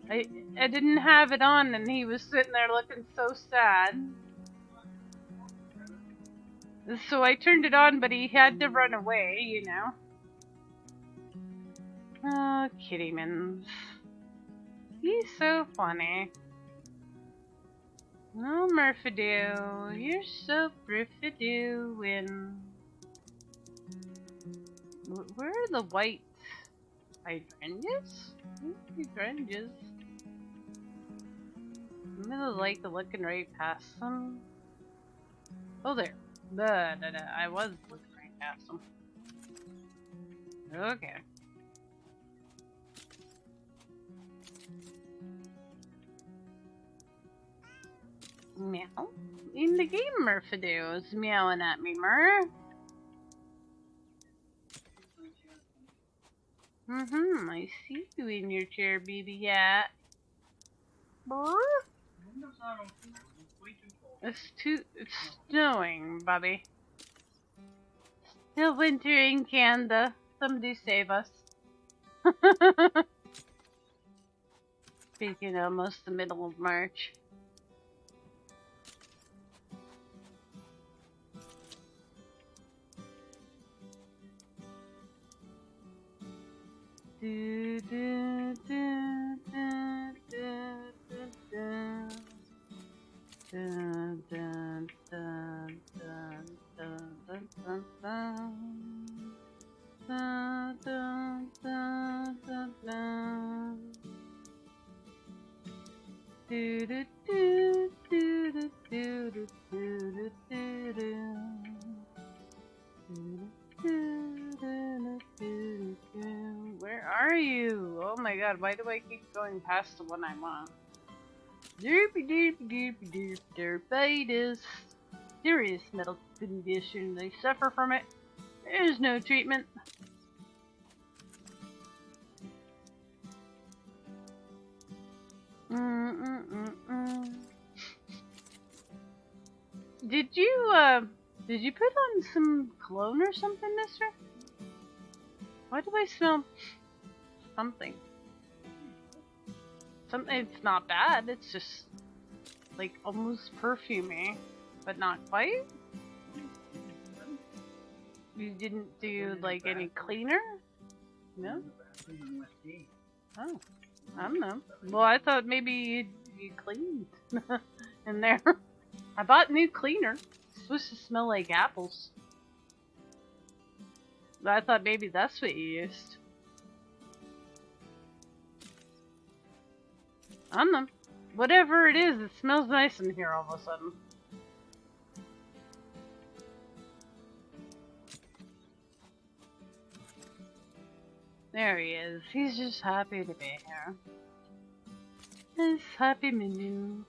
I didn't have it on, and he was sitting there looking so sad. So I turned it on, but he had to run away, you know. Oh, Kittymans. He's so funny. Oh, Murphy-doo, you're so Murphy-doo-in. Where are the white hydrangeas? Hydrangeas. I'm gonna like looking right past them. Oh, there. I was looking right past them. Okay. Meow. In the game, Murphy-doo is meowing at me, Mur. I see you in your chair, baby cat. Brr. It's snowing, Bobby. Still winter in Canada. Somebody save us. Speaking almost the middle of March. Do, do, do, do, dun, dun, dun, dun, dun, dun, dun. Dun, dun, dun, dun, dun. Do do do do do do do do do do. Where are you? Oh my god, why do I keep going past the one I'm on? Derpy derpy derpy derp derpitis. Serious medical condition. They suffer from it. There's no treatment. Did you put on some cologne or something, mister? Why do I smell something? Something, it's not bad, it's just like almost perfumey, but not quite. You didn't do like any cleaner? No? Oh, I don't know. Well, I thought maybe you cleaned in there. I bought new cleaner. It's supposed to smell like apples. But I thought maybe that's what you used. I don't know. Whatever it is, it smells nice in here all of a sudden. There he is. He's just happy to be here. His happy minion.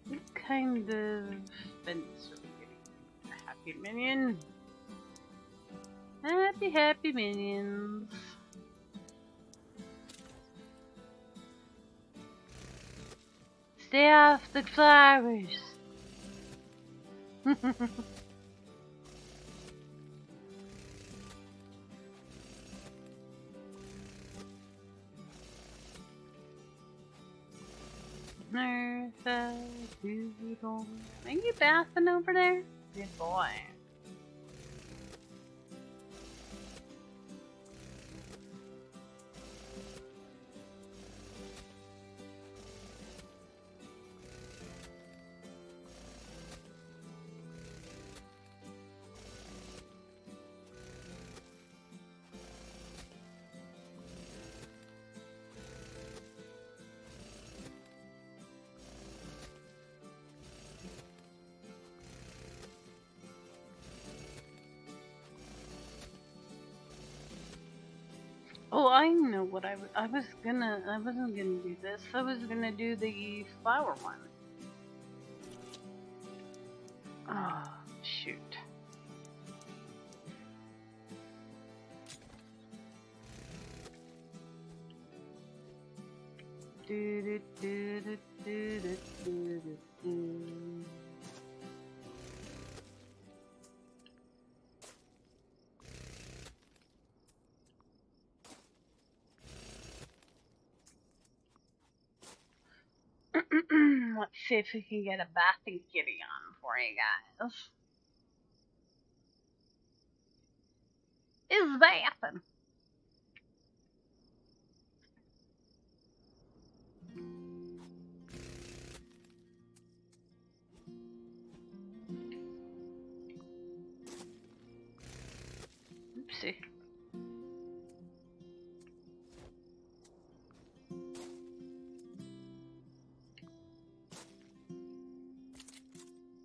What kind of fence are we getting? A happy minion. Happy minions. Stay off the flowers. Martha Doodle. Are you bathing over there? Good boy. Oh, I know what I wasn't gonna do this. I was gonna do the flower one. Oh, shoot. Do do do do do do do do do. Let's see if we can get a bathing kitty on for you guys. Is bathing. Oopsie.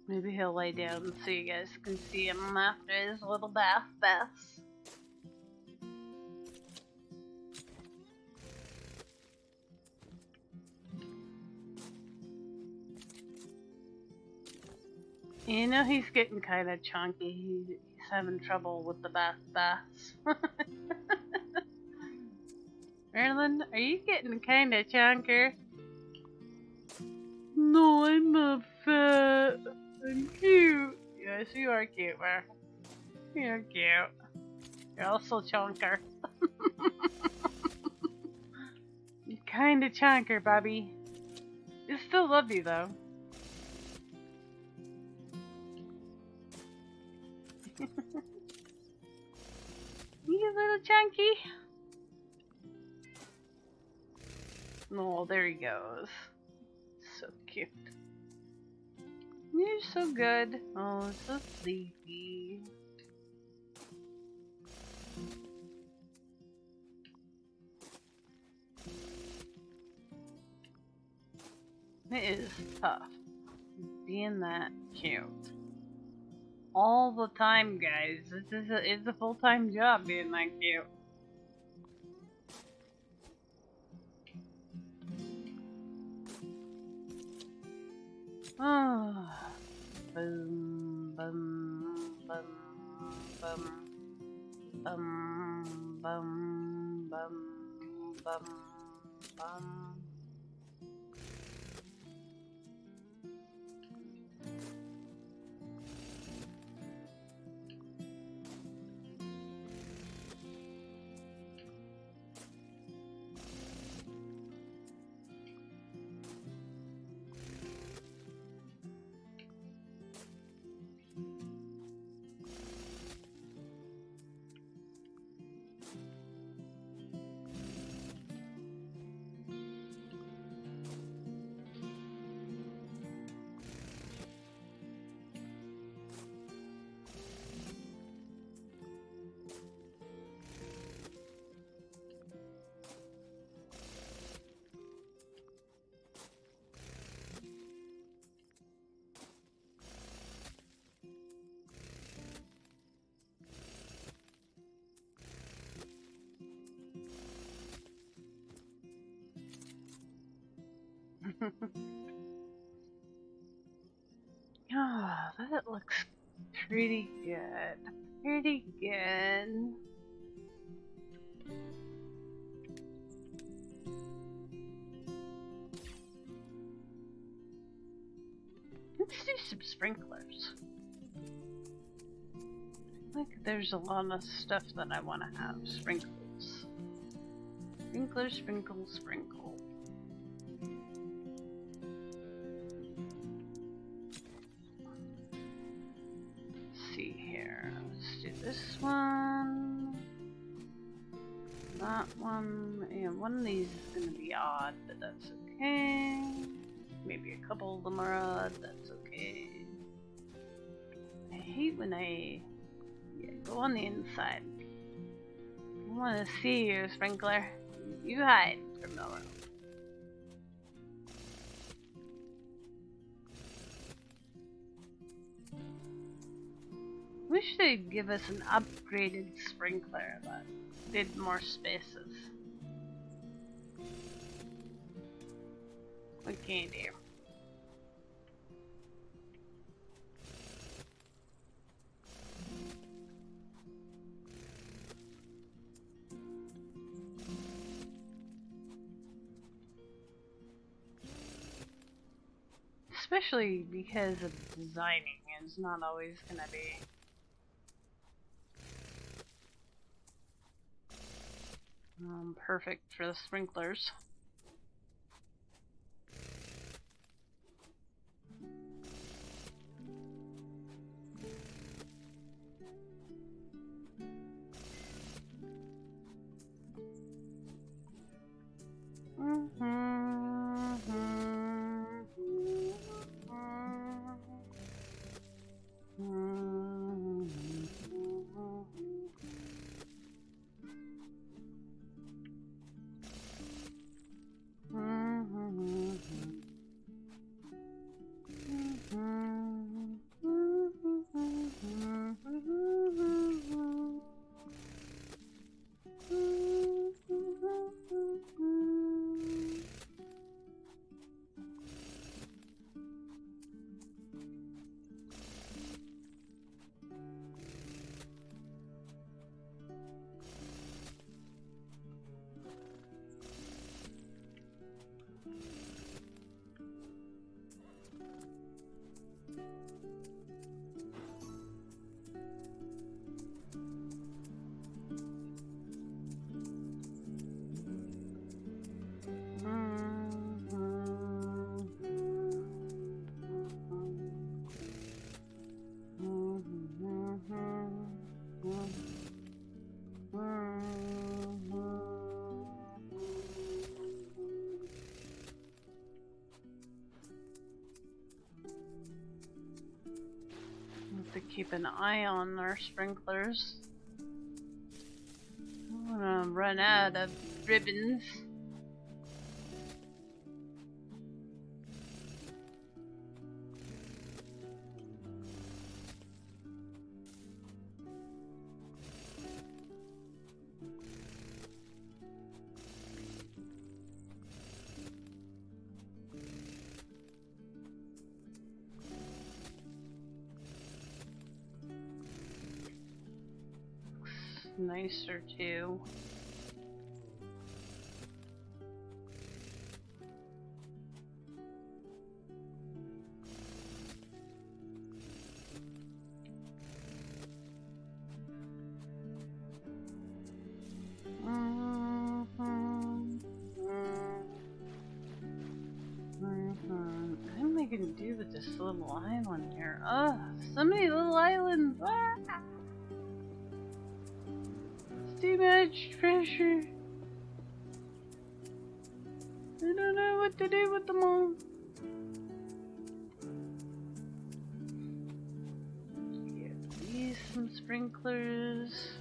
Maybe he'll lay down so you guys can see him after his little baths. You know he's getting kind of chunky. He's having trouble with the baths. Erlen, are you getting kind of chunker? No, I'm not fat. I'm cute. Yes, you are cute, man. You're cute. You're also chunker. You're kind of chunker, Bobby. I still love you, though. You little chunky. Oh, there he goes. So cute. You're so good. Oh, so sleepy. It is tough being that cute. All the time, guys. It's a full-time job being that cute. Oh. Boom, boom, boom, boom, boom, boom, boom, boom, boom. Oh, that looks pretty good. Pretty good. Let's do some sprinklers. Like, there's a lot of stuff that I want to have. Sprinkles. Sprinkler, sprinkle, sprinkle. Let's see here. Let's do this one. That one. Yeah, one of these is going to be odd, but that's okay. Maybe a couple of them are odd. That's okay. I hate when I go on the inside. I want to see you, Sprinkler. You hide from the room. Wish they'd give us an upgraded sprinkler that did more spaces. What can you do? Especially because of designing is not always gonna be perfect for the sprinklers. to keep an eye on our sprinklers. I'm gonna run out of ribbons. Nicer too. What am I gonna do with this little island here? Oh, so many little islands! Ah! Too much pressure. I don't know what to do with them all. Give these some sprinklers.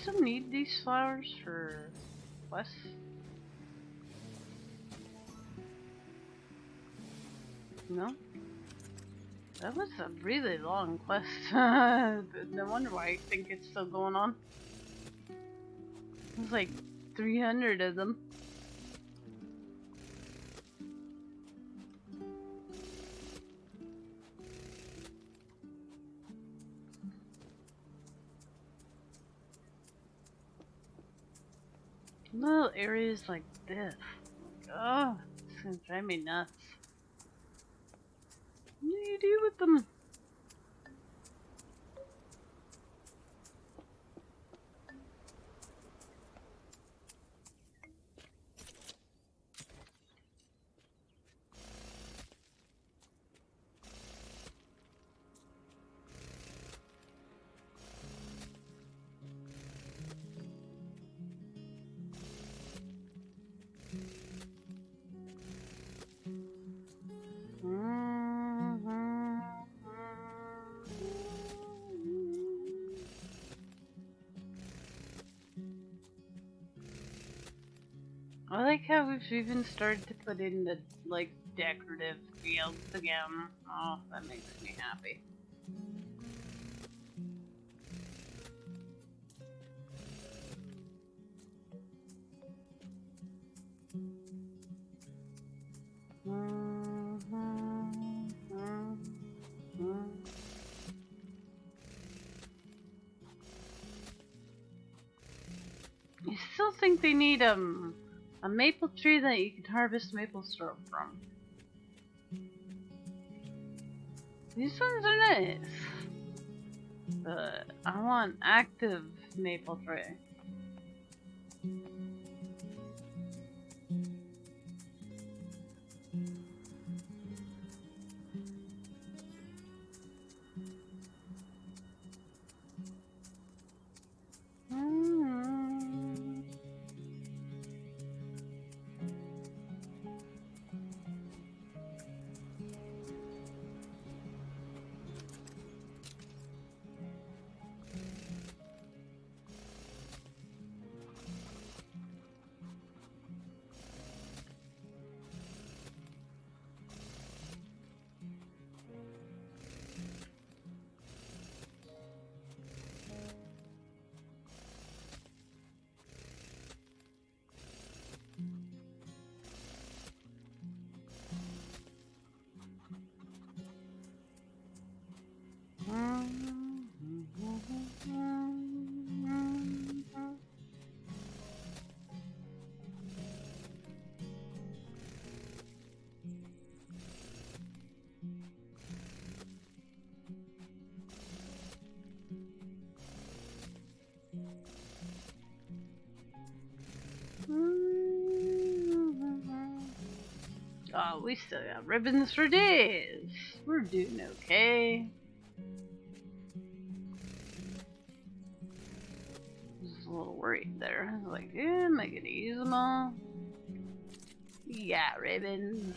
Still need these flowers for quests? No? That was a really long quest. No wonder why I think it's still going on. There's like 300 of them. Little areas like this. Oh, it's gonna drive me nuts. What do you do with them? I like how we've even started to put in the, like, decorative fields again. Oh, that makes me happy. I still think they need a maple tree that you can harvest maple syrup from. These ones are nice, but I want active maple tree. Oh, we still got ribbons for days. We're doing okay. I was a little worried there. I was like, am I gonna use them all? Yeah, ribbons.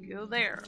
Go there.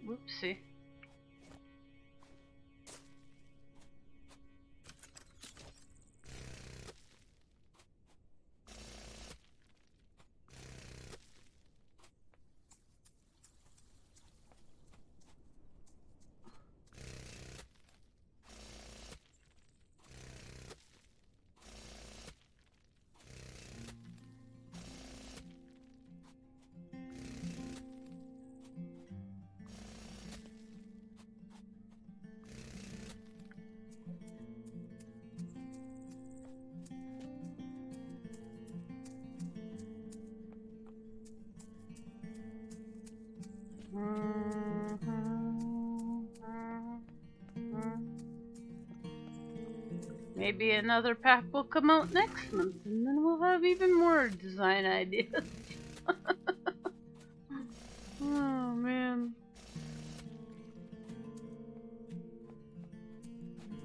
Whoopsie. Maybe another pack will come out next month, and then we'll have even more design ideas. Oh man.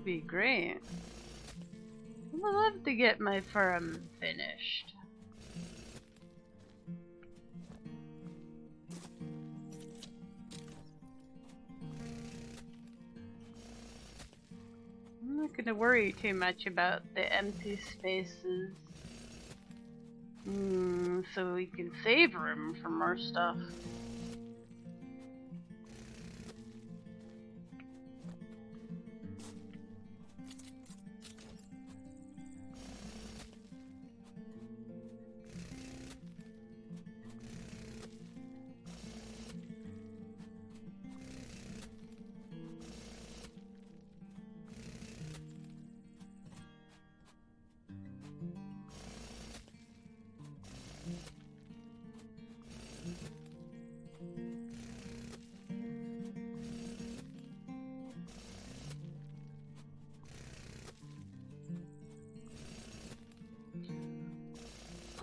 Be great. I would love to get my farm finished. I'm not gonna worry too much about the empty spaces. So we can save room for more stuff.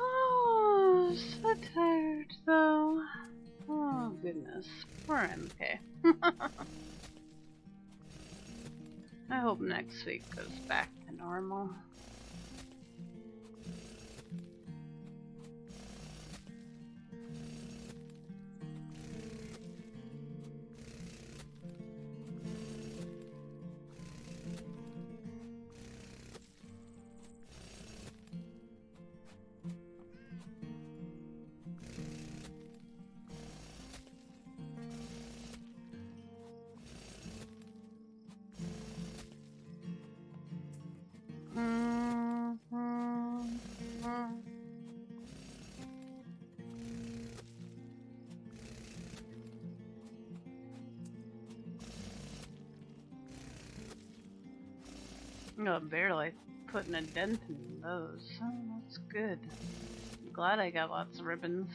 Oh, so tired though. Oh goodness, poor MK. I hope next week goes back to normal. Oh, barely putting a dent in those. Oh, that's good. I'm glad I got lots of ribbons.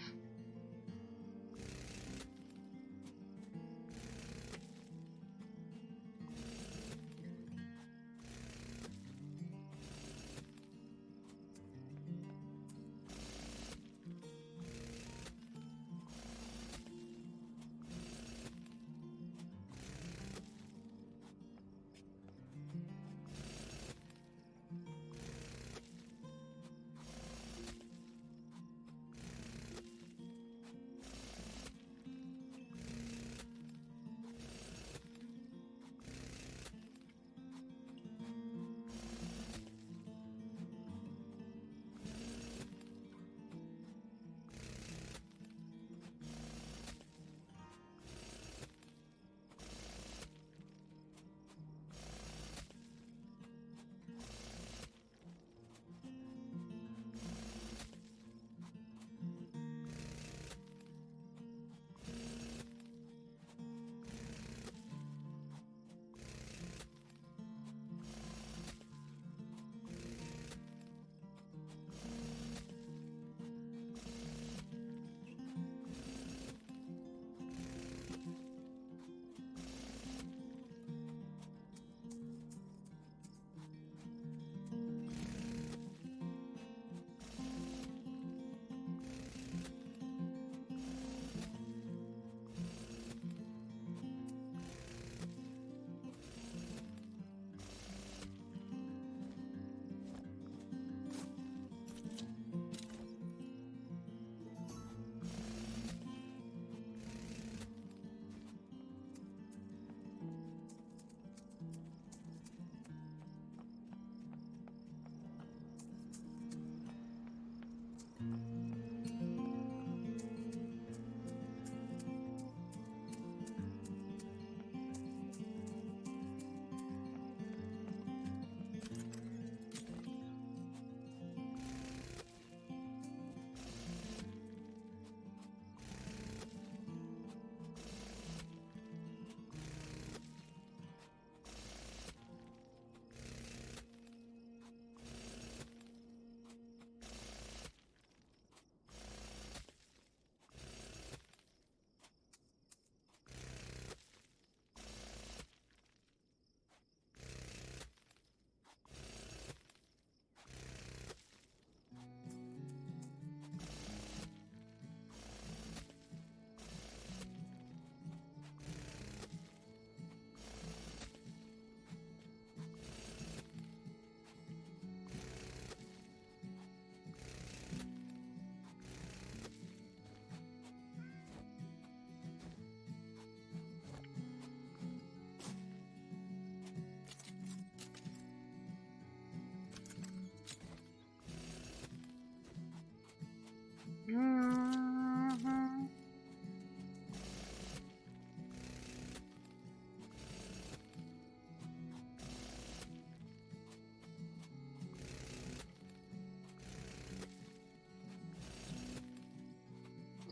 Mhm.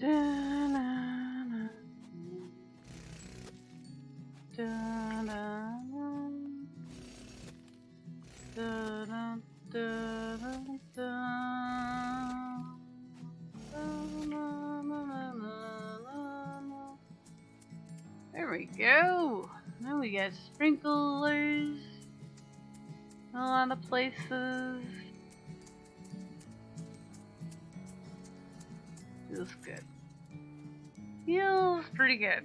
Da-na-na. Da-na-na. Da-na, da-da-da. Da-na-na-na-na-na. There we go. Now we got sprinklers in a lot of places. Feels good. Feels pretty good.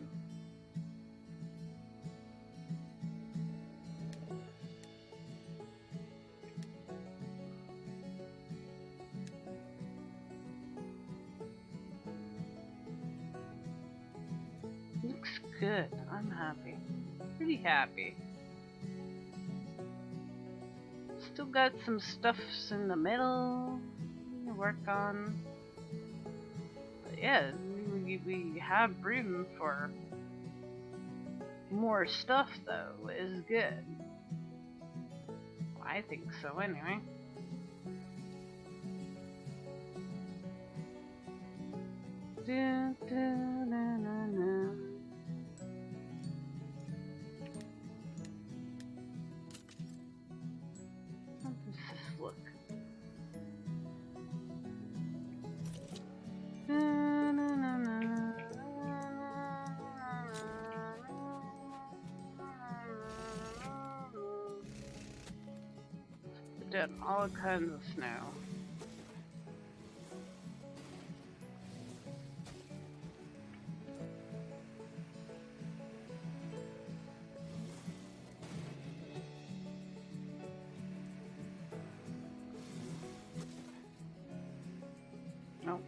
Looks good. I'm happy. Pretty happy. Still got some stuffs in the middle to work on. But yeah, we have room for more stuff though, is good. I think so anyway. Da-da-na-na-na. How does this look? Done all kinds of snow. Nope.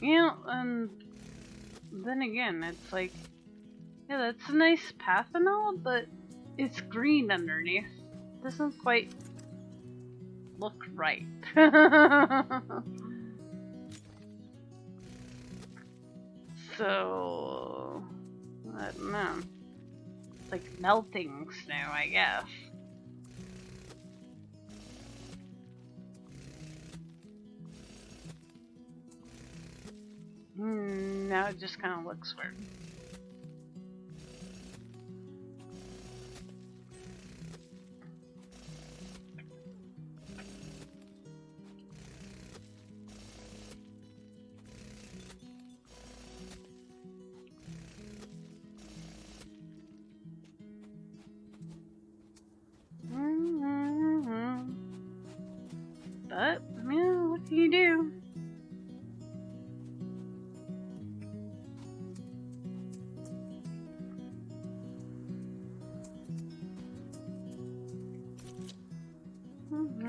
You know, and then again, it's like, yeah, that's a nice path and all, but it's green underneath. doesn't quite look right. So, I don't know. It's like melting snow, I guess. Now it just kind of looks weird. But, yeah, what can you do?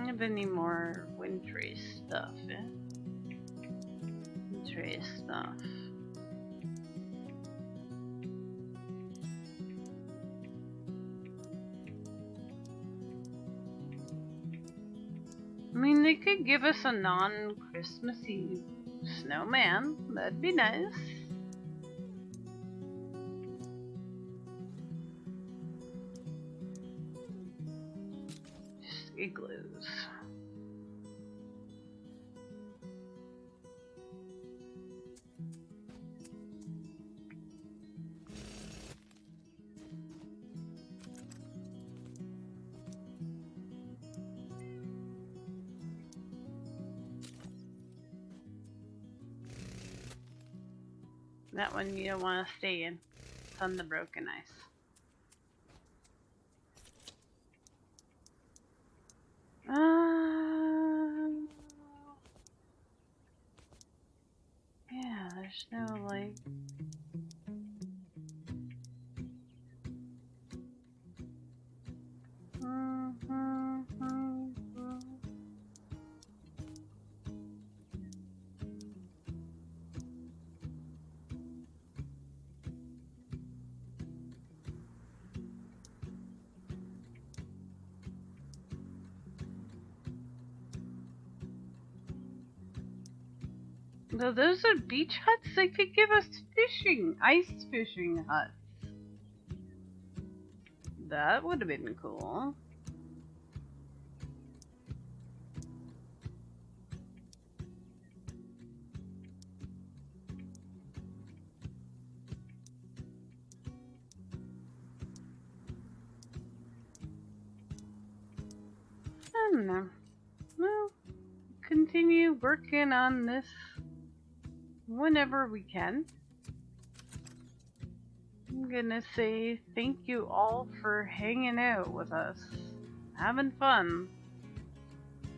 Have any more wintry stuff, yeah? Wintry stuff. I mean, they could give us a non-Christmassy snowman. That'd be nice. Just igloos. That one you don't want to stay in. It's on the broken ice. Yeah, there's no like. No, those are beach huts. They could give us fishing, ice fishing huts. That would have been cool. I don't know. Well, continue working on this whenever we can. I'm gonna say thank you all for hanging out with us, having fun,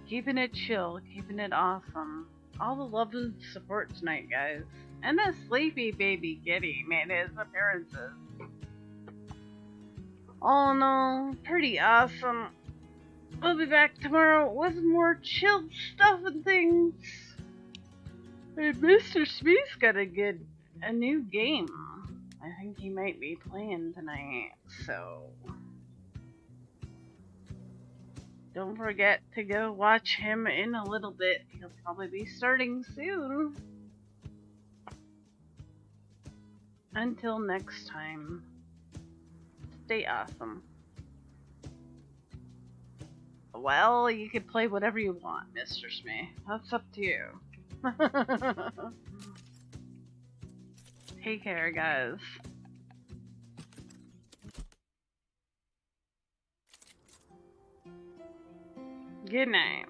keeping it chill, keeping it awesome. All the love and support tonight, guys. And a sleepy baby Kitty made his appearances. All in all, pretty awesome. We'll be back tomorrow with more chilled stuff and things. And Mr. Smith's got a new game. I think he might be playing tonight, so don't forget to go watch him in a little bit. He'll probably be starting soon. Until next time, stay awesome. Well, you can play whatever you want, Mr. Smith. That's up to you. Take care, guys. Good night.